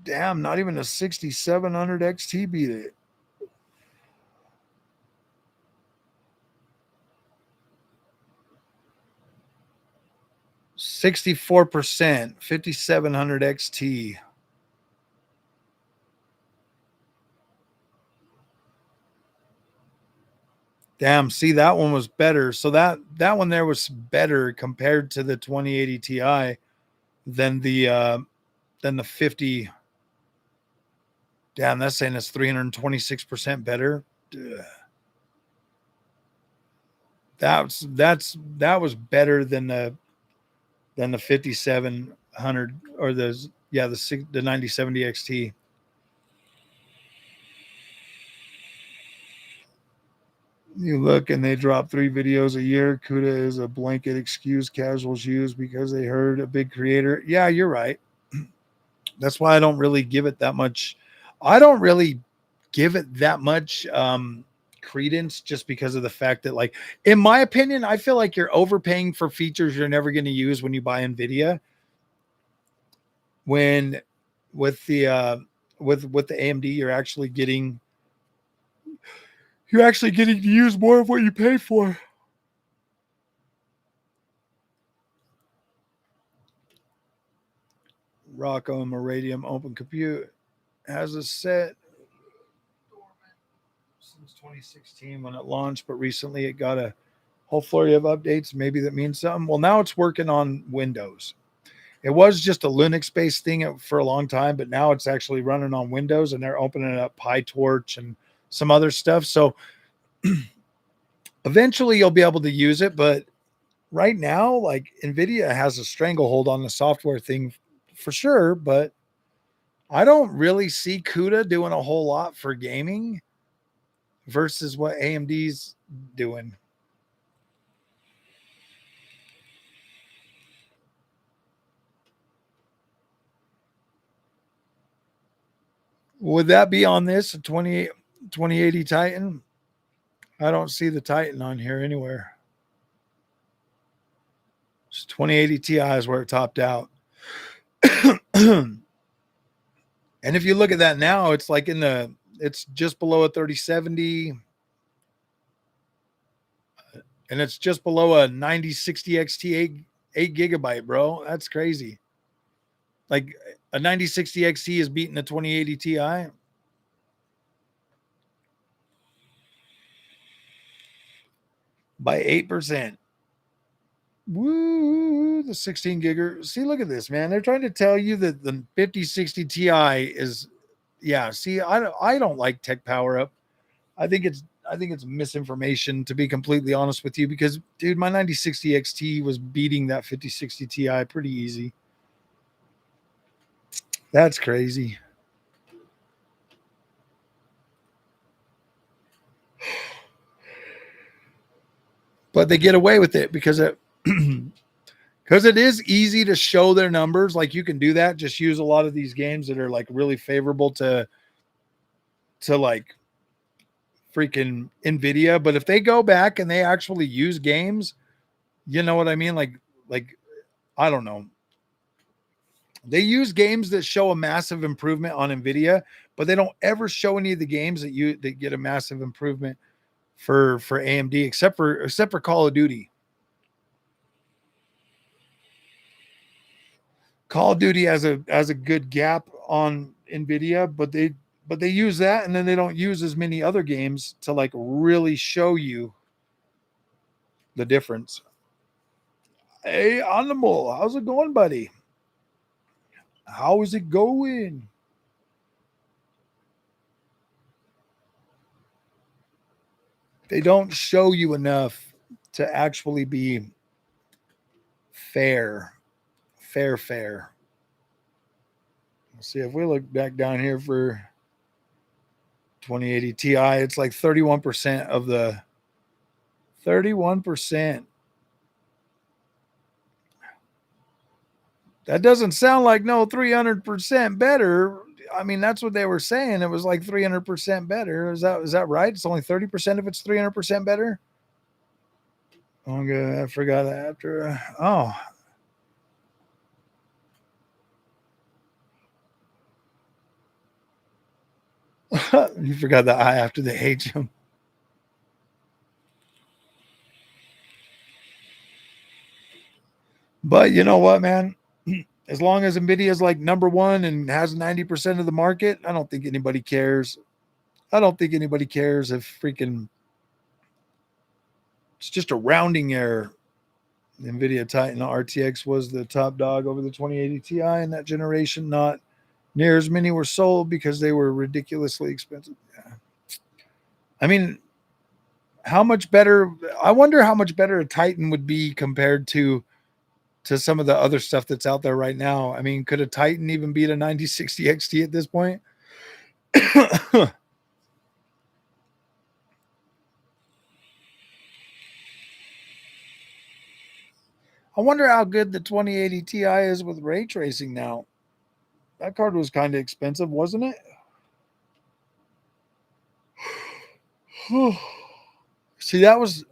Damn, not even a 6700 XT beat it. %, 5700 XT. Damn, see, that one was better. So that one there was better compared to the 2080 Ti than the 50. Damn, that's saying it's 326% better. Ugh. That was better than the 5700 or the 9070 XT. You look and they drop 3 videos a year. CUDA is a blanket excuse casuals use because they heard a big creator. Yeah, you're right. That's why I don't really give it that much. I don't really give it that much credence just because of the fact that, like, in my opinion, I feel like you're overpaying for features you're never going to use when you buy NVIDIA. When with the with the AMD, you're actually getting to use more of what you pay for. Rocco and Meridium Open Compute has a set since 2016 when it launched, but recently it got a whole flurry of updates. Maybe that means something. Well, now it's working on Windows. It was just a Linux-based thing for a long time, but now it's actually running on Windows, and they're opening up PyTorch and some other stuff. So eventually you'll be able to use it, but right now, like, NVIDIA has a stranglehold on the software thing for sure, but I don't really see CUDA doing a whole lot for gaming versus what AMD's doing. Would that be on this 2080 Titan? I don't see the Titan on here anywhere. It's 2080 Ti is where it topped out. And if you look at that now, it's like it's just below a 3070, and it's just below a 9060 XT 8 gigabyte, bro. That's crazy. Like, a 9060 XT is beating a 2080 Ti by 8%. Woo, the 16 gigger. See, look at this, man. They're trying to tell you that the 5060 Ti is, yeah. See, I don't like Tech Power Up. I think it's misinformation, to be completely honest with you, because, dude, my 9060 XT was beating that 5060 Ti pretty easy. That's crazy. But they get away with it because it is easy to show their numbers. Like, you can do that. Just use a lot of these games that are like really favorable to like freaking NVIDIA. But if they go back and they actually use games, you know what I mean? Like I don't know. They use games that show a massive improvement on NVIDIA, but they don't ever show any of the games that get a massive improvement for AMD, except for Call of Duty. Call of Duty has a good gap on NVIDIA, but they use that, and then they don't use as many other games to like really show you the difference. Hey, Animal, how's it going, buddy? How is it going? They don't show you enough to actually be fair. See if we look back down here for 2080 Ti, it's like 31% of the 31%. That doesn't sound like no 300% better. I mean, that's what they were saying. It was like 300% better. Is that right? It's only 30% if it's 300% better. Okay, I forgot after. Oh, you forgot the I after the H. But you know what, man? As long as NVIDIA is like number one and has 90% of the market, I don't think anybody cares. I don't think anybody cares if freaking it's just a rounding error. The NVIDIA Titan RTX was the top dog over the 2080 Ti in that generation. Not near as many were sold because they were ridiculously expensive. Yeah. I mean, how much better? I wonder how much better a Titan would be compared to some of the other stuff that's out there right now. I mean, could a Titan even beat a 9060 XT at this point? I wonder how good the 2080 Ti is with ray tracing now. That card was kind of expensive, wasn't it? See, that was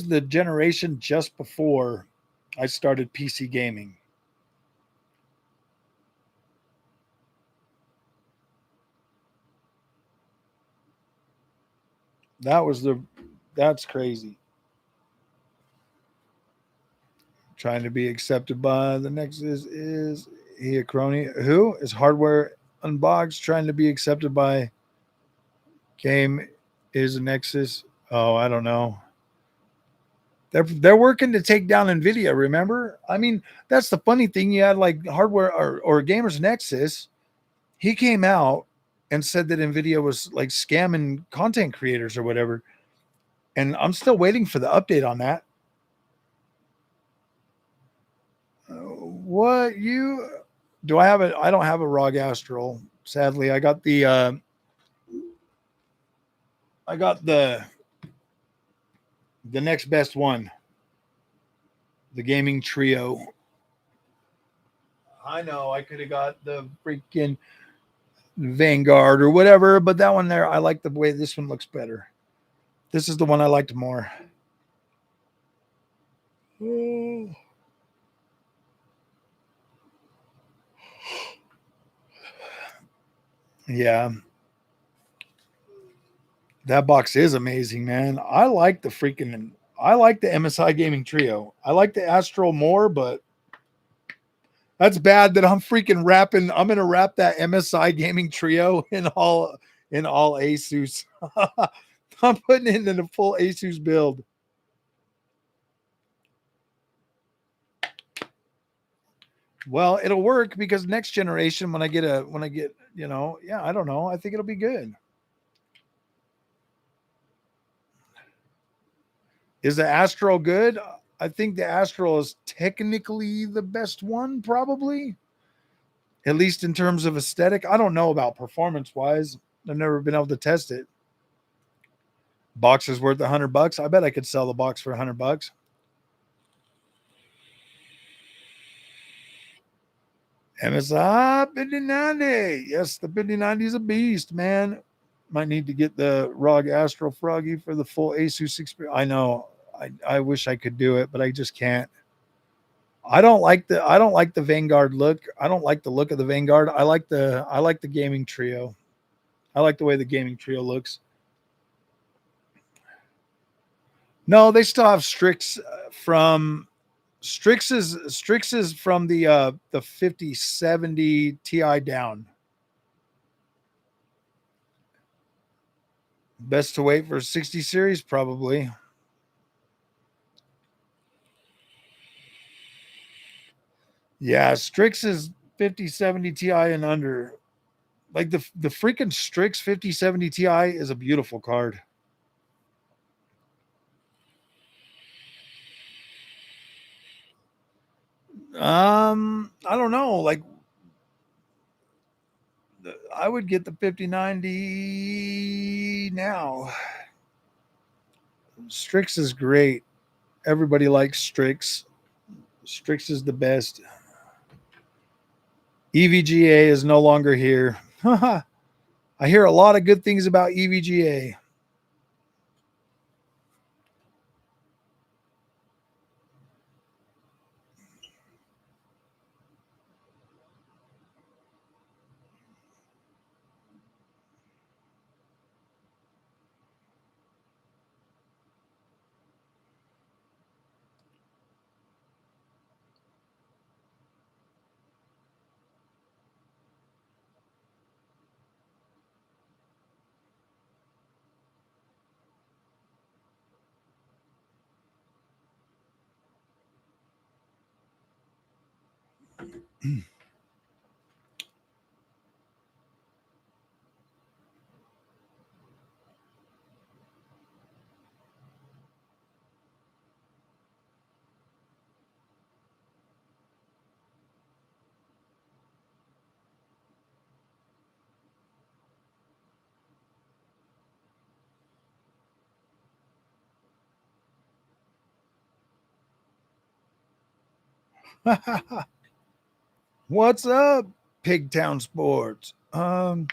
the generation just before I started PC gaming. That's crazy. Trying to be accepted by the next is he a crony? Who is hardware unboxed? Trying to be accepted by game is a Nexus. Oh, I don't know. They're working to take down NVIDIA. Remember? I mean, that's the funny thing. You had like hardware or Gamers Nexus. He came out and said that NVIDIA was like scamming content creators or whatever. And I'm still waiting for the update on that. What you do? I have it. I don't have a ROG Astral. Sadly, I got the next best one, the gaming trio. I know I could have got the freaking Vanguard or whatever, but that one there, I like the way this one looks better. This is the one I liked more. Yeah. That box is amazing, man. I like the MSI gaming trio. I like the Astral more, but that's bad that I'm freaking wrapping. I'm gonna wrap that MSI gaming trio in all Asus. I'm putting it in a full Asus build. Well, it'll work because next generation, when I get, yeah, I don't know. I think it'll be good. Is the Astral good? I think the Astral is technically the best one, probably. At least in terms of aesthetic. I don't know about performance wise. I've never been able to test it. Box is worth $100. I bet I could sell the box for $100. MSI 5090. Yes, the 5090 is a beast, man. Might need to get the ROG Astral Froggy for the full Asus experience. I know. I wish I could do it, but I just can't. I don't like the Vanguard look. I don't like the look of the Vanguard. I like the gaming trio. I like the way the gaming trio looks. No, they still have Strix from Strix is from the 5070 Ti down. Best to wait for 60 series, probably. Yeah, Strix is 5070 Ti and under. Like the freaking Strix 5070 Ti is a beautiful card. I don't know. Like I would get the 5090 now. Strix is great. Everybody likes Strix. Strix is the best. EVGA is no longer here. I hear a lot of good things about EVGA. What's up, Pigtown Sports? Used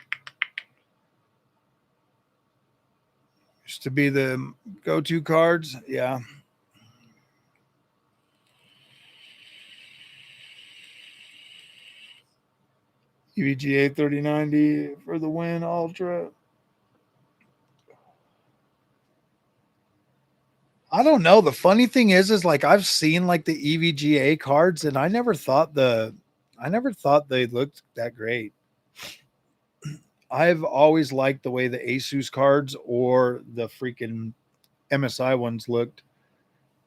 to be the go-to cards. Yeah. EVGA 3090 for the win, Ultra. I don't know. The funny thing is like I've seen like the EVGA cards, and I never thought they looked that great. I've always liked the way the Asus cards or the freaking MSI ones looked.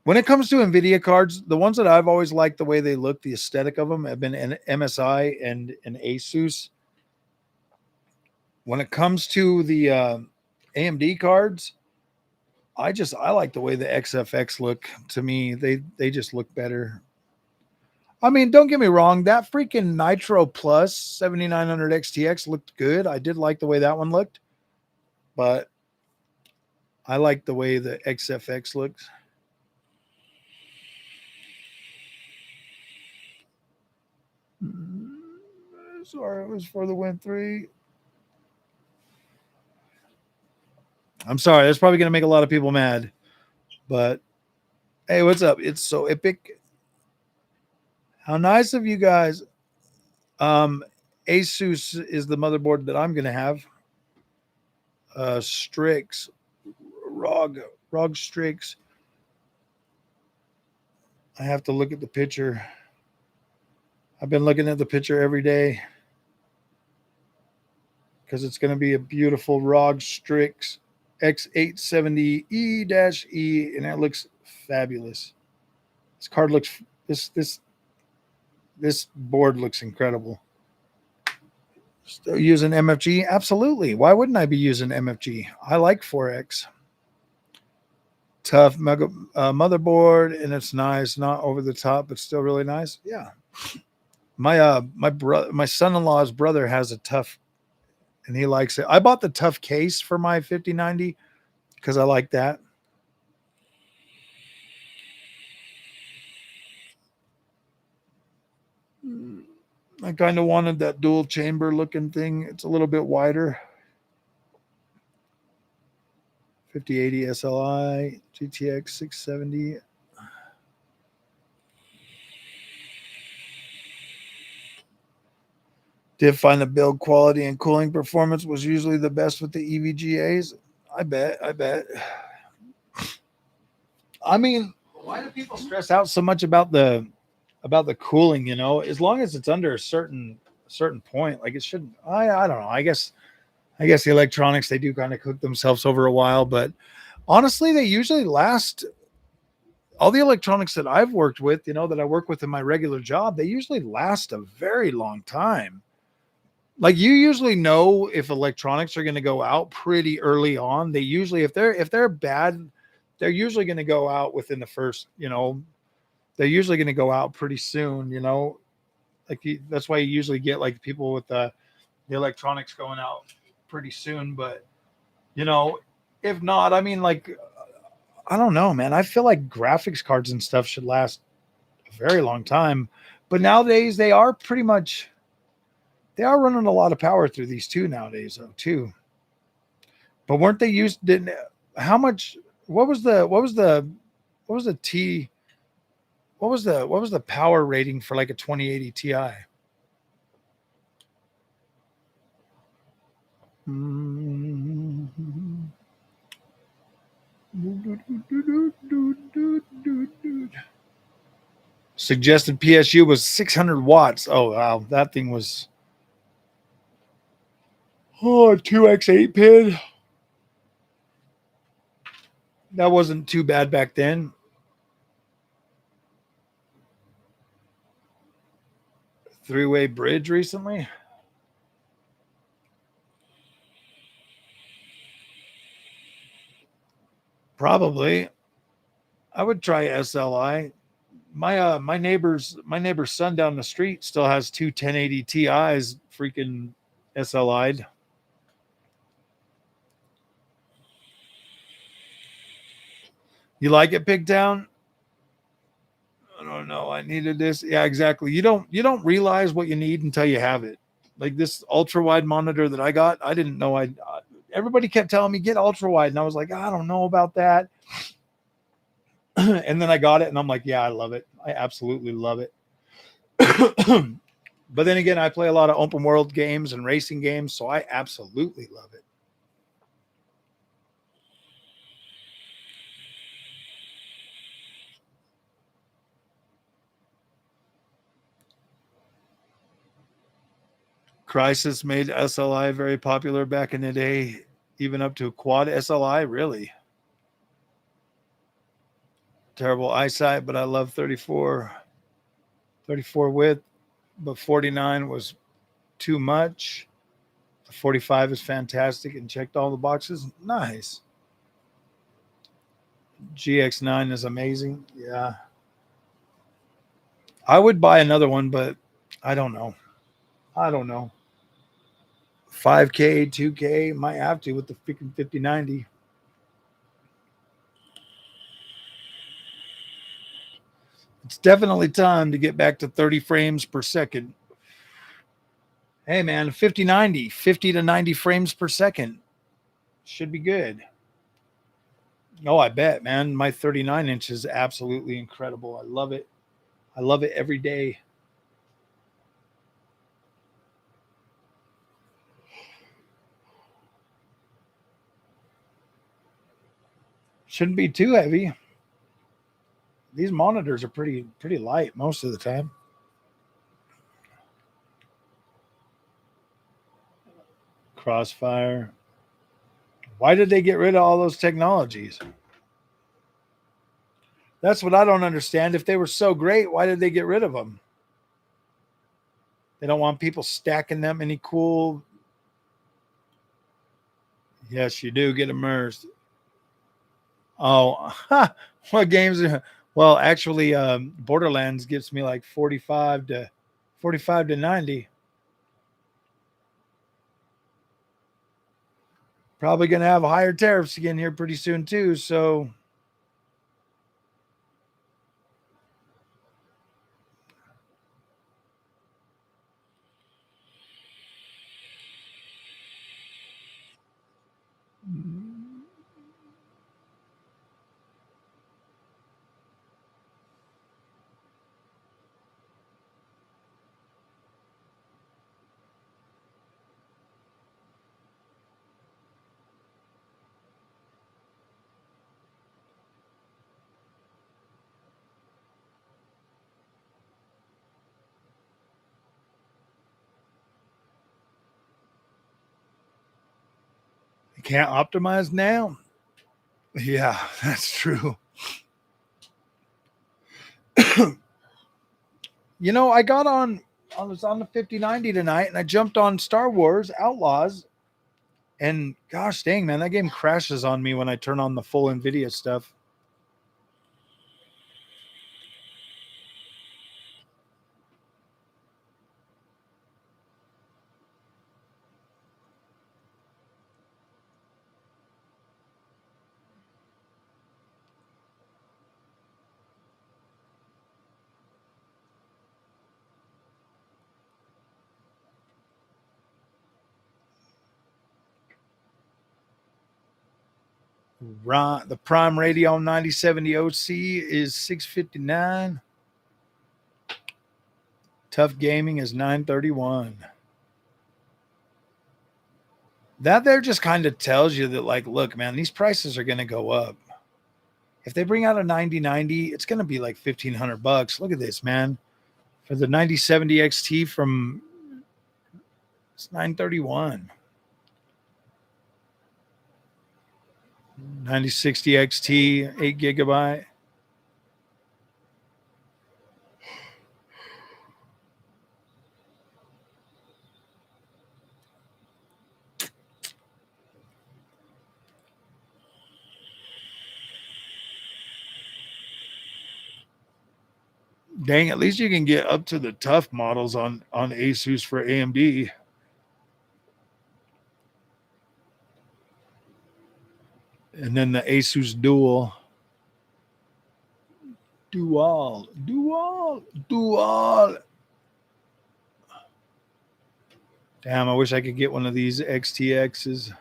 When it comes to NVIDIA cards, the ones that I've always liked the way they look, the aesthetic of them have been an MSI and an Asus. When it comes to the AMD cards, I like the way the XFX look. To me, they just look better. I mean, don't get me wrong, that freaking Nitro Plus 7900 XTX looked good. I did like the way that one looked, but I like the way the XFX looks. Sorry, it was for the Win 3. I'm sorry, that's probably going to make a lot of people mad, but hey, what's up? It's so epic. How nice of you guys. Asus is the motherboard that I'm going to have. Strix, ROG Strix. I have to look at the picture. I've been looking at the picture every day because it's going to be a beautiful ROG Strix X870E-E, and that looks fabulous. This card looks this board looks incredible. Still using MFG? Absolutely. Why wouldn't I be using MFG? I like 4X. Tough motherboard, and it's nice, not over the top, but still really nice. Yeah. My son-in-law's brother has a tough, and he likes it. I bought the tough case for my 5090 because I like that. I kind of wanted that dual chamber looking thing. It's a little bit wider. 5080 SLI, GTX 670. Did find the build quality and cooling performance was usually the best with the EVGAs. I bet. I mean, why do people stress out so much about the cooling? You know, as long as it's under a certain point, like it shouldn't. I don't know. I guess the electronics, they do kind of cook themselves over a while, but honestly, they usually last. All the electronics that I've worked with, you know, that I work with in my regular job, they usually last a very long time. Like you usually know if electronics are going to go out pretty early on. They usually, if they're bad, they're usually going to go out within the first, you know, they're usually going to go out pretty soon, you know, like that's why you usually get like people with the electronics going out pretty soon. But you know, if not, I mean, like, I don't know, man. I feel like graphics cards and stuff should last a very long time, but nowadays they are pretty much they are running a lot of power through these two nowadays, though, too. But weren't they used? Didn't how much? What was the T? What was the power rating for like a 2080 Ti? Suggested PSU was 600 watts. Oh wow, that thing was 2x8 pin. That wasn't too bad back then. Three-way bridge recently. Probably. I would try SLI. My neighbor's son down the street still has two 1080 Ti's freaking SLI'd. You like it, Pigtown? I don't know. I needed this. Yeah, exactly. You don't realize what you need until you have it. Like this ultra wide monitor that I got, I didn't know I. Everybody kept telling me get ultra wide, and I was like, I don't know about that. And then I got it, and I'm like, yeah, I love it. I absolutely love it. But then again, I play a lot of open world games and racing games, so I absolutely love it. Crisis made SLI very popular back in the day, even up to quad SLI. Really terrible eyesight, but I love 34 width, but 49 was too much. The 45 is fantastic and checked all the boxes. Nice. GX9 is amazing. Yeah. I would buy another one, but I don't know. I don't know. 5K, 2K, might have to with the freaking 5090. It's definitely time to get back to 30 frames per second. Hey man, 5090, 50 to 90 frames per second should be good. Oh, I bet, man. My 39 inch is absolutely incredible. I love it. I love it every day. Shouldn't be too heavy. These monitors are pretty light most of the time. Crossfire. Why did they get rid of all those technologies? That's what I don't understand. If they were so great, why did they get rid of them? They don't want people stacking them any cool. Yes, you do get immersed. Oh, what games? Well, actually, Borderlands gets me like 45 to 90. Probably going to have higher tariffs again here pretty soon too. So you can't optimize now. Yeah, that's true. I was on the 5090 tonight and I jumped on Star Wars Outlaws and gosh dang man, that game crashes on me when I turn on the full NVIDIA stuff. The Prime Radeon 9070 OC is $659. Tough Gaming is $931. That there just kind of tells you that, like, look, man, these prices are going to go up. If they bring out a 9090, it's going to be like $1,500. Look at this, man. For the 9070 XT from it's $931. 9060 XT, 8 gigabyte. Dang, at least you can get up to the tough models on Asus for AMD. And then the Asus Dual. Dual. Damn, I wish I could get one of these XTXs.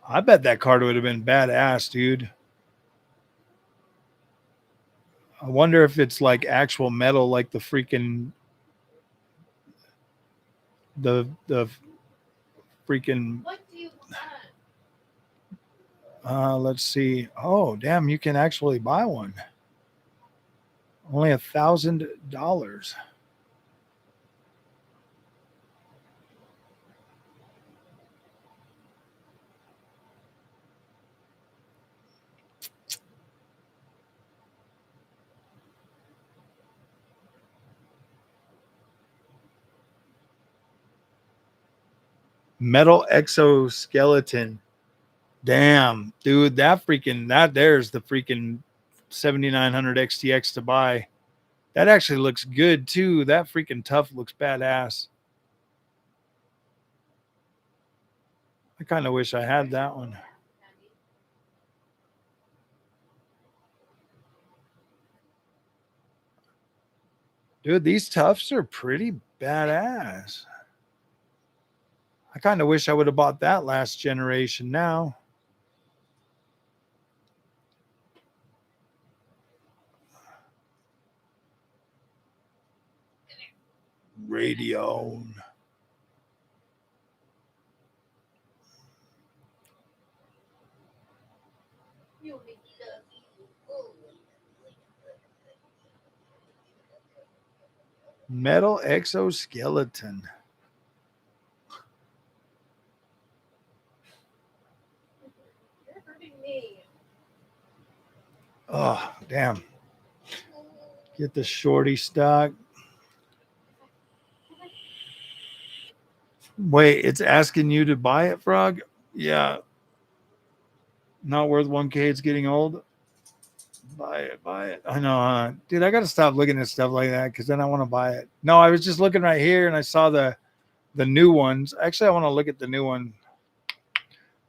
I bet that card would have been badass, dude. I wonder if it's like actual metal, like the freaking the freaking.
What do you want?
Let's see. Oh, damn! You can actually buy one. Only $1,000. Metal exoskeleton. Damn, dude, there's the freaking 7900 XTX to buy. That actually looks good too. That freaking tough looks badass. I kind of wish I had that one. Dude, these toughs are pretty badass. I kind of wish I would have bought that last generation now. Radeon. Metal exoskeleton.
You're hurting me.
Oh, damn. Get the shorty stock. Wait, it's asking you to buy it, Frog? Yeah. Not worth 1K. It's getting old. Buy it. I know, dude. I got to stop looking at stuff like that because then I want to buy it. No, I was just looking right here and I saw the new ones. Actually, I want to look at the new one.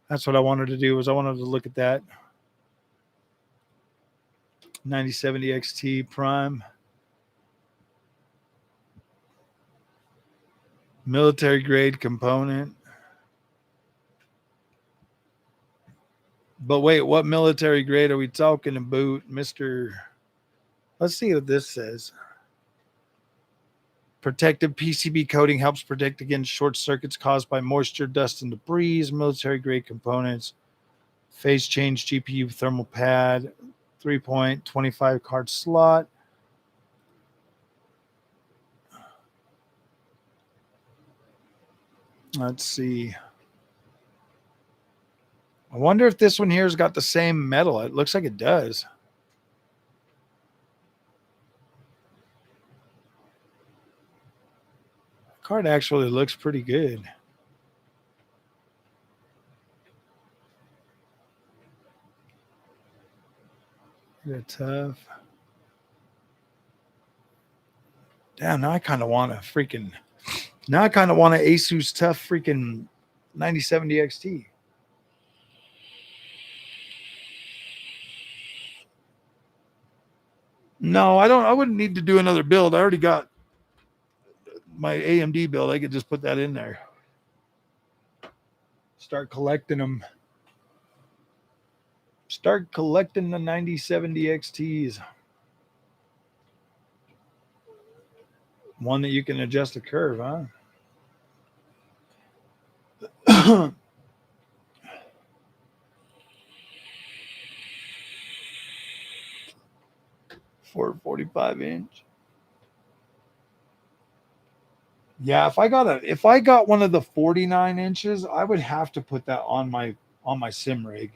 That's what I wanted to do. I wanted to look at that 9070 XT Prime. Military grade component. But wait, what military grade are we talking about, Mr.? Let's see what this says. Protective PCB coating helps protect against short circuits caused by moisture, dust, and debris. Military grade components. Phase change GPU thermal pad. 3.25 card slot. Let's see. I wonder if this one here has got the same metal. It looks like it does. The card actually looks pretty good. It's tough. Damn, now I kind of want a freaking. Now I kind of want an Asus tough freaking 9070 XT. No, I don't. I wouldn't need to do another build. I already got my AMD build. I could just put that in there. Start collecting them. Start collecting the 9070 XTs. One that you can adjust the curve, huh? 445 inch. Yeah, if I got one of the 49 inches, I would have to put that on my sim rig.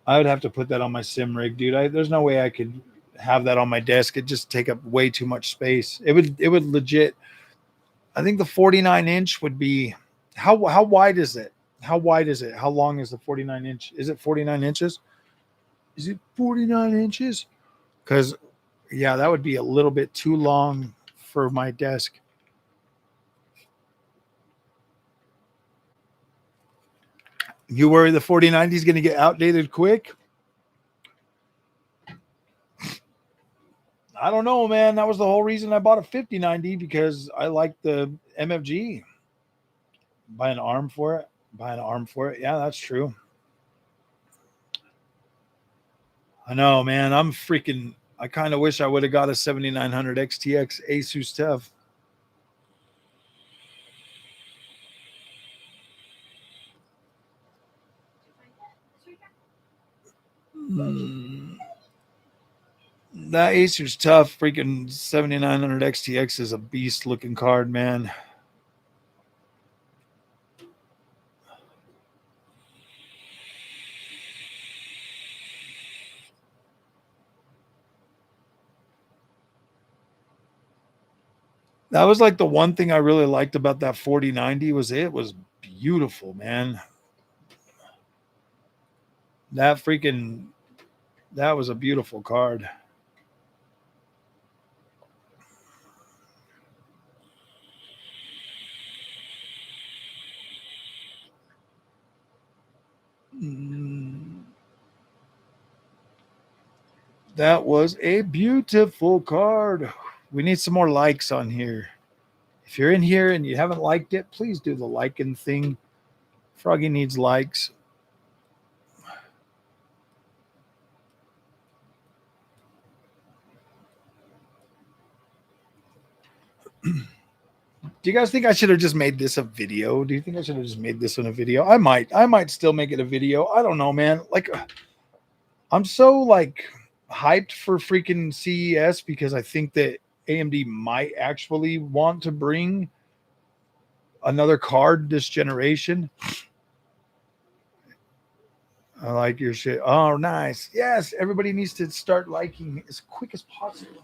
I would have to put that on my sim rig, dude. There's no way I could have that on my desk. It'd just take up way too much space. It would legit. I think the 49 inch would be how wide is it? How wide is it? How long is the 49 inch? Is it 49 inches? Is it 49 inches? Because yeah, that would be a little bit too long for my desk. You worry the 4090 is going to get outdated quick? I don't know, man. That was the whole reason I bought a 5090, because I like the MFG. Buy an arm for it. Buy an arm for it. Yeah, that's true. I know, man. I kind of wish I would have got a 7900 XTX Asus TUF. That Asus TUF freaking 7900 XTX is a beast looking card, man. That was like the one thing I really liked about that 4090 was it was beautiful, man. That was a beautiful card. That was a beautiful card. We need some more likes on here. If you're in here and you haven't liked it, please do the liking thing. Froggy needs likes. Do you guys think I should have just made this a video? Do you think I should have just made this one a video? I might still make it a video. I don't know, man. Like, I'm so like hyped for freaking CES because I think that AMD might actually want to bring another card this generation. I like your shit. Oh, nice. Yes, everybody needs to start liking as quick as possible.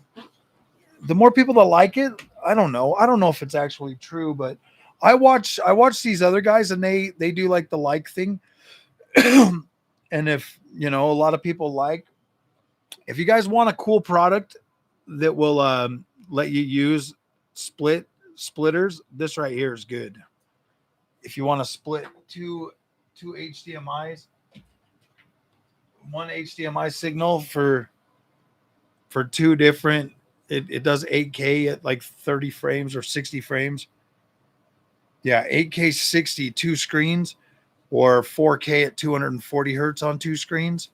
The more people that like it, I don't know. I don't know if it's actually true, but I watch these other guys and they do like the like thing. And if, you know, a lot of people like, if you guys want a cool product that will let you use splitters, this right here is good. If you want to split two HDMIs, one HDMI signal for two different, it does 8K at like 30 frames or 60 frames. Yeah, 8K 60, two screens, or 4K at 240 hertz on two screens.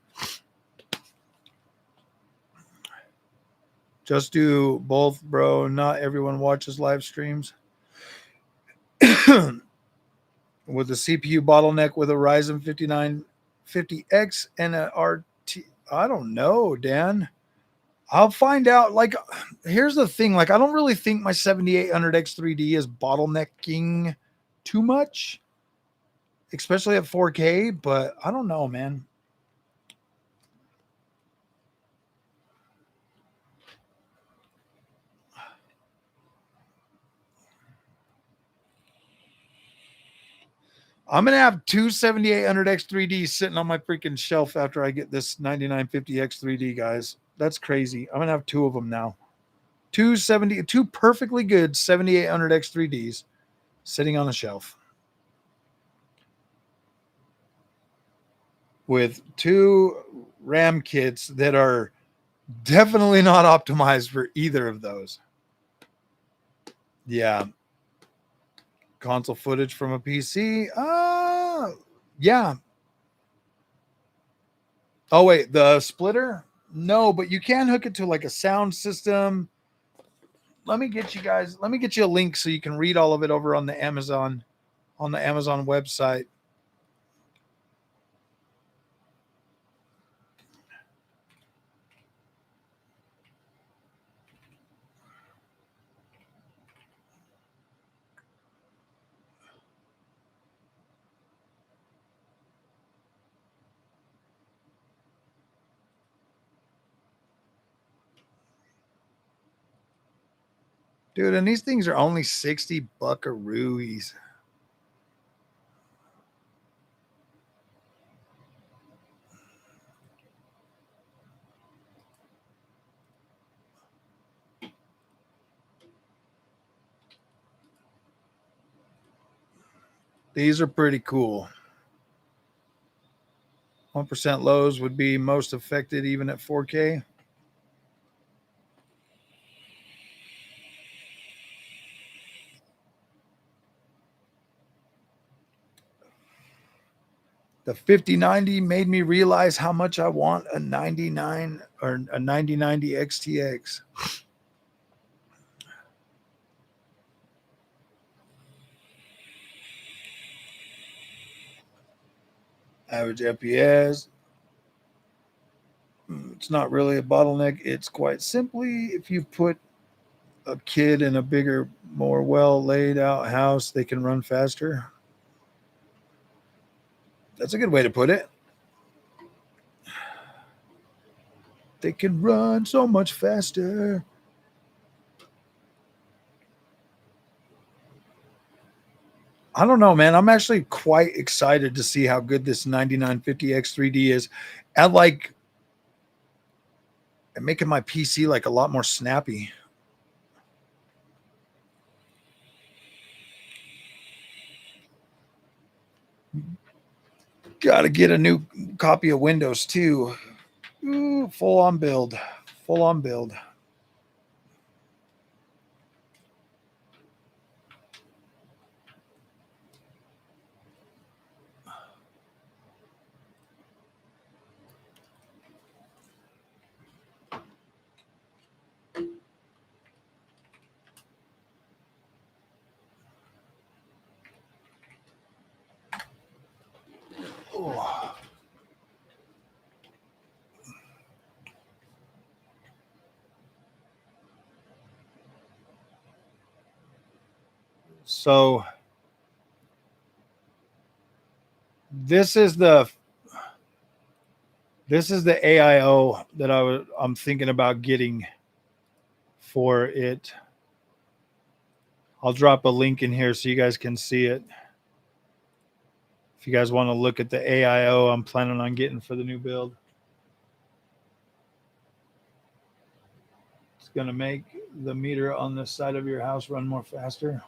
Just do both, bro. Not everyone watches live streams. With the CPU bottleneck with a Ryzen 5950X and a RT. I don't know, Dan. I'll find out. Like, here's the thing. Like, I don't really think my 7800X3D is bottlenecking too much, especially at 4K, but I don't know, man. I'm going to have two 7800X3Ds sitting on my freaking shelf after I get this 9950X3D, guys. That's crazy. I'm going to have two of them now. Two perfectly good 7800X3Ds sitting on a shelf with two RAM kits that are definitely not optimized for either of those. Yeah. console footage from a PC. Yeah. Oh wait, the splitter? No, but you can hook it to like a sound system. Let me get you a link so you can read all of it over on the Amazon website. Dude, and these things are only 60 buckaroos. These are pretty cool. 1% lows would be most affected even at 4K. The 5090 made me realize how much I want a 99 or a 9090 XTX. Average FPS. It's not really a bottleneck. It's quite simply if you put a kid in a bigger, more well laid out house, they can run faster. That's a good way to put it. They can run so much faster. I don't know, man. I'm actually quite excited to see how good this 9950X 3D is at like and making my PC like a lot more snappy. Got to get a new copy of Windows too. Ooh, full on build. Full on build. Oh. So this is the AIO that I'm thinking about getting for it. I'll drop a link in here so you guys can see it. If you guys want to look at the AIO I'm planning on getting for the new build. It's going to make the meter on the side of your house run more faster.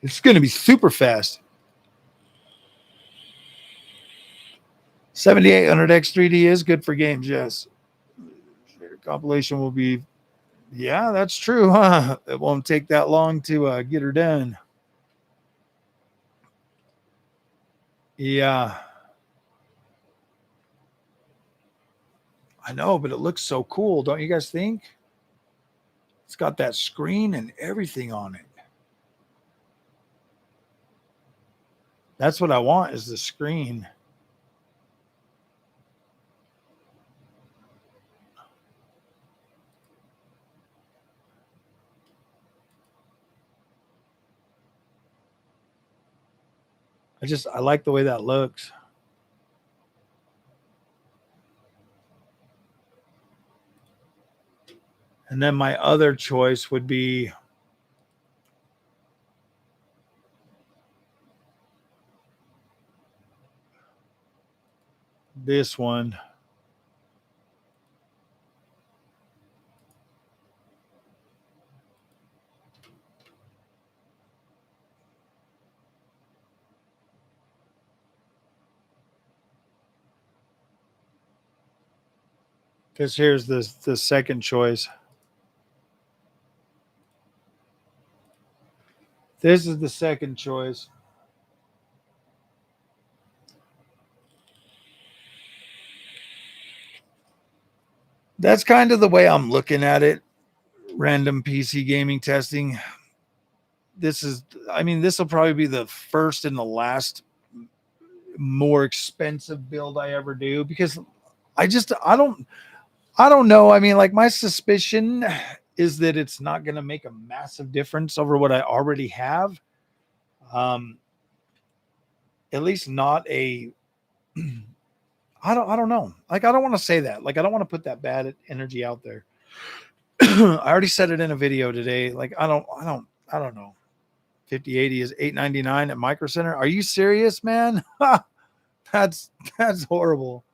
It's going to be super fast. 7800X 3D is good for games, yes. Compilation will be, yeah, that's true, huh? It won't take that long to get her done. Yeah. I know, but it looks so cool, don't you guys think? It's got that screen and everything on it. That's what I want is the screen. I like the way that looks. And then my other choice would be this one. Because here's the second choice. This is the second choice. That's kind of the way I'm looking at it. Random PC gaming testing. This is, I mean, this will probably be the first and the last more expensive build I ever do, because I don't know. I mean, like, my suspicion is that it's not going to make a massive difference over what I already have. At least not a I don't know. Like, I don't want to say that. Like, I don't want to put that bad energy out there. I already said it in a video today. Like, I don't know. 5080 is $899 at Micro Center. Are you serious, man? that's horrible.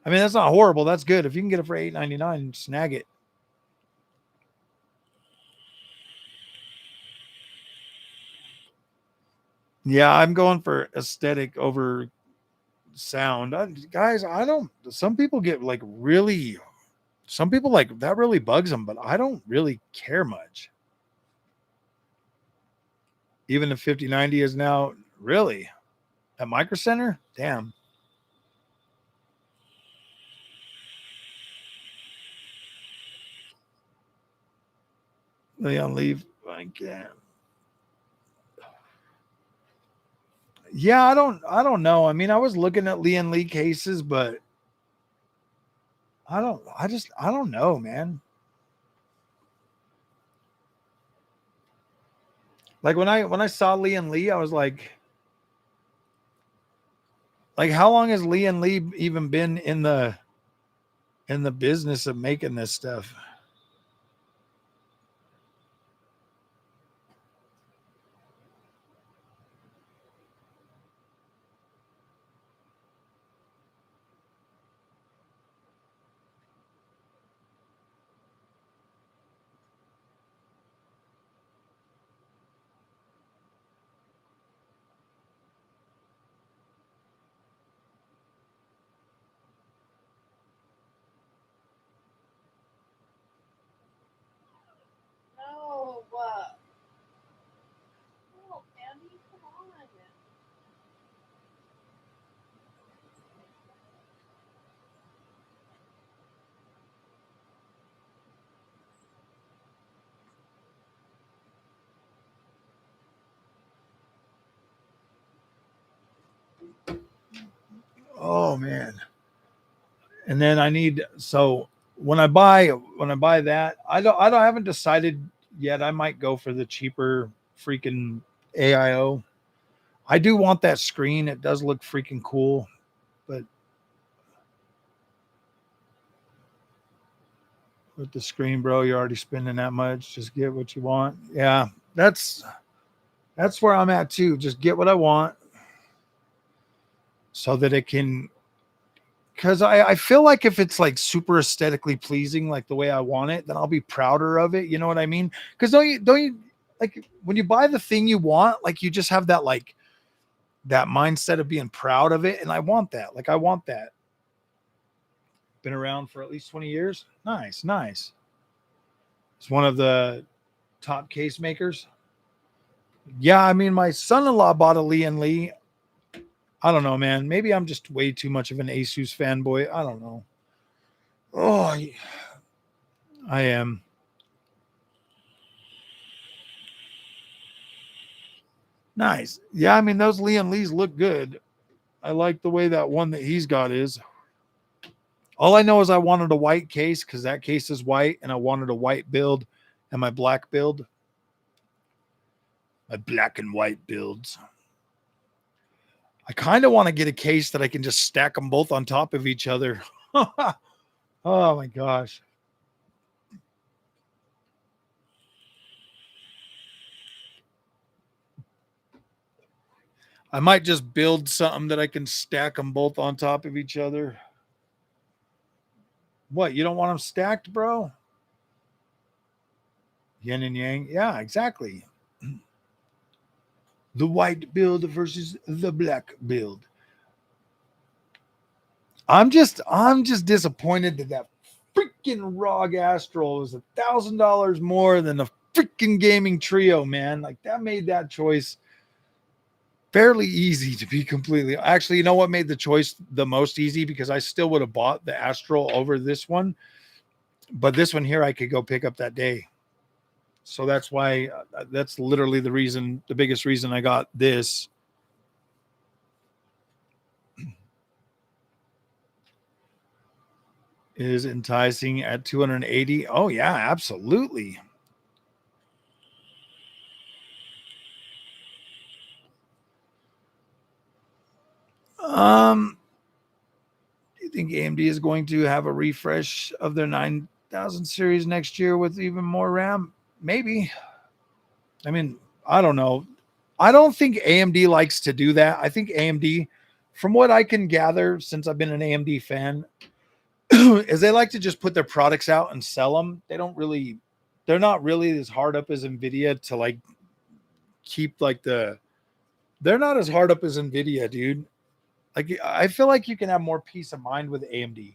I mean, that's not horrible. That's good. If you can get it for $899, snag it. Yeah, I'm going for aesthetic over sound. Guys, some people get like really, some people like that really bugs them, but I don't really care much. Even the 5090 is now really at Micro Center. Damn. Leon, leave. I can't. Yeah, I don't know. I mean, I was looking at Lee and Lee cases, but I don't know, man. Like, when I saw Lee and Lee, I was like, how long has Lee and Lee even been in the business of making this stuff?
No. Oh, Andy, come on.
Oh man. And then so when I buy that, I haven't decided yet. I might go for the cheaper freaking AIO. I do want that screen. It does look freaking cool, but with the screen, bro, you're already spending that much. Just get what you want. Yeah, that's where I'm at too. Just get what I want so that it can, because I feel like if it's like super aesthetically pleasing, like the way I want it, then I'll be prouder of it. You know what I mean? Because don't you like when you buy the thing you want, like, you just have that, like, that mindset of being proud of it. And I want that. Like, I want that. Been around for at least 20 years. Nice, nice. It's one of the top case makers. Yeah, I mean, my son-in-law bought a Lee and Lee. I don't know, man. Maybe I'm just way too much of an Asus fanboy. I don't know. Oh, I am. Nice. Yeah, I mean, those Lee and Lees look good. I like the way that one that he's got is. All I know is I wanted a white case because that case is white, and I wanted a white build and my black build. My black and white builds. I kind of want to get a case that I can just stack them both on top of each other. Oh my gosh. I might just build something that I can stack them both on top of each other. What? You don't want them stacked, bro? Yin and yang. Yeah, exactly. The white build versus the black build. I'm just disappointed that freaking ROG Astral is $1,000 more than the freaking gaming trio, man. Like that made that choice fairly easy, to be completely. Actually, you know what made the choice the most easy? Because I still would have bought the Astral over this one, but this one here I could go pick up that day. So that's why, that's literally the reason, the biggest reason I got this. Is enticing at 280. Oh yeah, absolutely. Do you think AMD is going to have a refresh of their 9000 series next year with even more RAM? Maybe. I mean, I don't know. I don't think AMD likes to do that. I think AMD, from what I can gather since I've been an AMD fan, is they like to just put their products out and sell them. They're not really as hard up as NVIDIA to like keep like they're not as hard up as NVIDIA, dude. Like I feel like you can have more peace of mind with AMD.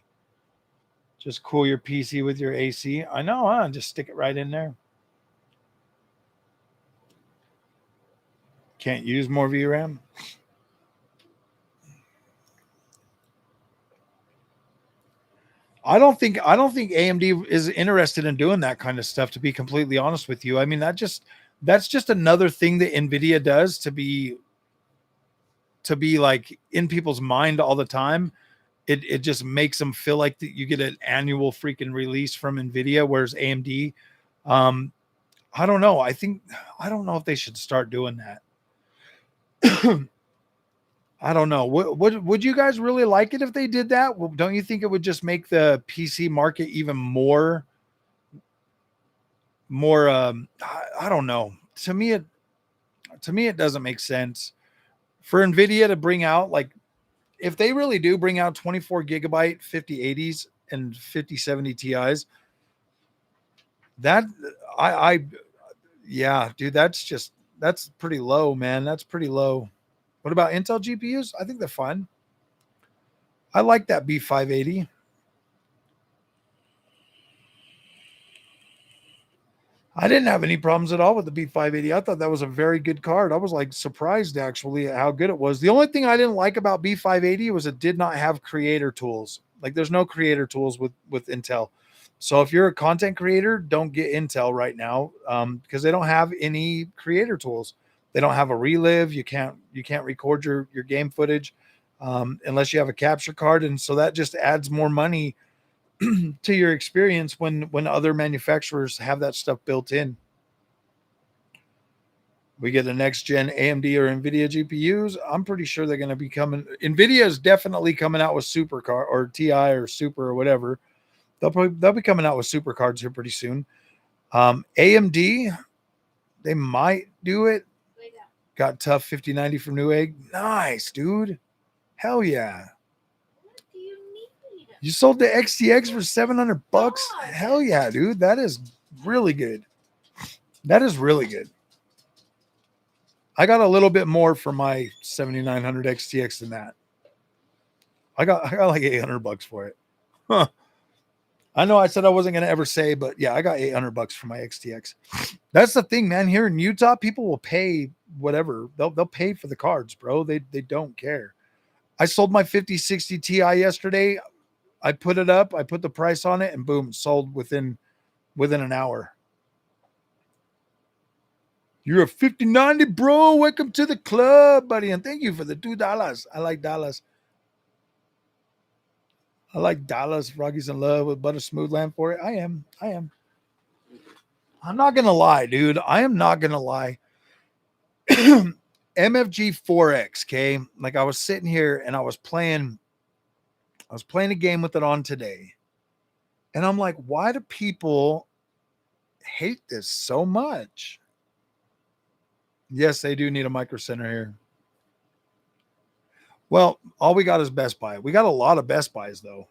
Just cool your PC with your AC. I know, huh? Just stick it right in there. Can't use more VRAM. I don't think AMD is interested in doing that kind of stuff, to be completely honest with you. I mean, that's just another thing that NVIDIA does to be like in people's mind all the time. It just makes them feel like that you get an annual freaking release from NVIDIA, whereas AMD, um, I don't know. I don't know if they should start doing that. I don't know. Would you guys really like it if they did that? Well, don't you think it would just make the PC market even more I don't know. To me it doesn't make sense for Nvidia to bring out, like, if they really do bring out 24 gigabyte 5080s and 5070 Ti's, that I yeah, dude, that's pretty low, man. That's pretty low. What about Intel GPUs? I think they're fun. I like that B580. I didn't have any problems at all with the B580. I thought that was a very good card. I was like surprised actually at how good it was. The only thing I didn't like about B580 was it did not have creator tools. Like there's no creator tools with Intel. So if you're a content creator, don't get Intel right now, because they don't have any creator tools. They don't have a relive. You can't record your game footage, unless you have a capture card, and so that just adds more money to your experience when other manufacturers have that stuff built in. We get the next gen AMD or NVIDIA GPUs. I'm pretty sure they're going to be coming. NVIDIA is definitely coming out with supercar or TI or super or whatever. They'll be coming out with super cards here pretty soon. AMD, they might do it. Got tough 5090 from Newegg. Nice, dude. Hell yeah.
What do you need?
You sold the XTX for $700. Hell yeah, dude. That is really good. That is really good. I got a little bit more for my 7900 XTX than that. I got like $800 for it. Huh. I know I said I wasn't going to ever say, but yeah, I got $800 for my XTX. That's the thing, man. Here in Utah, people will pay whatever. They'll pay for the cards, bro. They don't care. I sold my 5060 Ti yesterday. I put it up, I put the price on it, and boom, sold within an hour. You're a 5090, bro. Welcome to the club, buddy. And thank you for the $2. I like dollars. I like dollars. Rocky's in love with Butter Smooth Land for it. I am. I'm not gonna lie, dude. I am not gonna lie. MFG 4X, okay? Like I was sitting here and I was playing a game with it on today. And I'm like, why do people hate this so much? Yes, they do need a micro center here. Well, all we got is Best Buy. We got a lot of Best Buys though.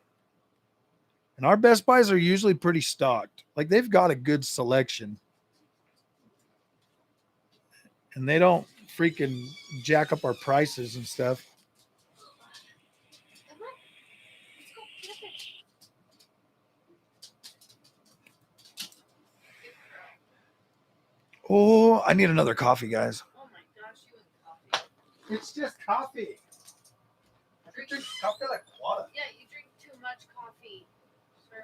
And our Best Buys are usually pretty stocked. Like they've got a good selection. And they don't freaking jack up our prices and stuff. Oh, I need another coffee, guys.
Oh my gosh, you and coffee.
It's just coffee. I could drink coffee like water.
Yeah, you drink too much coffee, sir.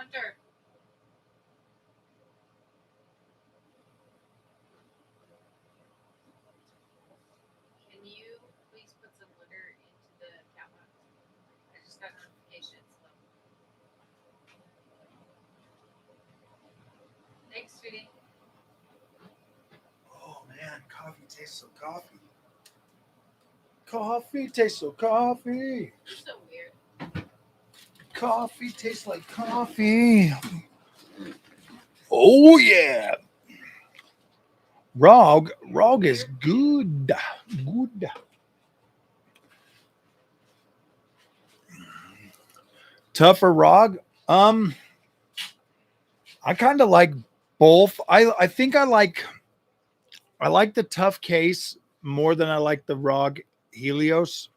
Hunter. Can you please put some litter into the cat box? I just got notifications. Thanks, sweetie.
Oh man, coffee tastes so coffee. Coffee tastes so coffee.
You're so weird.
Coffee tastes like coffee. Oh yeah. Rog is good. Good. Tougher Rog. I kind of like both. I think I like the tough case more than I like the Rog Helios.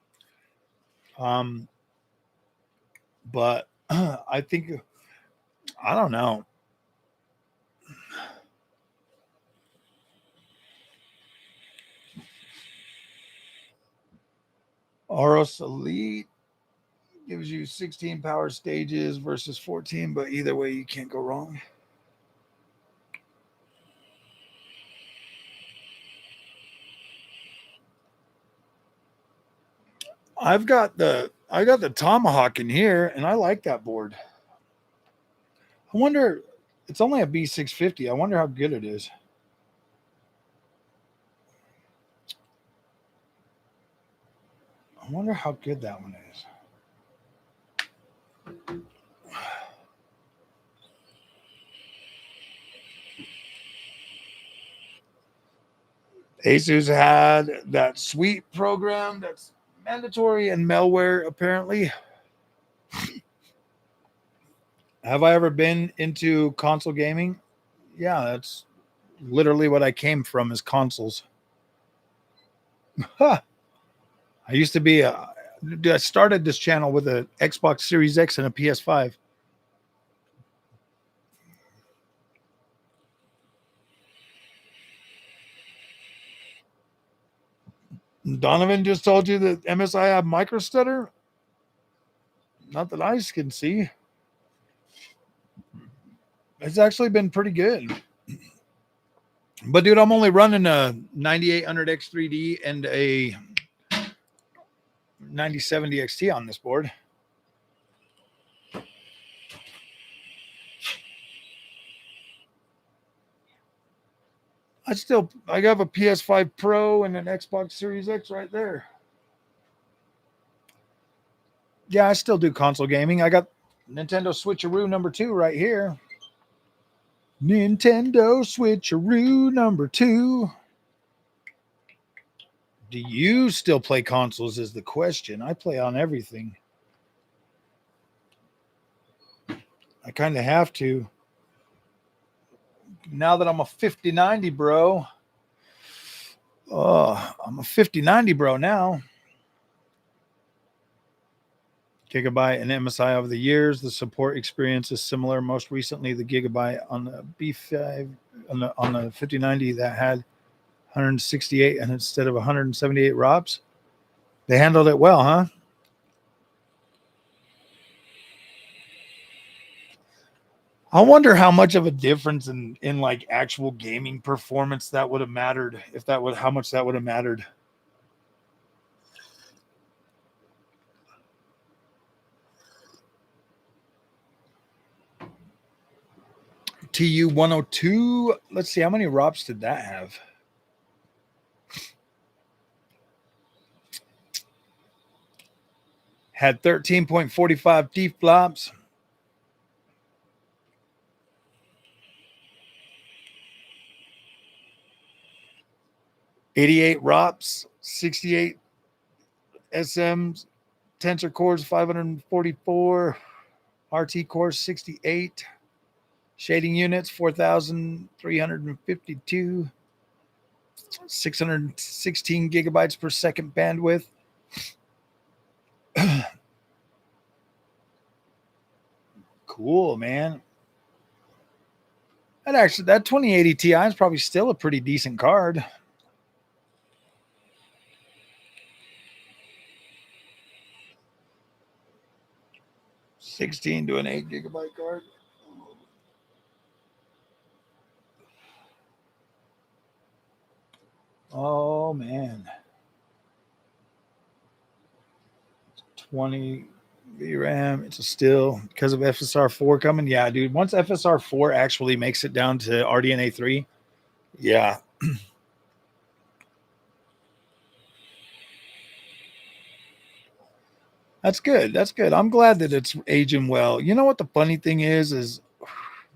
But I think I don't know. Aros Elite gives you 16 power stages versus 14, but either way, you can't go wrong. I got the Tomahawk in here, and I like that board. I wonder, it's only a B650. I wonder how good it is. I wonder how good that one is. Asus had that sweet program that's mandatory and malware, apparently. Have I ever been into console gaming? Yeah, that's literally what I came from is consoles. Huh. I used to be I started this channel with an Xbox Series X and a PS5. Donovan just told you that MSI have micro stutter. Not that I can see. It's actually been pretty good. But dude, I'm only running a 9800X 3D and a 9070 XT on this board. I have a PS5 Pro and an Xbox Series X right there. Yeah, I still do console gaming. I got Nintendo Switcheroo number 2 right here. Nintendo Switcheroo number 2. Do you still play consoles is the question. I play on everything. I kind of have to. Now that I'm a 5090 bro. Oh, I'm a 5090 bro now. Gigabyte and MSI over the years. The support experience is similar. Most recently, the Gigabyte on the B5 on the 5090 that had 168 and instead of 178 ROPS. They handled it well, huh? I wonder how much of a difference in like actual gaming performance that would have mattered if that would how much that would have mattered. TU 102. Let's see how many ROPS did that have. Had 13.45 D flops. $88 ROPS, 68 SMs, tensor cores 544, RT cores 68, shading units 4,352, 616 gigabytes per second bandwidth. Cool, man. That 2080 Ti is probably still a pretty decent card. $16 to an 8 gigabyte card. Oh man. 20 VRAM. It's a still because of FSR4 coming. Yeah, dude. Once FSR4 actually makes it down to RDNA 3, yeah. That's good. That's good. I'm glad that it's aging well. You know what the funny thing is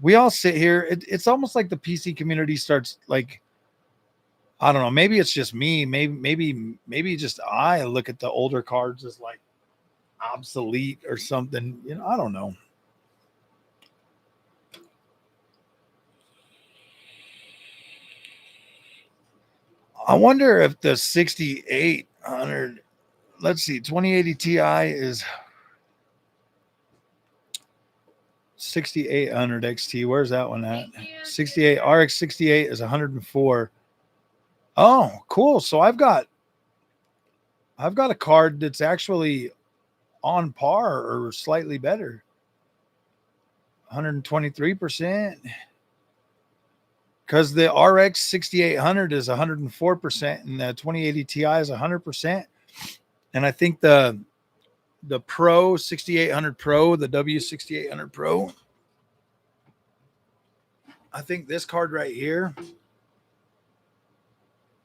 we all sit here. It's almost like the PC community starts like, I don't know. Maybe it's just me. Maybe just I look at the older cards as like obsolete or something. You know, I don't know. I wonder if the 6800, let's see, 2080 Ti is 6800 XT. Where's that one at? 68 RX 68 is 104. Oh, cool. So I've got a card that's actually on par or slightly better. 123%. Because the RX 6800 is 104% and the 2080 Ti is 100%. And I think the Pro 6800 Pro, the W6800 Pro, I think this card right here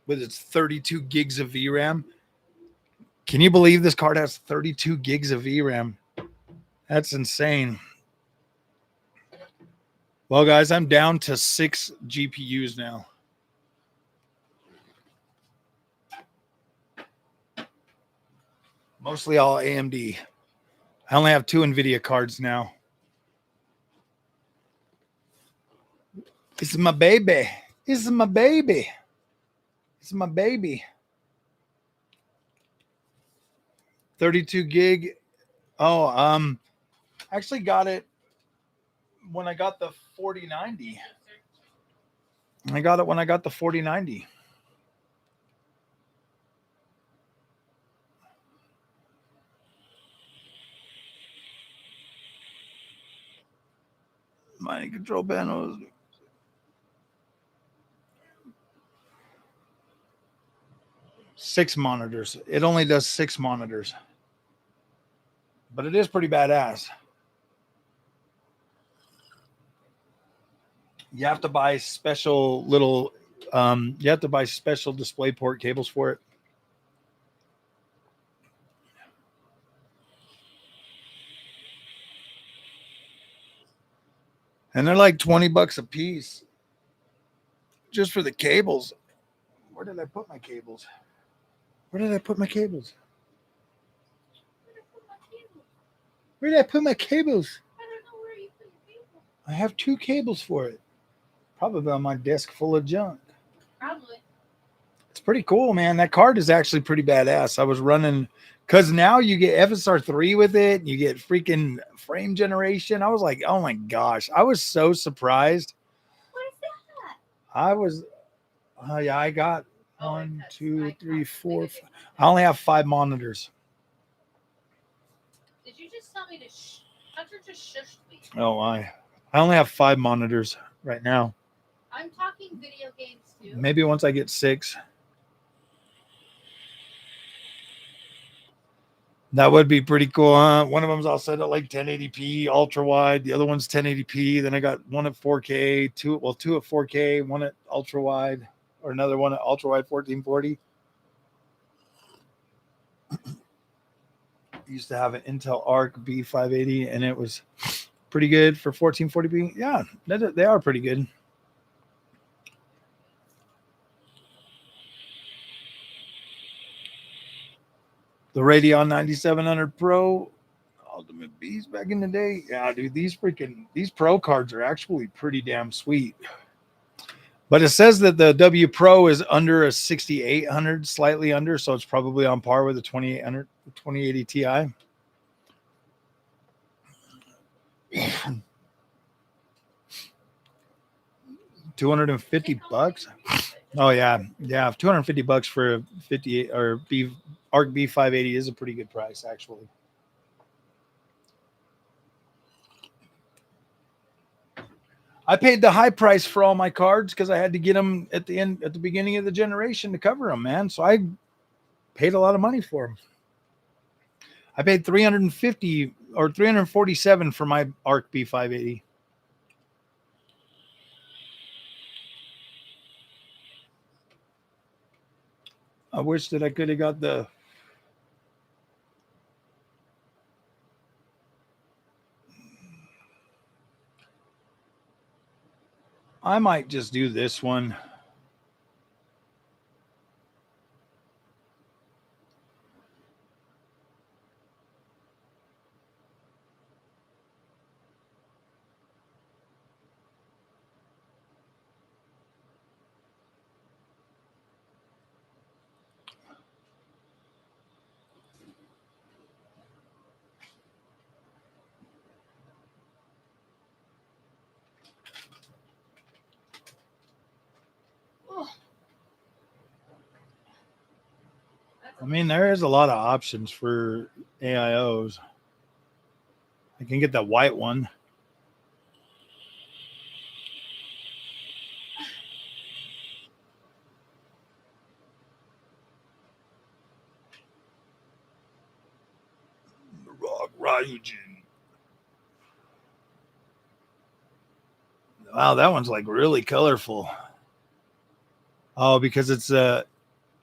with its 32 gigs of VRAM. Can you believe this card has 32 gigs of VRAM? That's insane. Well, guys, I'm down to 6 GPUs now. Mostly all AMD. I only have 2 NVIDIA cards now. This is my baby. This is my baby. This is my baby. 32 gig. Oh, actually got it when I got the 4090. I got it when I got the 4090. My control panels. Six monitors. It only does 6 monitors. But it is pretty badass. You have to buy special little you have to buy special DisplayPort cables for it. And they're like $20 a piece just for the cables. Where did I put my cables? Where did I put my cables? Where did I put my cables?
I don't know where you put your cable.
I have 2 cables for it. Probably on my desk full of junk.
Probably.
It's pretty cool, man. That card is actually pretty badass. I was running, because now you get FSR3 with it. You get freaking frame generation. I was like, oh my gosh. I was so surprised.
What is that?
I was, yeah, I got 1, 2, 3, 4. I only have 5 monitors.
Did you just tell me to shh? Hunter just shushed me.
Oh, I only have 5 monitors right now.
I'm talking video games too.
Maybe once I get 6. That would be pretty cool, huh? One of them's all set at like 1080p, ultra wide. The other one's 1080p. Then I got one at 4K, two at 4K, one at ultra wide, or another one at ultra wide 1440. Used to have an Intel Arc B580, and it was pretty good for 1440p. Yeah, they are pretty good. The Radeon 9700 Pro, Ultimate Beast back in the day. Yeah, dude, these Pro cards are actually pretty damn sweet. But it says that the W Pro is under a 6800, slightly under, so it's probably on par with the 2800, 2080 Ti. $250. Oh yeah, $250 for a 58 or Arc B580 is a pretty good price, actually. I paid the high price for all my cards because I had to get them at the beginning of the generation to cover them, man. So I paid a lot of money for them. I paid $350 or $347 for my Arc B580. I wish that I could have got the. I might just do this one. I mean, there is a lot of options for AIOs. I can get that white one. Rock Ryujin. Wow, that one's like really colorful. Oh, because it's a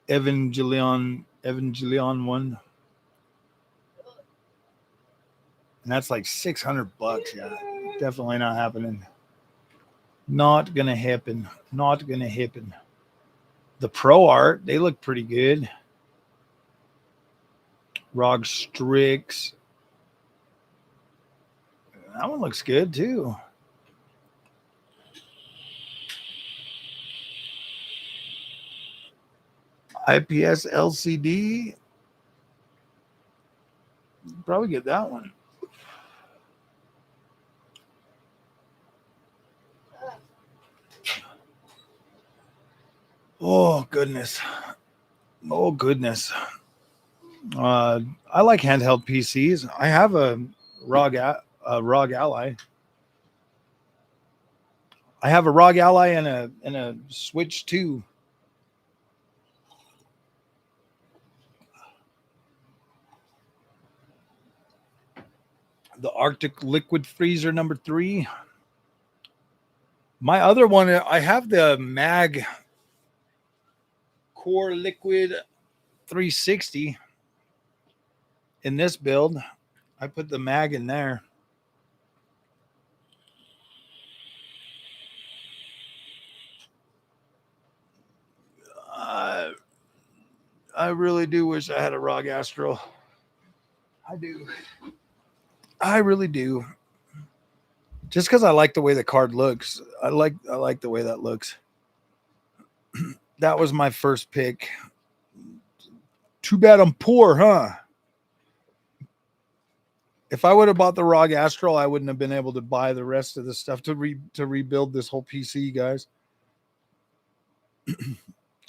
Evangelion one. And that's like $600. Yeah, definitely not happening. Not gonna happen. Not gonna happen. The Pro Art, they look pretty good. ROG Strix. That one looks good too. IPS LCD. Probably get that one. Oh goodness. Oh goodness. I like handheld PCs. I have a ROG Ally. I have a ROG Ally and a Switch 2. The Arctic Liquid Freezer number 3. My other one, I have the Mag Core Liquid 360 in this build. I put the Mag in there. I really do wish I had a ROG Astro. I do. I really do. Just because I like the way the card looks. I like the way that looks. That was my first pick. Too bad I'm poor, huh? If I would have bought the ROG Astro, I wouldn't have been able to buy the rest of the stuff to rebuild this whole PC, guys.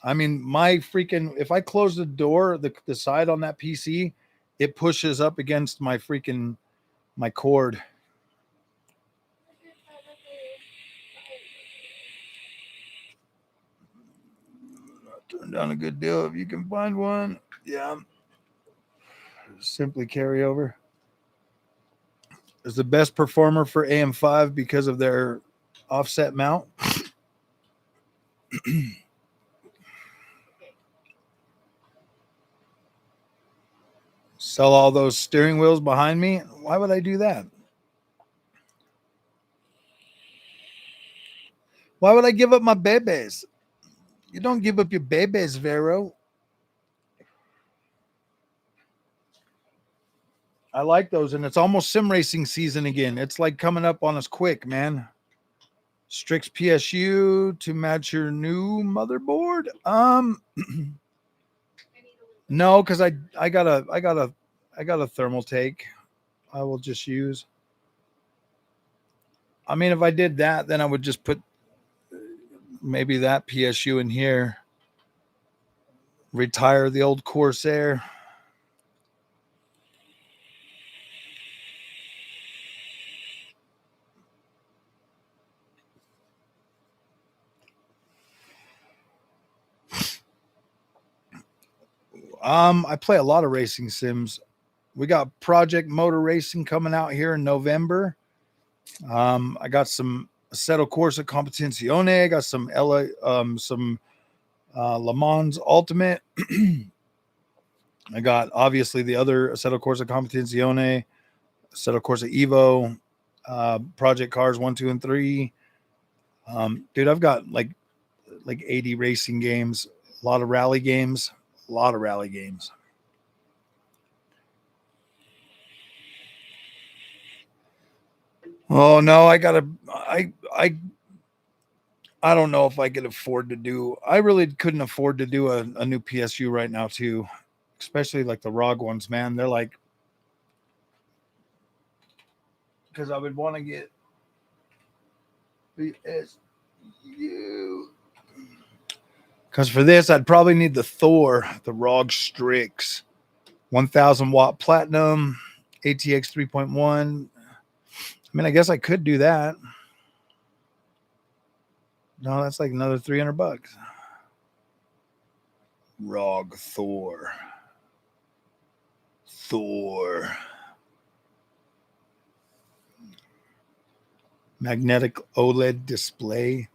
I mean, my freaking, if I close the door, the side on that PC, it pushes up against my freaking, my cord. Turn down a good deal if you can find one. Yeah. Simply carry over. Is the best performer for AM5 because of their offset mount. Sell all those steering wheels behind me. Why would I do that? Why would I give up my babies? You don't give up your babies, Vero. I like those, and it's almost sim racing season again. It's like coming up on us quick, man. Strix PSU to match your new motherboard. No, because I got a thermal take. I will just use. I mean, if I did that, then I would just put maybe that PSU in here. Retire the old Corsair. I play a lot of racing sims. We got Project Motor Racing coming out here in November. I got some Assetto Corsa Competizione. I got some Le Mans Ultimate. I got obviously the other Assetto Corsa Competizione, Assetto Corsa Evo, Project Cars 1, 2, and 3. Dude, I've got like 80 racing games, a lot of rally games. Oh no, I don't know if I could afford to do. I really couldn't afford to do a new PSU right now too, especially like the ROG ones, man. They're like, because I would want to get PSU. Because for this, I'd probably need the Thor, the ROG Strix, 1000 watt platinum, ATX 3.1. I mean, I guess I could do that. No, that's like another $300. ROG Thor. Magnetic OLED display.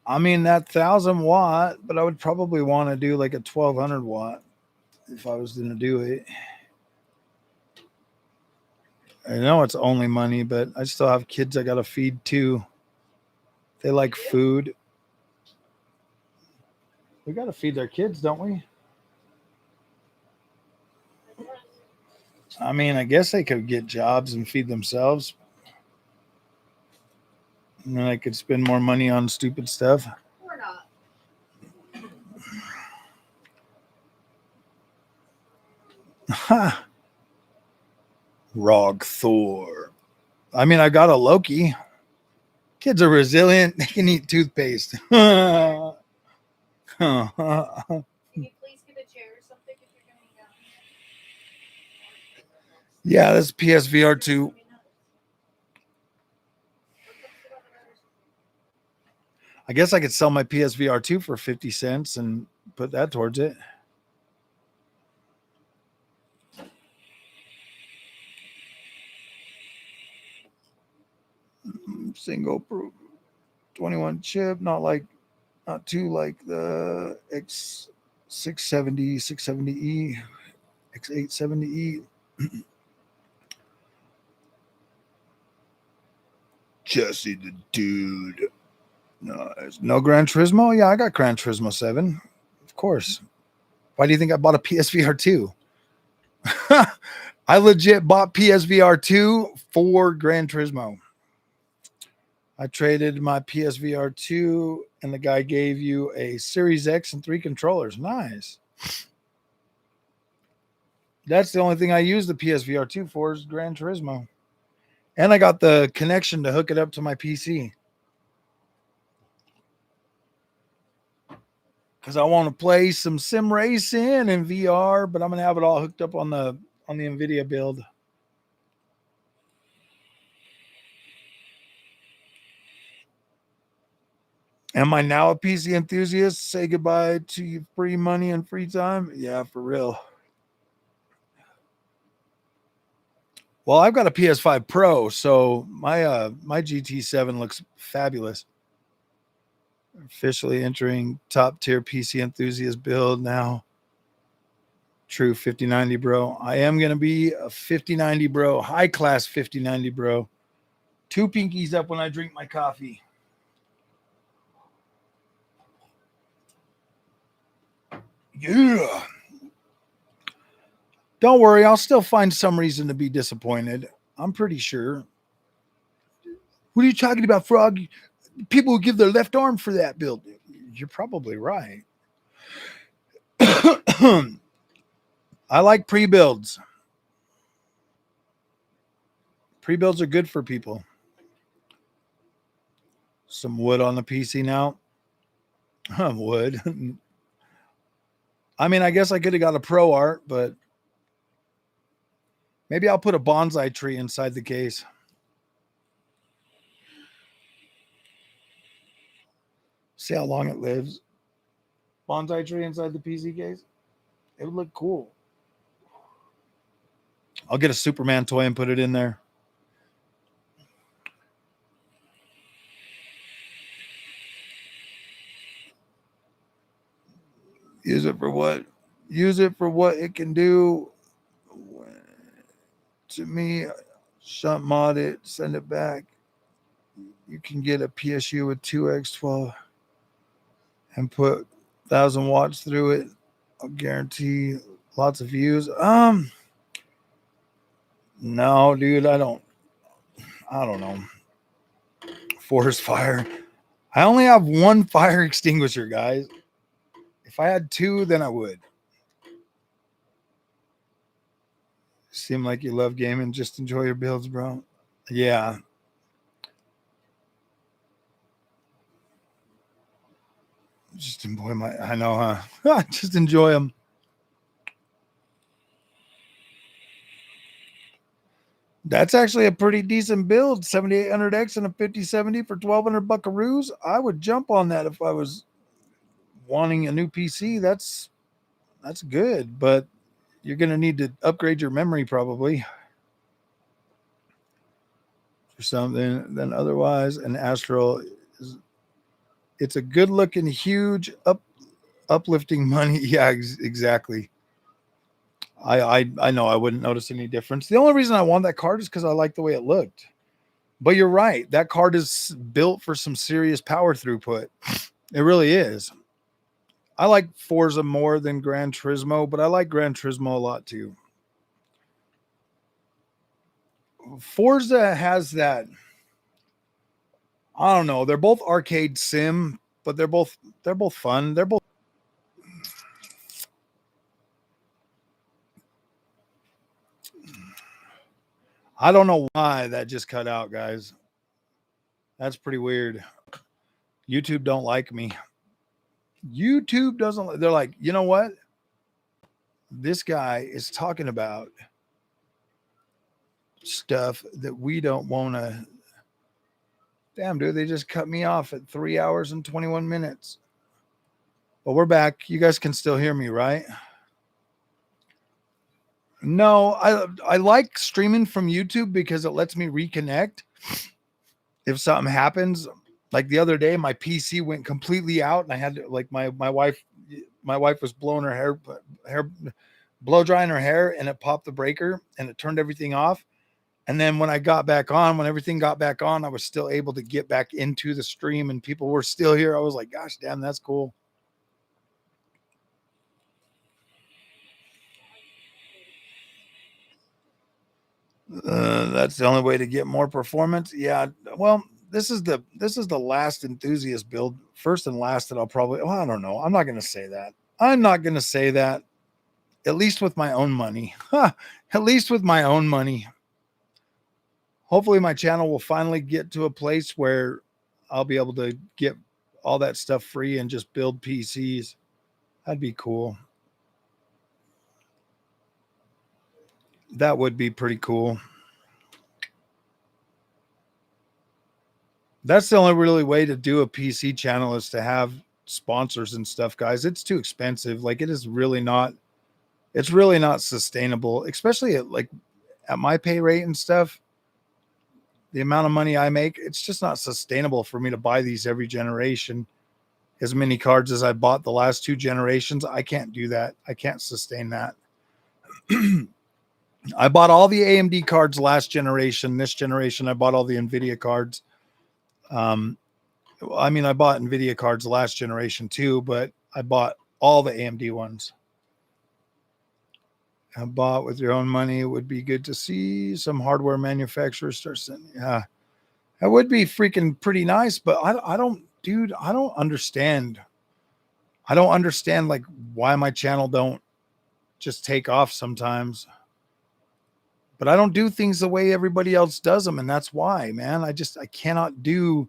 I mean, that 1,000 watt, but I would probably want to do like a 1,200 watt if I was going to do it. I know it's only money, but I still have kids I got to feed too. They like food. We got to feed their kids, don't we? I mean, I guess they could get jobs and feed themselves. And then I could spend more money on stupid stuff.
Or not.
Ha! Rog Thor. I mean, I got a Loki. Kids are resilient. They can eat toothpaste.
Can you please get a chair or something if you're going down?
Yeah, that's PSVR 2. I guess I could sell my PSVR 2 for 50 cents and put that towards it. Single 21 chip, not too like the X670, 670E, X870E. Jesse the dude. No Gran Turismo? Yeah, I got Gran Turismo 7. Of course. Why do you think I bought a PSVR 2? I legit bought PSVR 2 for Gran Turismo. I traded my PSVR 2 and the guy gave you a Series X and 3 controllers. Nice. That's the only thing I use the PSVR 2 for is Gran Turismo. And I got the connection to hook it up to my PC. Because I want to play some sim racing in VR, but I'm going to have it all hooked up on the NVIDIA build. Am I now a PC enthusiast? Say goodbye to your free money and free time? Yeah, for real. Well, I've got a PS5 Pro, so my GT7 looks fabulous. Officially entering top tier PC enthusiast build now. True 5090 bro. I am going to be a 5090 bro, high class 5090 bro. 2 pinkies up when I drink my coffee. Yeah. Don't worry, I'll still find some reason to be disappointed. I'm pretty sure. What are you talking about, Frog? People will give their left arm for that build. You're probably right. I like pre-builds. Pre-builds are good for people. Some wood on the PC now. Wood. I mean, I guess I could have got a Pro Art, but maybe I'll put a bonsai tree inside the case. See how long it lives. Bonsai tree inside the PC case. It would look cool. I'll get a Superman toy and put it in there. Use it for what? Use it for what it can do. To me, shunt mod it, send it back. You can get a PSU with 2x12 and put 1,000 watts through it. I'll guarantee lots of views. No, dude, I don't know. Forest fire. I only have 1 fire extinguisher, guys. If I had 2, then I would. Seem like you love gaming. Just enjoy your builds, bro. Yeah. Just enjoy I know, huh? Just enjoy them. That's actually a pretty decent build. 7800X and a 5070 for 1,200 buckaroos. I would jump on that if I was wanting a new PC. That's good, but you're going to need to upgrade your memory probably for something. Then otherwise, an Astral is It's a good looking, huge uplifting money. Yeah, exactly. I know I wouldn't notice any difference. The only reason I want that card is because I like the way it looked. But you're right. That card is built for some serious power throughput. It really is. I like Forza more than Gran Turismo, but I like Gran Turismo a lot too. Forza has that. I don't know. They're both arcade sim, but they're both fun. They're both. I don't know why that just cut out, guys. That's pretty weird. YouTube don't like me. YouTube doesn't. They're like, you know what? This guy is talking about stuff that we don't want to. Damn, dude, they just cut me off at 3 hours and 21 minutes. But we're back. You guys can still hear me, right? No, I like streaming from YouTube because it lets me reconnect. If something happens, like the other day, my PC went completely out, and I had to, like my wife was blowing her hair blow drying her hair, and it popped the breaker and it turned everything off. And then when everything got back on, I was still able to get back into the stream and people were still here. I was like, gosh, damn, that's cool. That's the only way to get more performance. Yeah. Well, this is the last enthusiast build, first and last that I'll probably, well, I don't know. I'm not going to say that. At least with my own money. At least with my own money. Hopefully my channel will finally get to a place where I'll be able to get all that stuff free and just build PCs. That'd be cool. That would be pretty cool. That's the only really way to do a PC channel is to have sponsors and stuff, guys. It's too expensive. Like it's really not sustainable, especially at my pay rate and stuff. The amount of money I make, it's just not sustainable for me to buy these every generation. As many cards as I bought the last 2 generations, I can't do that. I can't sustain that. I bought all the AMD cards last generation. This generation, I bought all the NVIDIA cards. I bought NVIDIA cards last generation too, but I bought all the AMD ones. I bought with your own money. It would be good to see some hardware manufacturers start sending. Yeah, that would be freaking pretty nice, but I don't understand. I don't understand like why my channel don't just take off sometimes. But I don't do things the way everybody else does them, and that's why, man. I cannot do.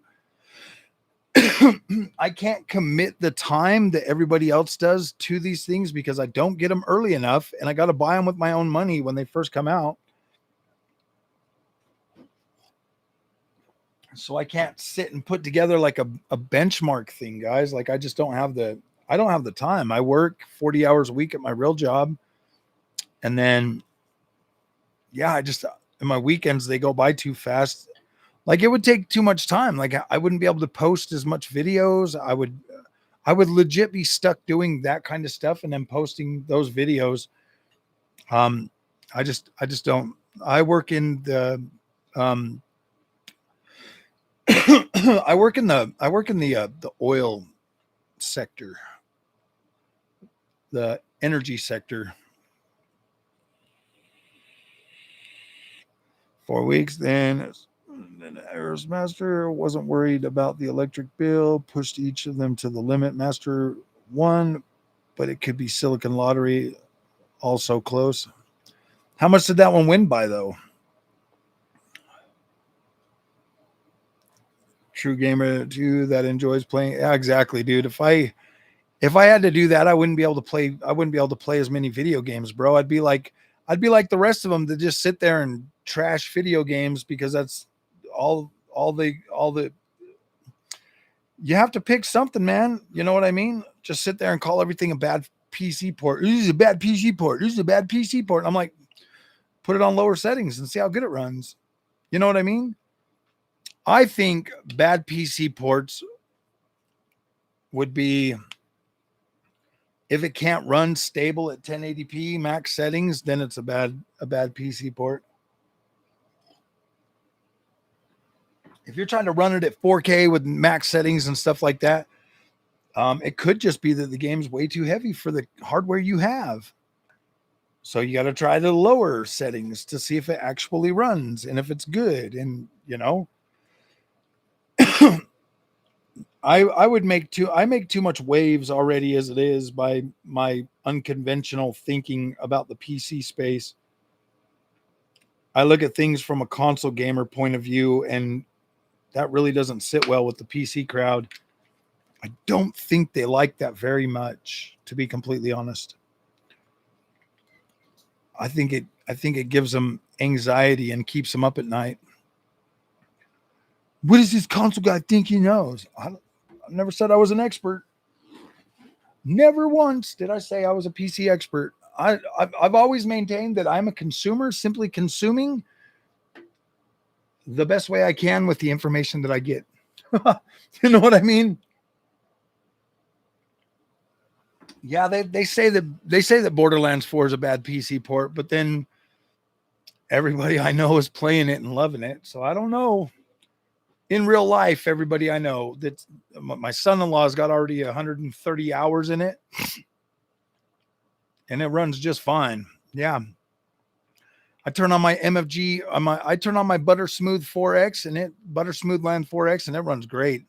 I can't commit the time that everybody else does to these things because I don't get them early enough, and I got to buy them with my own money when they first come out. So I can't sit and put together like a benchmark thing, guys. Like I just don't have the time. I work 40 hours a week at my real job. And then, yeah, in my weekends, they go by too fast. Like it would take too much time. Like I wouldn't be able to post as much videos. I would legit be stuck doing that kind of stuff and then posting those videos. I just don't. I work in the I work in the oil sector, the energy sector. 4 weeks then Errors Master wasn't worried about the electric bill, pushed each of them to the limit. Master won, but it could be Silicon Lottery also close. How much did that one win by though? True gamer too that enjoys playing. Yeah, exactly, dude. If I had to do that, I wouldn't be able to play as many video games, bro. I'd be like the rest of them that just sit there and trash video games because that's all the you have to pick something, man. You know what I mean? Just sit there and call everything a bad PC port. This is a bad PC port. This is a bad PC port. I'm like, put it on lower settings and see how good it runs. You know what I mean? I think bad PC ports would be if it can't run stable at 1080p max settings, then it's a bad PC port. If you're trying to run it at 4K with max settings and stuff like that, it could just be that the game's way too heavy for the hardware you have. So you got to try the lower settings to see if it actually runs and if it's good. And, you know, I make too much waves already as it is by my unconventional thinking about the PC space. I look at things from a console gamer point of view, and that really doesn't sit well with the PC crowd. I don't think they like that very much, to be completely honest. I think it gives them anxiety and keeps them up at night. What does this console guy think he knows? I never said I was an expert. Never once did I say I was a PC expert. I've always maintained that I'm a consumer, simply consuming the best way I can with the information that I get. You know what I mean? Yeah, they say that Borderlands 4 is a bad PC port, but then everybody I know is playing it and loving it. So I don't know. In real life, everybody I know, that my son-in-law's got already 130 hours in it, and it runs just fine. Yeah. I turn on my MFG, I turn on my Buttersmooth 4X and Buttersmooth Land 4X, and it runs great.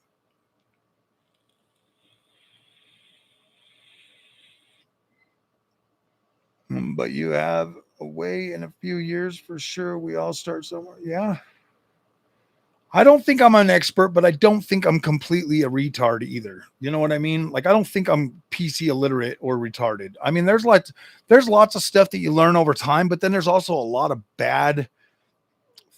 But you have a way in a few years for sure. We all start somewhere. Yeah. I don't think I'm an expert, but I don't think I'm completely a retard either. You know what I mean? Like, I don't think I'm PC illiterate or retarded. I mean, there's lots of stuff that you learn over time, but then there's also a lot of bad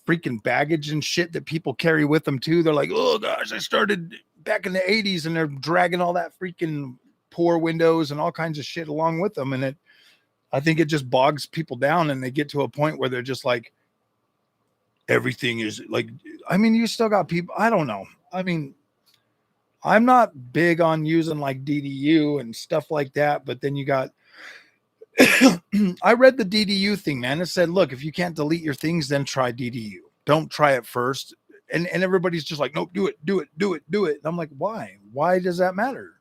freaking baggage and shit that people carry with them too. They're like, oh gosh, I started back in the 80s, and they're dragging all that freaking poor Windows and all kinds of shit along with them. And I think it just bogs people down, and they get to a point where they're just like, everything is like, I mean, you still got people. I don't know. I mean, I'm not big on using like DDU and stuff like that, but then you got, I read the DDU thing, man. It said, look, if you can't delete your things, then try DDU. Don't try it first. And everybody's just like, nope, do it. And I'm like, why? Why does that matter?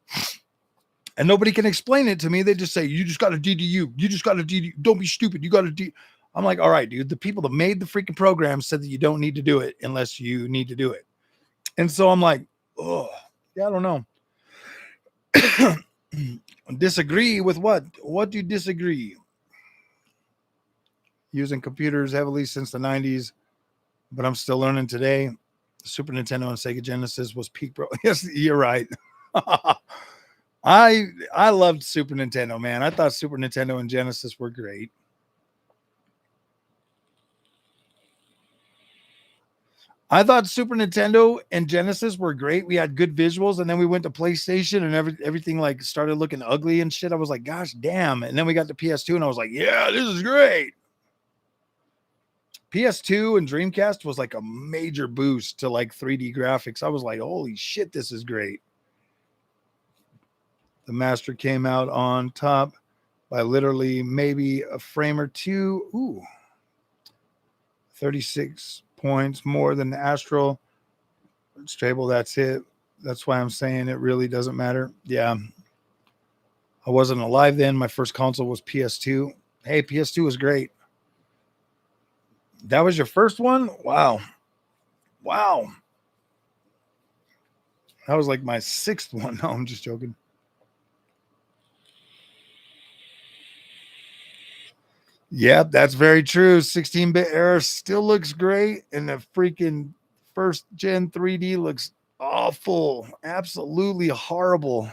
And nobody can explain it to me. They just say, you just got to DDU. You just got to DDU. Don't be stupid. You got to DDU. I'm like, all right, dude, the people that made the freaking program said that you don't need to do it unless you need to do it. And so I'm like, oh, yeah, I don't know. Disagree with what? What do you disagree? Using computers heavily since the 90s, but I'm still learning today. Super Nintendo and Sega Genesis was peak, bro. Yes, you're right. I loved Super Nintendo, man. I thought Super Nintendo and Genesis were great. I thought Super Nintendo and Genesis were great. We had good visuals, and then we went to PlayStation, and everything like started looking ugly and shit. I was like, gosh damn. And then we got to PS2, and I was like, yeah, this is great. PS2 and Dreamcast was like a major boost to like 3D graphics. I was like, holy shit, this is great. The Master came out on top by literally maybe a frame or two. Ooh. 36 points more than the Astral. Stable, that's it. That's why I'm saying it really doesn't matter. Yeah. I wasn't alive then. My first console was PS2. Hey, PS2 was great. That was your first one? Wow. That was like my sixth one. No, I'm just joking. Yep, that's very true. 16-bit era still looks great, and the freaking first gen 3D looks awful. Absolutely horrible.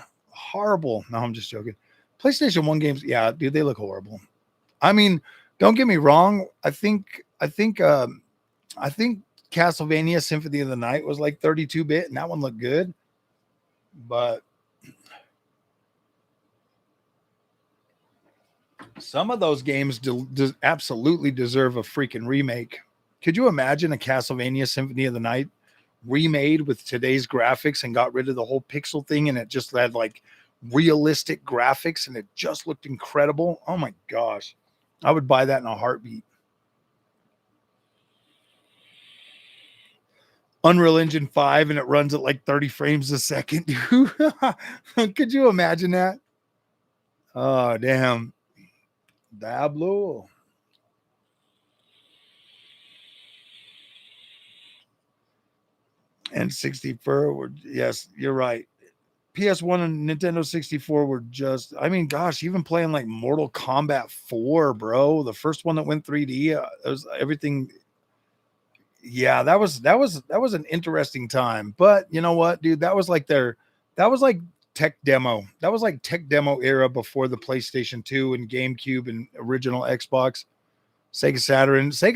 No, I'm just joking. PlayStation 1 games, yeah, dude, they look horrible. I mean, don't get me wrong. I think Castlevania Symphony of the Night was like 32-bit, and that one looked good. But some of those games absolutely deserve a freaking remake. Could you imagine a Castlevania Symphony of the Night remade with today's graphics and got rid of the whole pixel thing, and it just had like realistic graphics and it just looked incredible. Oh my gosh. I would buy that in a heartbeat. Unreal Engine 5 and it runs at like 30 frames a second. Could you imagine that? Oh, damn. Diablo. And 64 were, yes, you're right. PS1 and Nintendo 64 were just, I mean, gosh, even playing like Mortal Kombat 4, bro, the first one that went 3D, it was everything. Yeah, that was an interesting time. But you know what, dude, that was like tech demo. That was like tech demo era before the PlayStation 2 and GameCube and original Xbox. Sega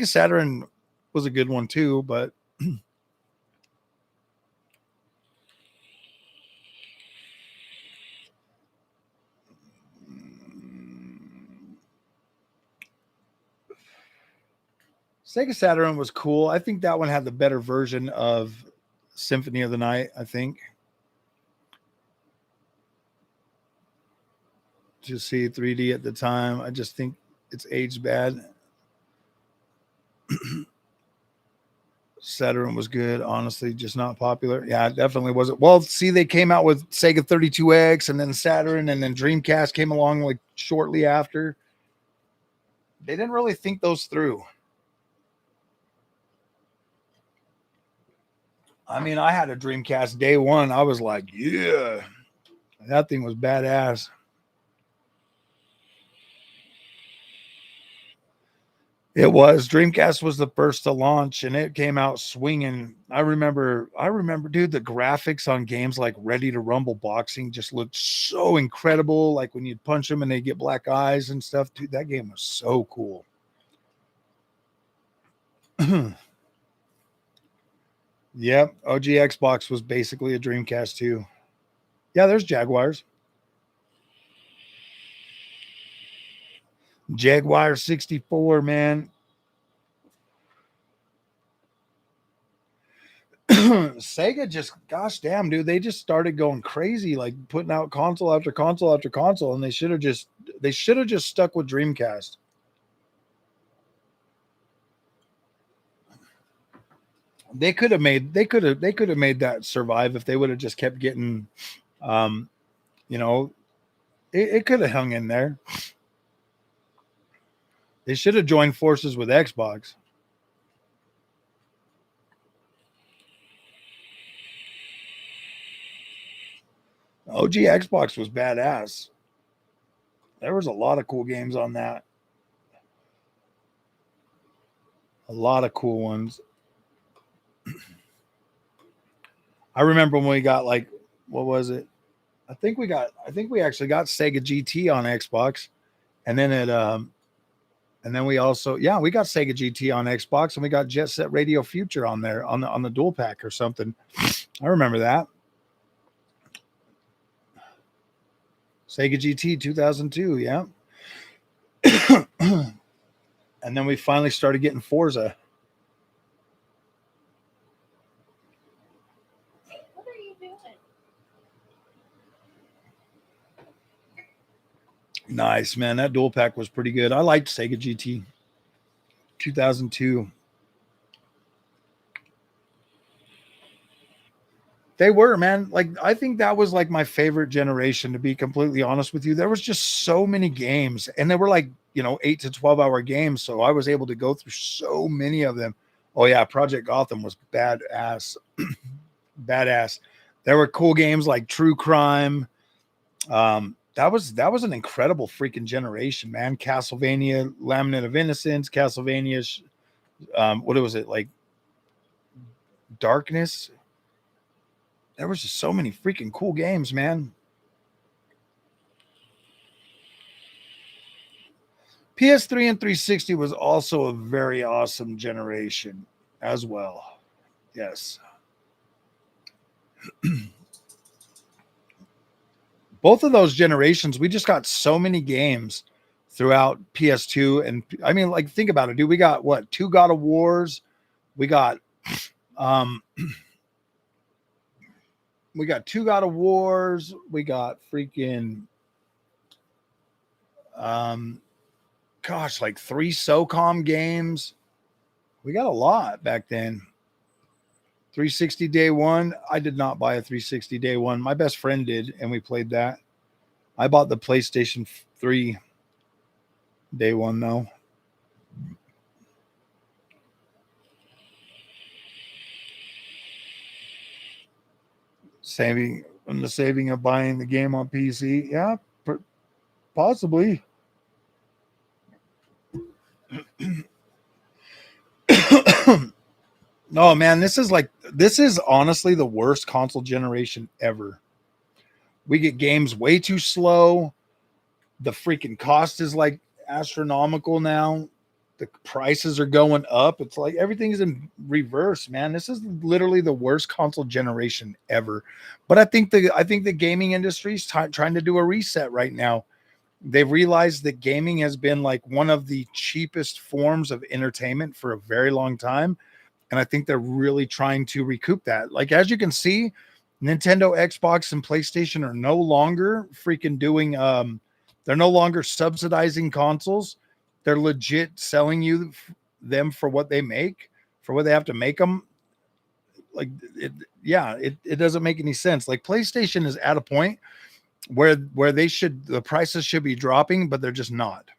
Saturn was a good one too, but Sega Saturn was cool. I think that one had the better version of Symphony of the Night, I think. To see 3D at the time, I just think it's aged bad. Saturn was good, honestly, just not popular. Yeah, it definitely wasn't. Well, see, they came out with Sega 32X and then Saturn, and then Dreamcast came along like shortly after. They didn't really think those through. I mean, I had a Dreamcast day one. I was like, yeah, that thing was badass. It was. Dreamcast was the first to launch, and it came out swinging. I remember, dude, the graphics on games like Ready to Rumble Boxing just looked so incredible. Like when you'd punch them and they get black eyes and stuff. Dude, that game was so cool. Yep, OG Xbox was basically a Dreamcast too. Yeah, there's Jaguars. Jaguar 64, man. Sega just, gosh damn, dude, they just started going crazy, like putting out console after console after console, and they should have just stuck with Dreamcast. They could have made that survive if they would have just kept getting, you know, it could have hung in there. They should have joined forces with Xbox. OG Xbox was badass. There was a lot of cool games on that. A lot of cool ones. I remember when we got like, what was it? I think we actually got Sega GT on Xbox, and then and then we also, yeah, we got Sega GT on Xbox, and we got Jet Set Radio Future on there on the dual pack or something. I remember that. Sega GT 2002, yeah. And then we finally started getting Forza.
What are you doing?
Nice, man. That dual pack was pretty good. I liked Sega GT 2002. They were, man. Like, I think that was like my favorite generation, to be completely honest with you. There was just so many games, and they were like, 8 to 12 hour games. So I was able to go through so many of them. Oh, yeah. Project Gotham was badass. Badass. There were cool games like True Crime. That was an incredible freaking generation, man. Castlevania, Laminate of Innocence, Castlevania. What was it, like? Darkness. There was just so many freaking cool games, man. PS3 and 360 was also a very awesome generation as well. Yes. Both of those generations, we just got so many games throughout PS2. And I mean, like, think about it, dude. We got what? 2 God of Wars. We got We got 2 God of Wars. We got freaking like 3 SOCOM games. We got a lot back then. 360 day one. I did not buy a 360 day one. My best friend did, and we played that. I bought the PlayStation 3 day one though. Saving of buying the game on PC. Yeah, possibly. No, man, this is honestly the worst console generation ever. We get games way too slow. The freaking cost is like astronomical now. The prices are going up. It's like everything is in reverse, man. This is literally the worst console generation ever. But I think the gaming industry is trying to do a reset right now. They've realized that gaming has been like one of the cheapest forms of entertainment for a very long time. And I think they're really trying to recoup that. Like, as you can see, Nintendo, Xbox, and PlayStation are no longer freaking doing, they're no longer subsidizing consoles. They're legit selling you them for what they make, for what they have to make them. Like, it doesn't make any sense. Like, PlayStation is at a point where the prices should be dropping, but they're just not.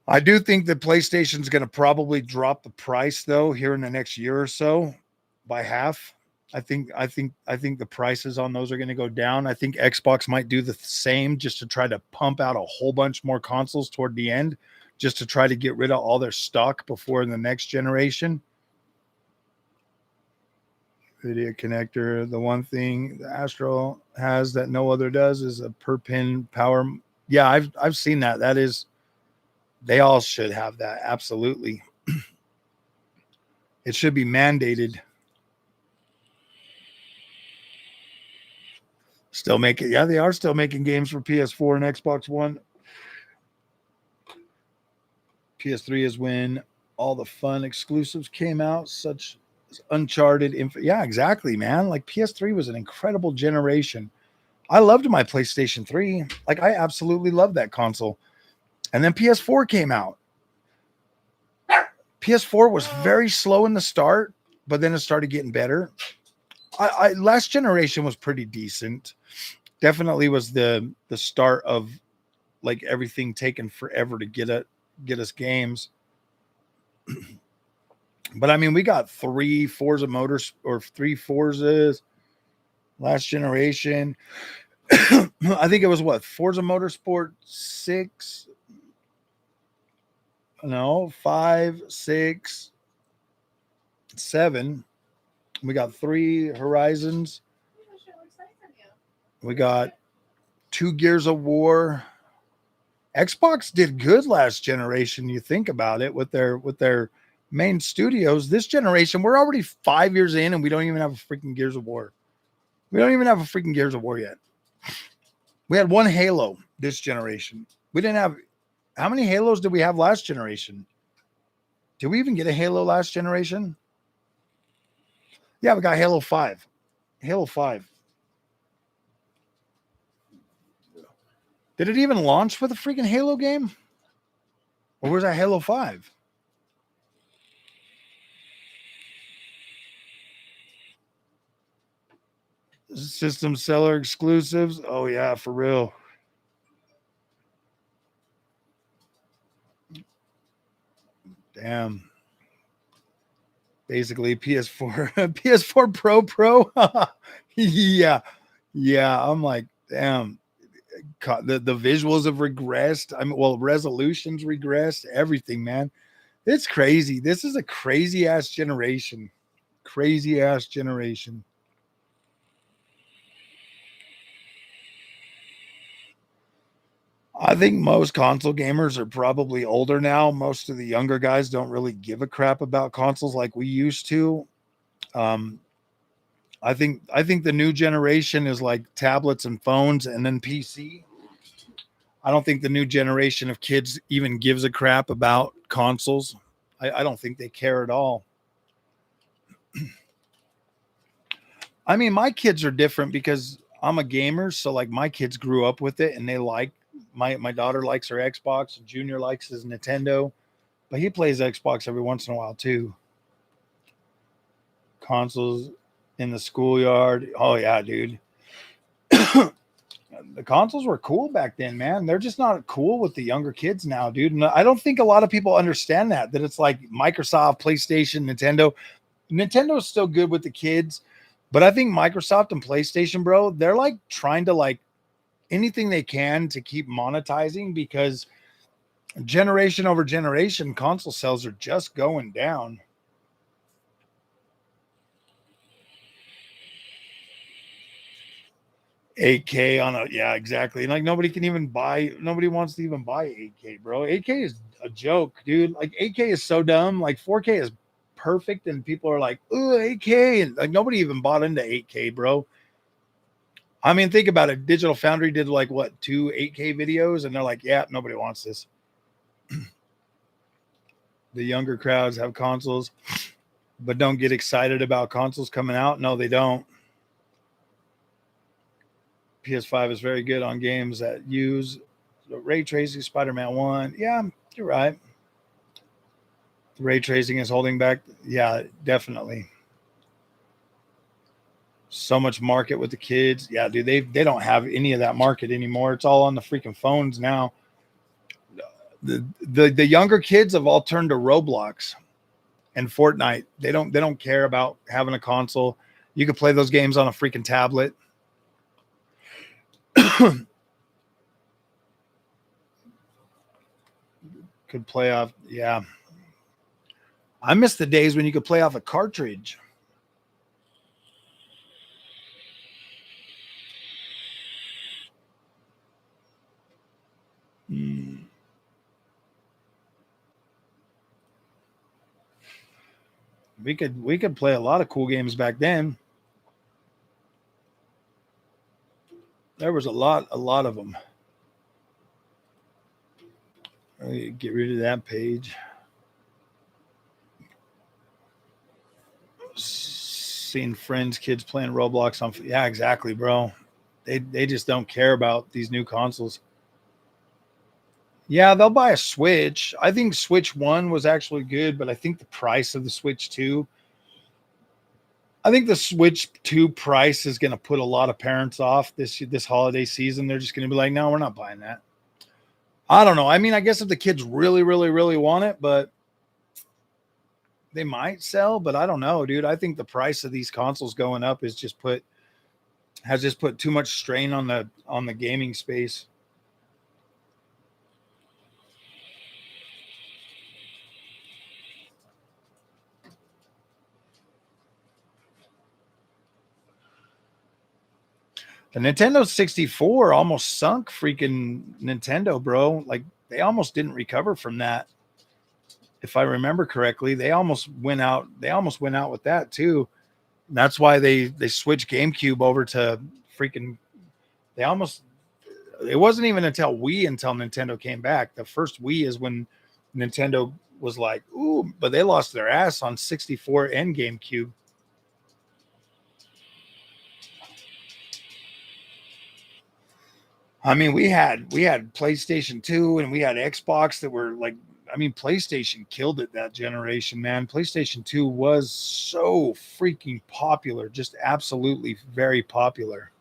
I do think that PlayStation's going to probably drop the price though here in the next year or so by half. I think the prices on those are going to go down. I think Xbox might do the same just to try to pump out a whole bunch more consoles toward the end, just to try to get rid of all their stock before the next generation. Video connector. The one thing the Astro has that no other does is a per pin power. Yeah, I've seen that. That is, they all should have that. Absolutely. It should be mandated. Still making, yeah, they are still making games for PS4 and Xbox One. PS3 is when all the fun exclusives came out, such as Uncharted. Yeah, exactly, man. Like, PS3 was an incredible generation. I loved my PlayStation 3. Like, I absolutely loved that console. And then PS4 came out. PS4 was very slow in the start, but then it started getting better. Last generation was pretty decent. Definitely was the start of like everything taking forever to get us games. But I mean, we got 3 Forza last generation. I think it was what, Forza Motorsport 6? No, 5, 6, 7. We got 3 Horizons. We got 2 Gears of War. Xbox did good last generation. You think about it with their main studios. This generation, we're already 5 years in, and we don't even have a freaking Gears of War. We don't even have a freaking Gears of War yet. We had 1 Halo this generation. We didn't have. How many Halos did we have last generation? Did we even get a Halo last generation? Yeah, we got Halo 5. Halo 5. Did it even launch with a freaking Halo game? Or was that Halo 5? System seller exclusives. Oh, yeah, for real. Damn. Basically, PS4 PS4 Pro. Yeah. I'm like, damn. The visuals have regressed. I mean, well, resolutions regressed. Everything, man. It's crazy. This is a crazy ass generation. Crazy ass generation. I think most console gamers are probably older now. Most of the younger guys don't really give a crap about consoles like we used to. I think the new generation is like tablets and phones and then PC. I don't think the new generation of kids even gives a crap about consoles. I don't think they care at all. I mean, my kids are different because I'm a gamer, so like my kids grew up with it and they like my daughter likes her Xbox, and Junior likes his Nintendo, but he plays Xbox every once in a while too. Consoles in the schoolyard. Oh yeah, dude. The consoles were cool back then, man. They're just not cool with the younger kids now, dude. And I don't think a lot of people understand that it's like Microsoft, PlayStation, Nintendo. Nintendo's still good with the kids, but I think Microsoft and PlayStation, bro, they're like trying to like anything they can to keep monetizing, because generation over generation console sales are just going down. $8K on a, yeah, exactly. And like nobody wants to even buy 8K, bro. 8K is a joke, dude. Like 8K is so dumb. Like 4K is perfect, and people are like, oh, 8K, and like nobody even bought into 8K, bro. I mean, think about it. Digital Foundry did like what, 2 8K videos, and they're like, yeah, nobody wants this. The younger crowds have consoles, but don't get excited about consoles coming out. No, they don't. PS5 is very good on games that use ray tracing. Spider-Man 1. Yeah, you're right. The ray tracing is holding back. Yeah, definitely. So much market with the kids. Yeah, dude, they don't have any of that market anymore. It's all on the freaking phones now. The younger kids have all turned to Roblox and Fortnite. They don't care about having a console. You could play those games on a freaking tablet. Could play off, yeah. I miss the days when you could play off a cartridge. We could play a lot of cool games back then. There was a lot of them. Get rid of that page. Seeing friends, kids playing Roblox on, yeah, exactly, bro. They just don't care about these new consoles. Yeah, they'll buy a Switch. I think Switch 1 was actually good, but I think the price of the Switch 2, I think the Switch 2 price is going to put a lot of parents off this holiday season. They're just going to be like, no, we're not buying that. I don't know. I mean, I guess if the kids really, really, really want it, but they might sell, but I don't know, dude. I think the price of these consoles going up has just put too much strain on the gaming space. The Nintendo 64 almost sunk freaking Nintendo, bro. Like they almost didn't recover from that. If I remember correctly, they almost went out with that too. That's why they switched GameCube over to freaking, they almost, it wasn't even until Nintendo came back. The first Wii is when Nintendo was like, ooh, but they lost their ass on 64 and GameCube. I mean, we had PlayStation 2 and we had Xbox that were like, I mean, PlayStation killed it that generation, man. PlayStation 2 was so freaking popular, just absolutely very popular.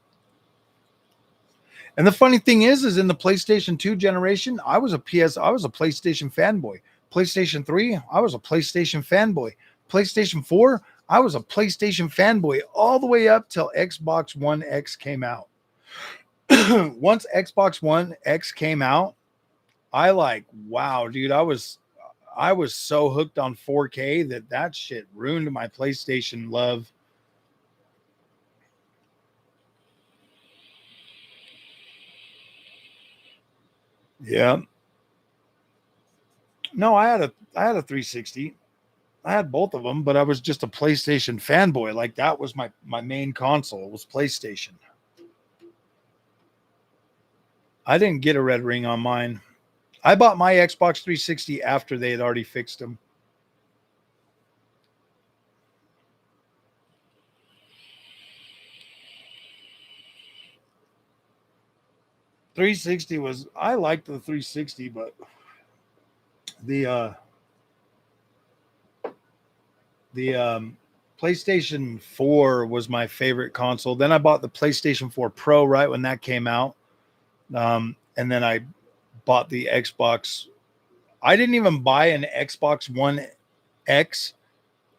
And the funny thing is in the PlayStation 2 generation, I was a PlayStation fanboy. PlayStation 3, I was a PlayStation fanboy. PlayStation 4, I was a PlayStation fanboy all the way up till Xbox One X came out. Once Xbox One X came out, I like, wow, dude, I was so hooked on 4K that shit ruined my PlayStation love. Yeah. No, I had a 360. I had both of them, but I was just a PlayStation fanboy. Like that was my main console was PlayStation. I didn't get a red ring on mine. I bought my Xbox 360 after they had already fixed them. 360 was, I liked the 360, but the the PlayStation 4 was my favorite console. Then I bought the PlayStation 4 Pro right when that came out. And then I bought the Xbox. I didn't even buy an Xbox One X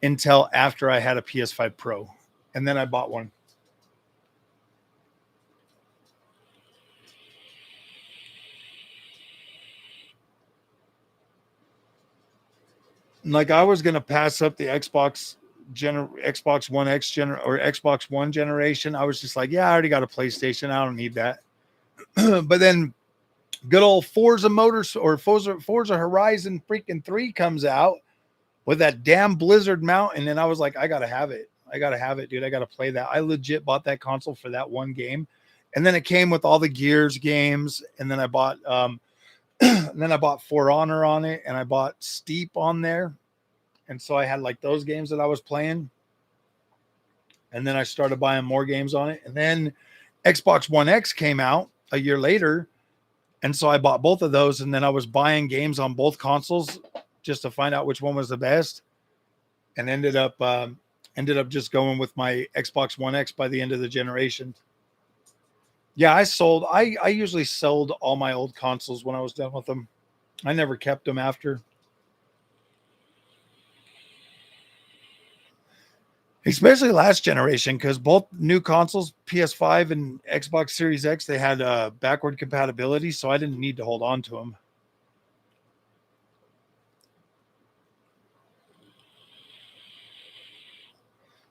until after I had a PS5 Pro. And then I bought one. Like I was gonna pass up the Xbox One X or Xbox One generation. I was just like, yeah, I already got a PlayStation. I don't need that. But then good old Forza Motors or Forza Horizon freaking 3 comes out with that damn Blizzard Mountain, and I was like, I gotta have it. I gotta have it, dude. I gotta play that. I legit bought that console for that one game, and then it came with all the Gears games, and then I bought and then I bought For Honor on it, and I bought Steep on there, and so I had like those games that I was playing, and then I started buying more games on it, and then Xbox One X came out a year later, and so I bought both of those, and then I was buying games on both consoles just to find out which one was the best, and ended up just going with my Xbox One X by the end of the generation. Yeah, I usually sold all my old consoles when I was done with them. I never kept them after. Especially last generation, because both new consoles, PS5 and Xbox Series X, they had backward compatibility, so I didn't need to hold on to them.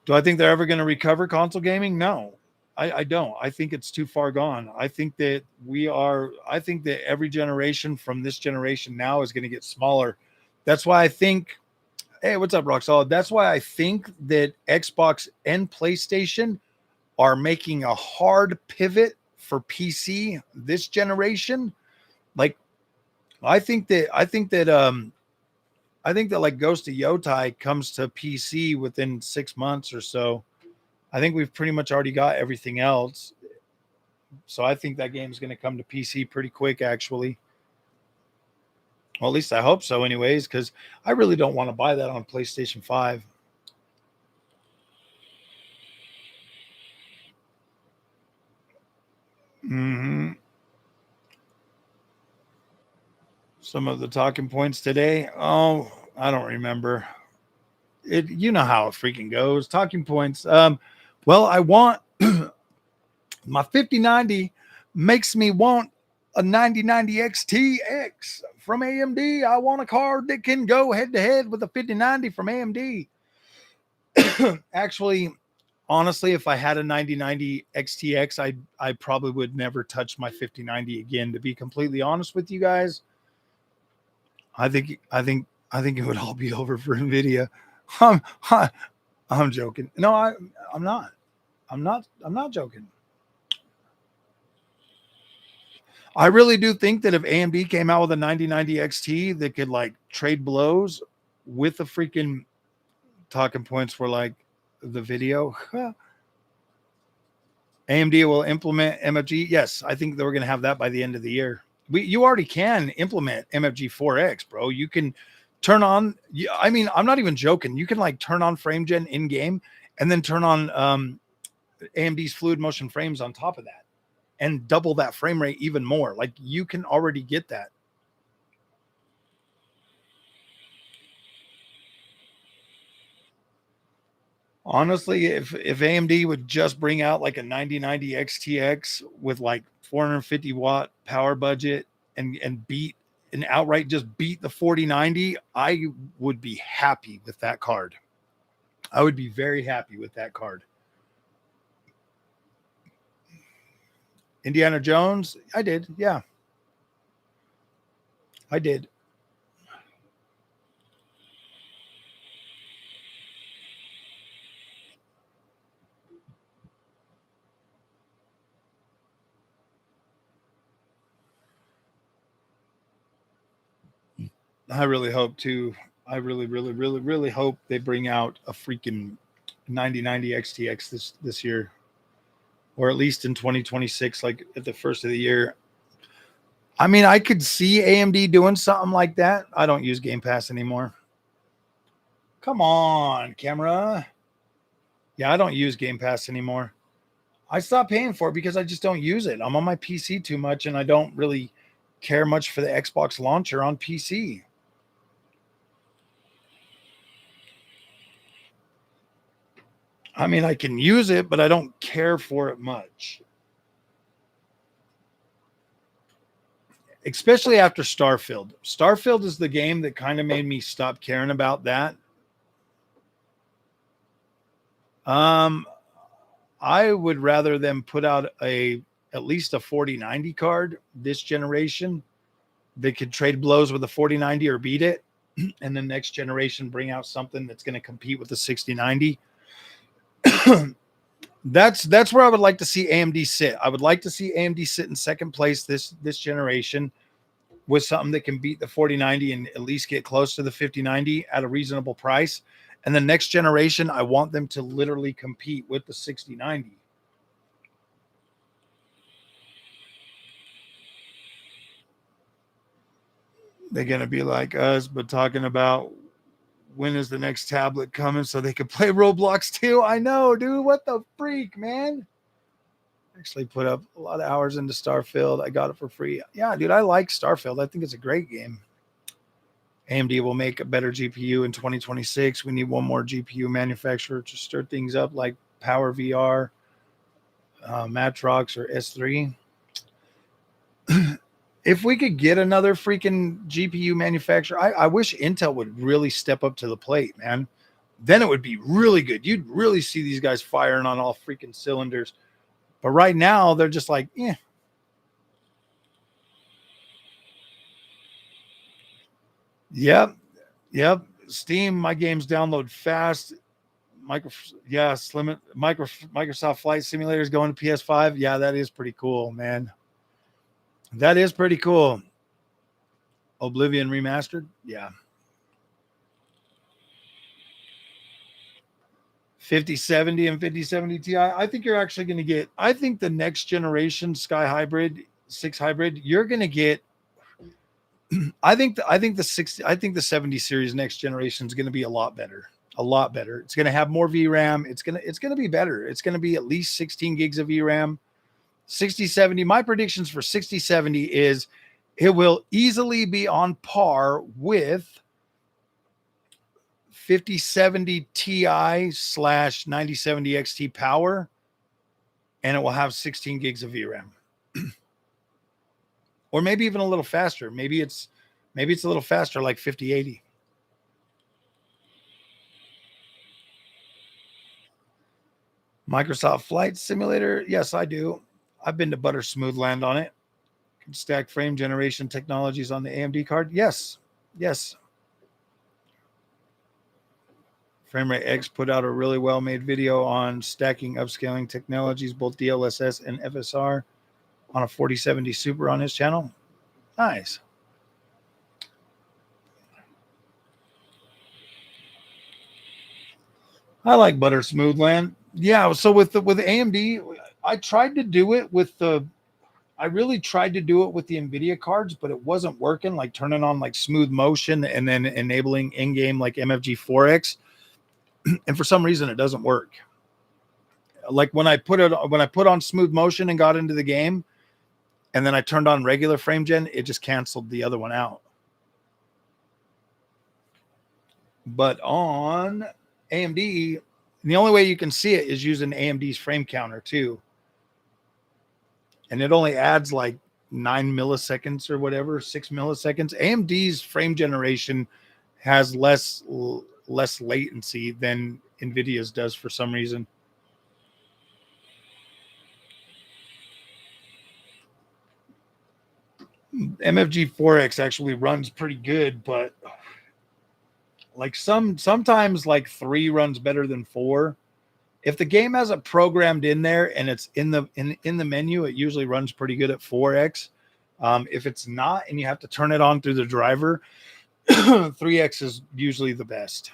Do I think they're ever going to recover console gaming? No, I don't. I think it's too far gone. I think that every generation from this generation now is going to get smaller. That's why I think, hey, what's up, Rock Solid? That's why I think that Xbox and PlayStation are making a hard pivot for PC this generation. Like, I think that like Ghost of Yotai comes to PC within 6 months or so. I think we've pretty much already got everything else. So I think that game is going to come to PC pretty quick, actually. Well, at least I hope so, anyways, because I really don't want to buy that on PlayStation 5. Mm-hmm. Some of the talking points today. Oh, I don't remember. You know how it freaking goes. Talking points. Well, I want my 5090 makes me want a 9090 XTX from AMD. I want a card that can go head to head with a 5090 from AMD. Actually, honestly, if I had a 9090 XTX, I probably would never touch my 5090 again. To be completely honest with you guys, I think it would all be over for NVIDIA. I'm, I'm joking. No, I'm not. I'm not joking. I really do think that if AMD came out with a 9090 XT that could like trade blows with the freaking talking points for like the video, AMD will implement MFG. Yes, I think that we're going to have that by the end of the year. You already can implement MFG 4X, bro. You can turn on. I mean, I'm not even joking. You can like turn on frame gen in game and then turn on AMD's fluid motion frames on top of that and double that frame rate even more. Like you can already get that. Honestly, if AMD would just bring out like a 9090 XTX with like 450-watt power budget and beat and outright just beat the 4090, I would be happy with that card. I would be very happy with that card. Indiana Jones, I did. Yeah, I did. I really hope to. I really, really, really, really hope they bring out a freaking 9090 XTX this year, or at least in 2026, like at the first of the year. I mean, I could see AMD doing something like that. I don't use Game Pass anymore. Come on, camera. Yeah, I don't use Game Pass anymore. I stopped paying for it because I just don't use it. I'm on my PC too much, and I don't really care much for the Xbox launcher on PC. I mean, I can use it, but I don't care for it much. Especially after Starfield. Starfield is the game that kind of made me stop caring about that. I would rather them put out at least a 4090 card this generation. They could trade blows with a 4090 or beat it, and the next generation bring out something that's going to compete with the 6090. That's where I would like to see AMD sit. I would like to see AMD sit in second place this generation with something that can beat the 4090 and at least get close to the 5090 at a reasonable price. And the next generation, I want them to literally compete with the 6090. They're going to be like us, but talking about when is the next tablet coming so they can play Roblox too. I know, dude. What the freak, man? Actually put up a lot of hours into Starfield. I got it for free. Yeah, dude, I like Starfield. I think it's a great game. AMD will make a better GPU in 2026. We need one more GPU manufacturer to stir things up like Power VR, Matrox, or S3. If we could get another freaking GPU manufacturer, I wish Intel would really step up to the plate, man. Then it would be really good. You'd really see these guys firing on all freaking cylinders. But right now, they're just like, eh. Yep. Yep. Steam, my games download fast. Microsoft Flight Simulator is going to PS5. Yeah, that is pretty cool, man. That is pretty cool. Oblivion remastered. Yeah. 5070 and 5070 Ti. I think you're actually going to get, I think the next generation Sky Hybrid 6 Hybrid, you're going to get, I think the 70 series next generation is going to be a lot better. A lot better. It's going to have more VRAM. It's going to be better. It's going to be at least 16 gigs of VRAM. 6070. My predictions for 6070 is it will easily be on par with 5070 Ti / 9070 XT power, and it will have 16 gigs of VRAM. Or maybe even a little faster. Maybe it's a little faster, like 5080. Microsoft Flight Simulator. Yes, I do. I've been to Butter Smooth Land on it. Can stack frame generation technologies on the AMD card. Yes. Yes. FrameRate X put out a really well-made video on stacking upscaling technologies, both DLSS and FSR, on a 4070 Super on his channel. Nice. I like Butter Smooth Land. Yeah, so with AMD, I tried to do it with the I really tried to do it with the NVIDIA cards, but it wasn't working, like turning on like smooth motion and then enabling in-game like MFG 4X. And for some reason it doesn't work. Like when I put on smooth motion and got into the game, and then I turned on regular frame gen, it just canceled the other one out. But on AMD, the only way you can see it is using AMD's frame counter too. And it only adds like 9 milliseconds or whatever, 6 milliseconds. AMD's frame generation has less latency than NVIDIA's does for some reason. MFG 4X actually runs pretty good, but like sometimes like 3 runs better than 4. If the game has it programmed in there and it's in the menu, it usually runs pretty good at 4X. If it's not and you have to turn it on through the driver, 3X is usually the best.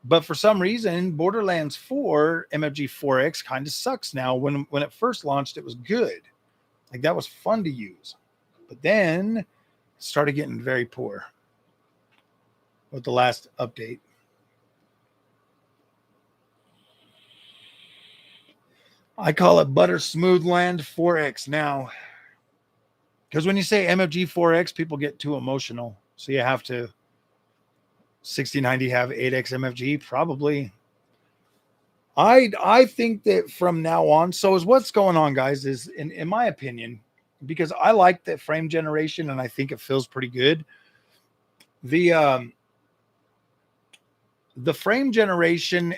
But for some reason, Borderlands 4 MFG 4X kind of sucks now. When it first launched, it was good. Like that was fun to use. But then it started getting very poor with the last update. I call it Butter Smooth Land 4X now. Because when you say MFG 4X, people get too emotional. So you have to 6090 have 8X MFG? Probably. I think that from now on, so is what's going on, guys, is in my opinion, because I like that frame generation and I think it feels pretty good. The frame generation,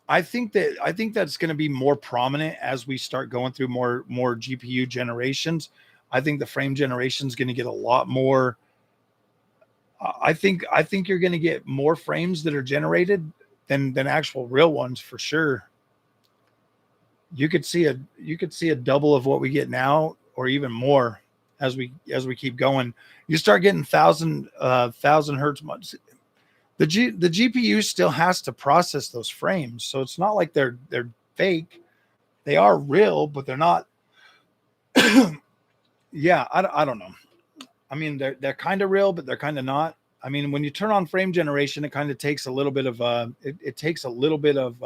I think that's going to be more prominent as we start going through more GPU generations. I think the frame generation is going to get a lot more. I think you're going to get more frames that are generated than actual real ones for sure. You could see a double of what we get now, or even more as we keep going. You start getting thousand hertz months. The GPU still has to process those frames, so it's not like they're fake. They are real, but they're not. Yeah, I don't know. I mean, they're kind of real, but they're kind of not. I mean, when you turn on frame generation, it kind of takes a little bit of it takes a little bit of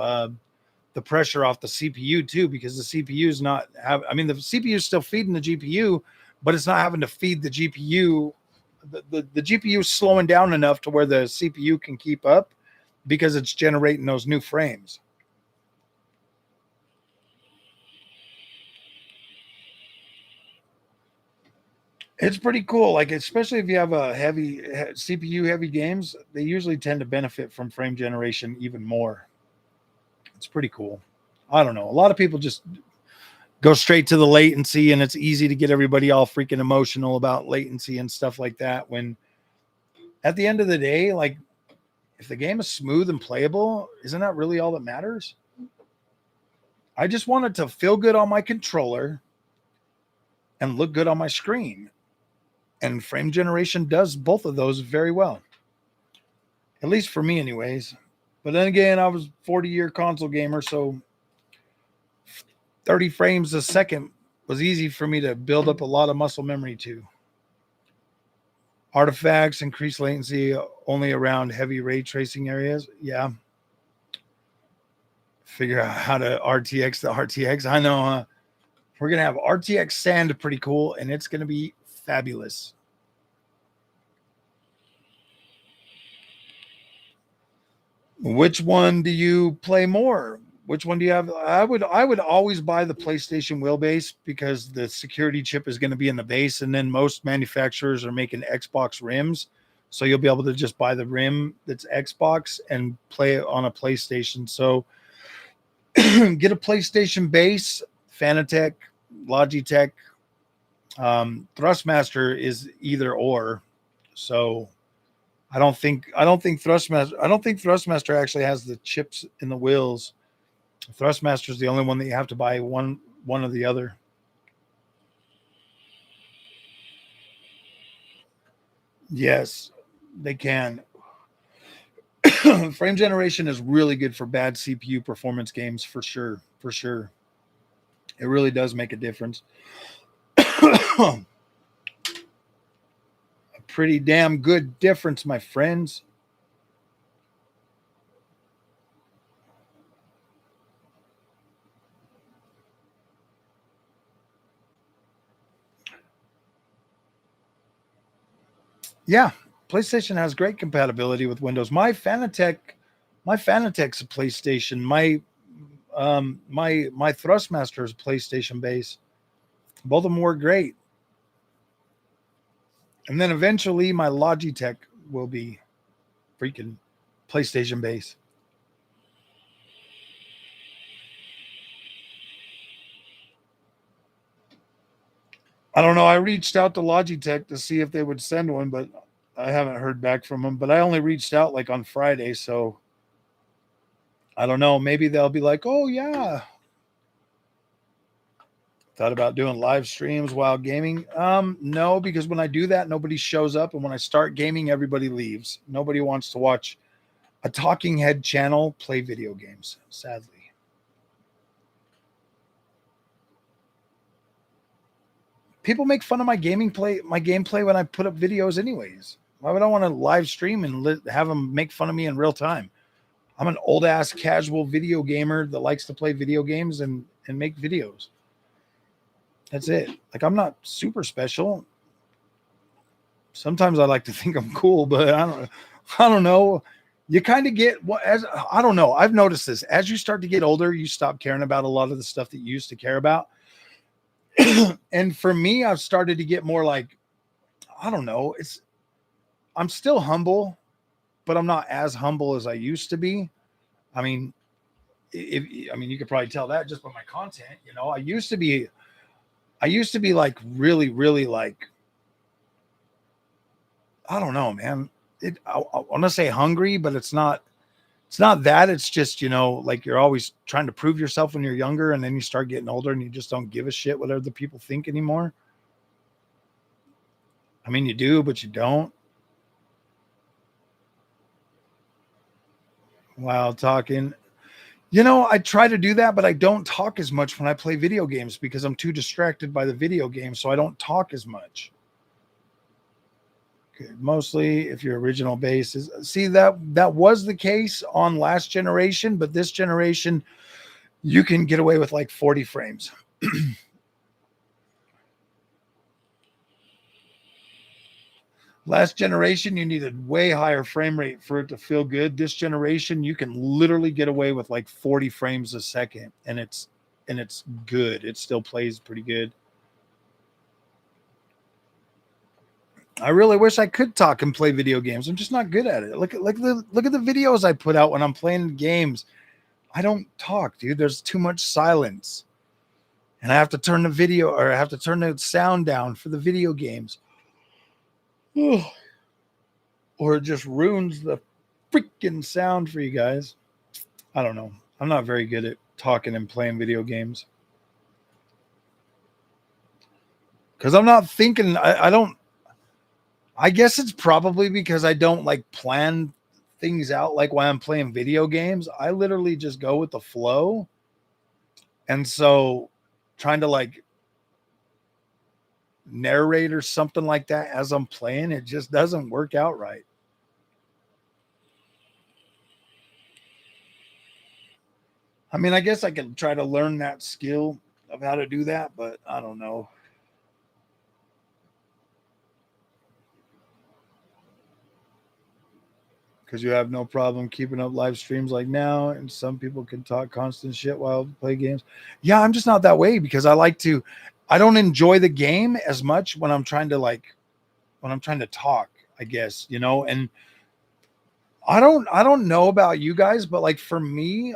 the pressure off the CPU too, because the CPU is not have. I mean, the CPU is still feeding the GPU, but it's not having to feed the GPU. The GPU is slowing down enough to where the CPU can keep up because it's generating those new frames. It's pretty cool. Like, especially if you have a heavy CPU heavy games, they usually tend to benefit from frame generation even more. It's pretty cool. I don't know. A lot of people just go straight to the latency, and it's easy to get everybody all freaking emotional about latency and stuff like that. When at the end of the day, like, if the game is smooth and playable, isn't that really all that matters? I just want it to feel good on my controller and look good on my screen. And frame generation does both of those very well. At least for me, anyways. But then again, I was 40-year console gamer, so 30 frames a second was easy for me to build up a lot of muscle memory to. Artifacts increase latency only around heavy ray tracing areas. Yeah. Figure out how to RTX the RTX. I know we're going to have RTX sand pretty cool, and it's going to be fabulous. Which one do you play more? Which one do you have? I would always buy the PlayStation wheelbase because the security chip is going to be in the base, and then most manufacturers are making Xbox rims, so you'll be able to just buy the rim that's Xbox and play it on a PlayStation. So get a PlayStation base, Fanatec, Logitech. Thrustmaster is either or. So I don't think Thrustmaster actually has the chips in the wheels. Thrustmaster is the only one that you have to buy one or the other. Yes, they can. Frame generation is really good for bad CPU performance games for sure. For sure. It really does make a difference. A pretty damn good difference, my friends. Yeah, PlayStation has great compatibility with Windows. My Fanatec's a PlayStation. My Thrustmaster is PlayStation base. Both of them work great. And then eventually my Logitech will be freaking PlayStation base. I don't know. I reached out to Logitech to see if they would send one, but I haven't heard back from them. But I only reached out like on Friday, so I don't know. Maybe they'll be like, "Oh yeah." Thought about doing live streams while gaming. No, because when I do that, nobody shows up, and when I start gaming, everybody leaves. Nobody wants to watch a talking head channel play video games, sadly. people make fun of my gameplay when I put up videos anyways. Why would I want to live stream and have them make fun of me in real time? I'm an old ass casual video gamer that likes to play video games and make videos. That's it. Like, I'm not super special. Sometimes I like to think I'm cool, but I don't know. You kind of get what, as I don't know. I've noticed this as you start to get older, you stop caring about a lot of the stuff that you used to care about. And for me, I've started to get more like, I don't know. I'm still humble, but I'm not as humble as I used to be. I mean, you could probably tell that just by my content. You know, I used to be like really, really like, I don't know, man. I want to say hungry, but it's not that. It's just, you know, like you're always trying to prove yourself when you're younger, and then you start getting older and you just don't give a shit what other people think anymore. I mean, you do, but you don't. While talking, you know, I try to do that, but I don't talk as much when I play video games because I'm too distracted by the video game. So I don't talk as much. Okay, mostly if your original base is, see, that was the case on last generation, but this generation, you can get away with like 40 frames. Last generation, you needed way higher frame rate for it to feel good. This generation, you can literally get away with like 40 frames a second, and it's good. It still plays pretty good. I really wish I could talk and play video games. I'm just not good at it. Look at the videos I put out when I'm playing games. I don't talk, dude. There's too much silence. And I have to turn the sound down for the video games. Or it just ruins the freaking sound for you guys. I don't know. I'm not very good at talking and playing video games. Because I'm not thinking, I guess it's probably because I don't like plan things out like while I'm playing video games. I literally just go with the flow. And so trying to like narrate or something like that as I'm playing, it just doesn't work out right. I mean, I guess I could try to learn that skill of how to do that, but I don't know. Because you have no problem keeping up live streams like now, and some people can talk constant shit while play games. Yeah, I'm just not that way because I don't enjoy the game as much when I'm trying to talk, I guess, you know. And I don't know about you guys, but like for me,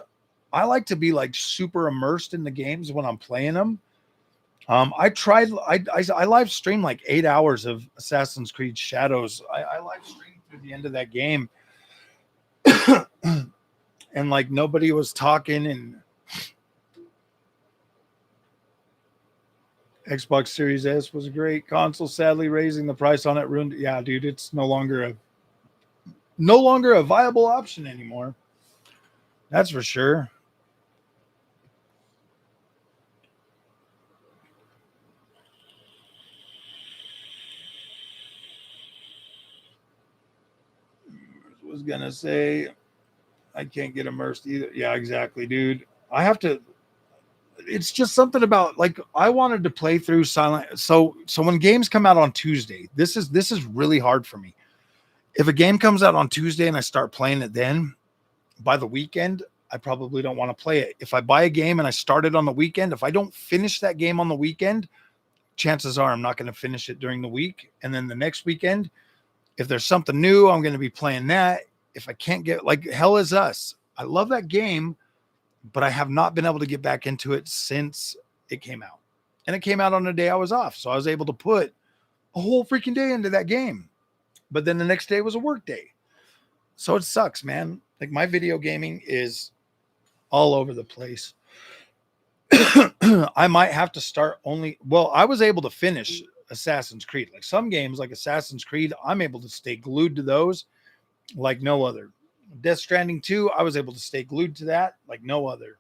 I like to be like super immersed in the games when I'm playing them. I live streamed like 8 hours of Assassin's Creed Shadows. I live streamed through the end of that game. And like nobody was talking, and Xbox Series S was a great console. Sadly, raising the price on it ruined it. Yeah, dude, it's no longer a viable option anymore. That's for sure. Was gonna say I can't get immersed either. Yeah, exactly, dude. I have to. It's just something about like I wanted to play through Silent. So when games come out on Tuesday, this is really hard for me. If a game comes out on Tuesday and I start playing it then, by the weekend, I probably don't want to play it. If I buy a game and I start it on the weekend, if I don't finish that game on the weekend, chances are I'm not going to finish it during the week. And then the next weekend, if there's something new, I'm going to be playing that. If I can't get like Hell Is Us, I love that game, but I have not been able to get back into it since it came out. And it came out on the day I was off. So I was able to put a whole freaking day into that game. But then the next day was a work day. So it sucks, man. Like my video gaming is all over the place. I might have to start I was able to finish Assassin's Creed. Like some games like Assassin's Creed, I'm able to stay glued to those like no other. Death Stranding 2, I was able to stay glued to that like no other.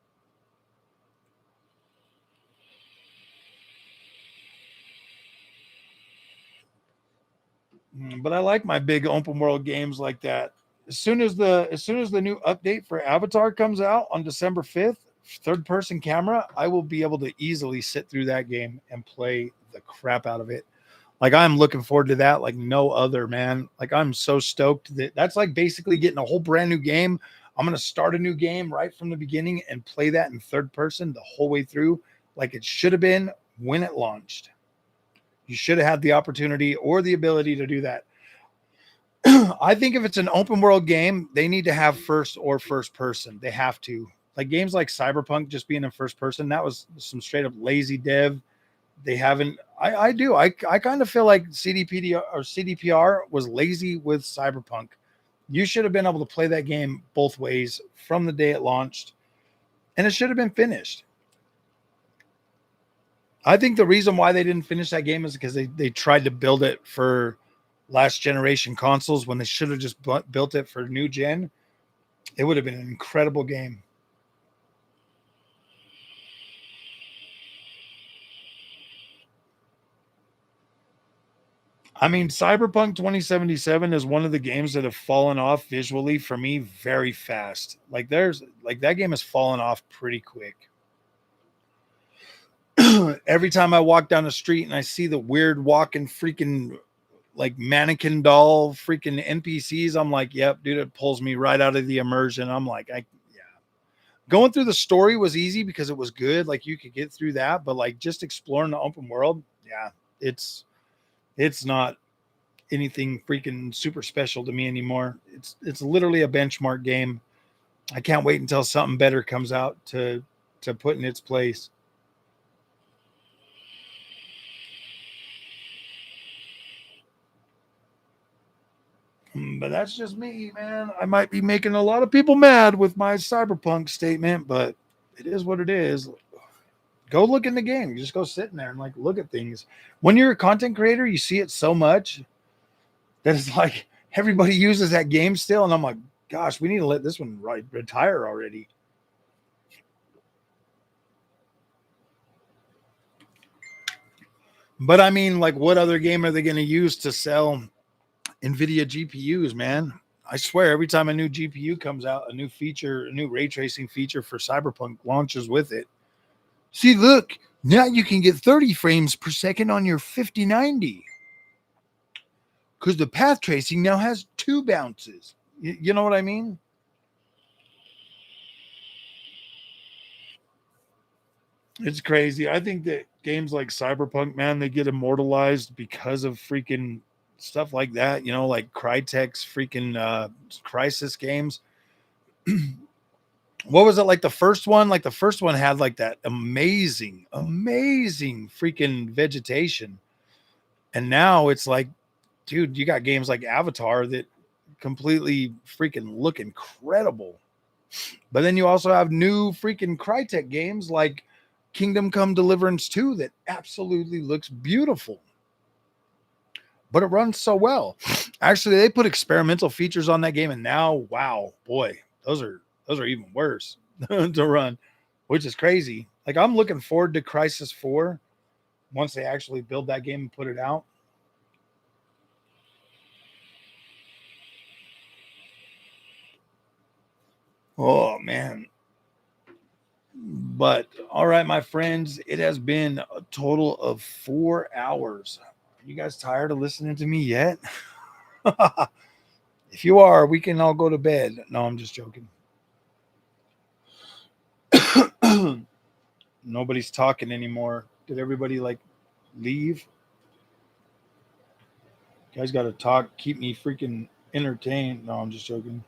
But I like my big open world games like that. As soon as the new update for Avatar comes out on December 5th, third person camera, I will be able to easily sit through that game and play the crap out of it. Like I'm looking forward to that like no other, man. Like I'm so stoked that that's like basically getting a whole brand new game. I'm going to start a new game right from the beginning and play that in third person the whole way through like it should have been when it launched. You should have had the opportunity or the ability to do that. I think if it's an open world game, they need to have first or first person. They have to. Like games like Cyberpunk just being in first person, that was some straight up lazy dev. They haven't. I do. I kind of feel like CDPR was lazy with Cyberpunk. You should have been able to play that game both ways from the day it launched, and it should have been finished. I think the reason why they didn't finish that game is because they tried to build it for last generation consoles when they should have just built it for new gen. It would have been an incredible game. I mean, Cyberpunk 2077 is one of the games that have fallen off visually for me very fast. Like there's like that game has fallen off pretty quick. Every time I walk down the street and I see the weird walking freaking like mannequin doll freaking NPCs, I'm like, yep, dude, it pulls me right out of the immersion. I'm like, yeah. Going through the story was easy because it was good. Like you could get through that, but like just exploring the open world, yeah, it's not anything freaking super special to me anymore. It's literally a benchmark game. I can't wait until something better comes out to put in its place. But that's just me, man. I might be making a lot of people mad with my cyberpunk statement, but it is what it is. Go look in the game. You just go sit in there and like look at things. When you're a content creator, you see it so much that it's like everybody uses that game still, and I'm like, gosh, we need to let this one retire already. But I mean, like, what other game are they going to use to sell NVIDIA GPUs, man? I swear, every time a new GPU comes out, a new feature, a new ray tracing feature for Cyberpunk launches with it. See, look, now you can get 30 frames per second on your 5090 because the path tracing now has two bounces. You know what I mean? It's crazy. I think that games like Cyberpunk, man, they get immortalized because of freaking stuff like that. You know, like Crytek's freaking Crisis games. What was it like the first one? Like the first one had like that amazing freaking vegetation. And now it's like, dude, you got games like Avatar that completely freaking look incredible. But then you also have new freaking Crytek games like Kingdom Come Deliverance 2 that absolutely looks beautiful. But it runs so well. Actually, they put experimental features on that game, and now, wow, boy, those are even worse to run, which is crazy. Like I'm looking forward to Crisis 4 once they actually build that game and put it out. Oh man. But all right, my friends, it has been a total of 4 hours. Are you guys tired of listening to me yet? If you are, we can all go to bed. No, I'm just joking. Nobody's talking anymore. Did everybody like leave? You guys got to talk, keep me freaking entertained. No, I'm just joking.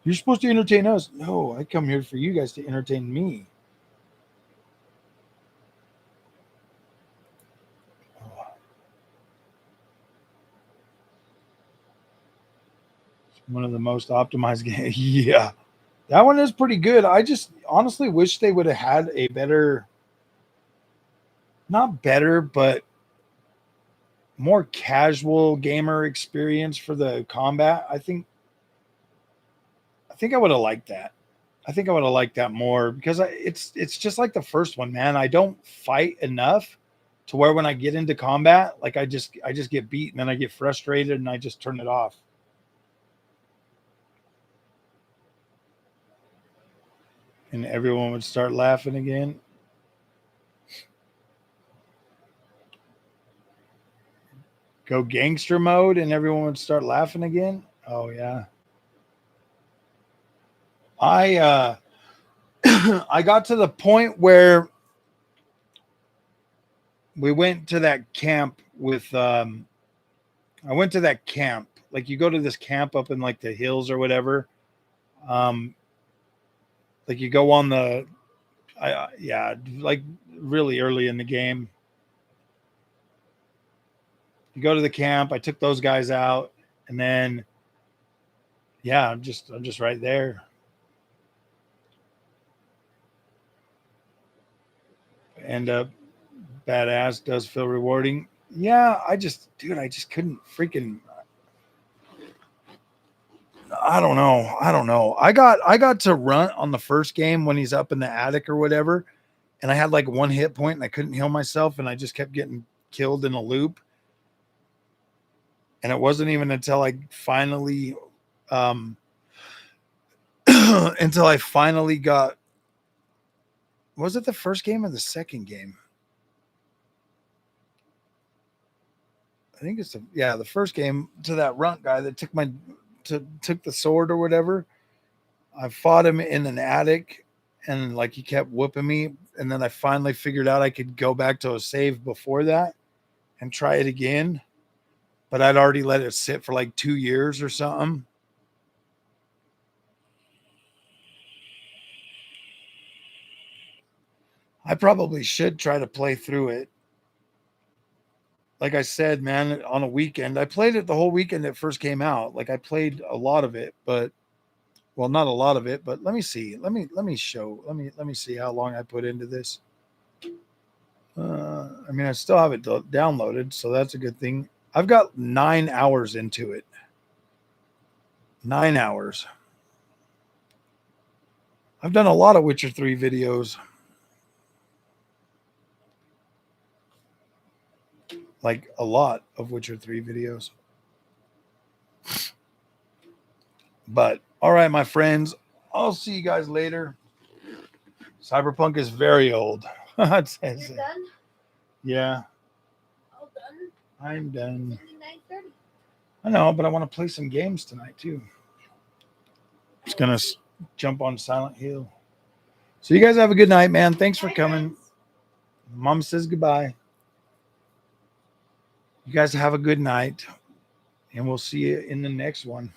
You're supposed to entertain us. No, I come here for you guys to entertain me. One of the most optimized games. Yeah, that one is pretty good. I just honestly wish they would have had a better, not better, but more casual gamer experience for the combat. I think I would have liked that. I think I would have liked that more because it's just like the first one, man. I don't fight enough to where when I get into combat, like I just get beat and then I get frustrated and I just turn it off. And everyone would start laughing again. Go gangster mode and everyone would start laughing again. Oh yeah. I I got to the point where we went to that camp with I went to that camp. Like you go to this camp up in like the hills or whatever. Like you go on the yeah, like really early in the game. You go to the camp, I took those guys out, and then yeah, I'm just right there. End up badass, does feel rewarding. Yeah, I just couldn't freaking I don't know. I got to run on the first game when he's up in the attic or whatever, and I had like 1 hit point and I couldn't heal myself and I just kept getting killed in a loop. And it wasn't even until I finally until I finally got, was it the first game or the second game? I think it's the first game, to that runt guy that took the sword or whatever. I fought him in an attic and like he kept whooping me. And then I finally figured out I could go back to a save before that and try it again. But I'd already let it sit for like 2 years or something. I probably should try to play through it. Like I said, man, on a weekend, I played it the whole weekend it first came out. Like I played a lot of it, but well, not a lot of it, but let me see. Let me see how long I put into this. I mean, I still have it downloaded, so that's a good thing. I've got 9 hours into it. 9 hours. I've done a lot of Witcher 3 videos. Like a lot of Witcher 3 videos. But all right, my friends, I'll see you guys later. Cyberpunk is very old.
You're done?
Yeah.
All done?
I'm done.
It's only 9:30.
I know, but I want to play some games tonight too. Just gonna jump on Silent Hill. So you guys have a good night, man. Thanks for coming.
Friends.
Mom says goodbye. You guys have a good night, and we'll see you in the next one.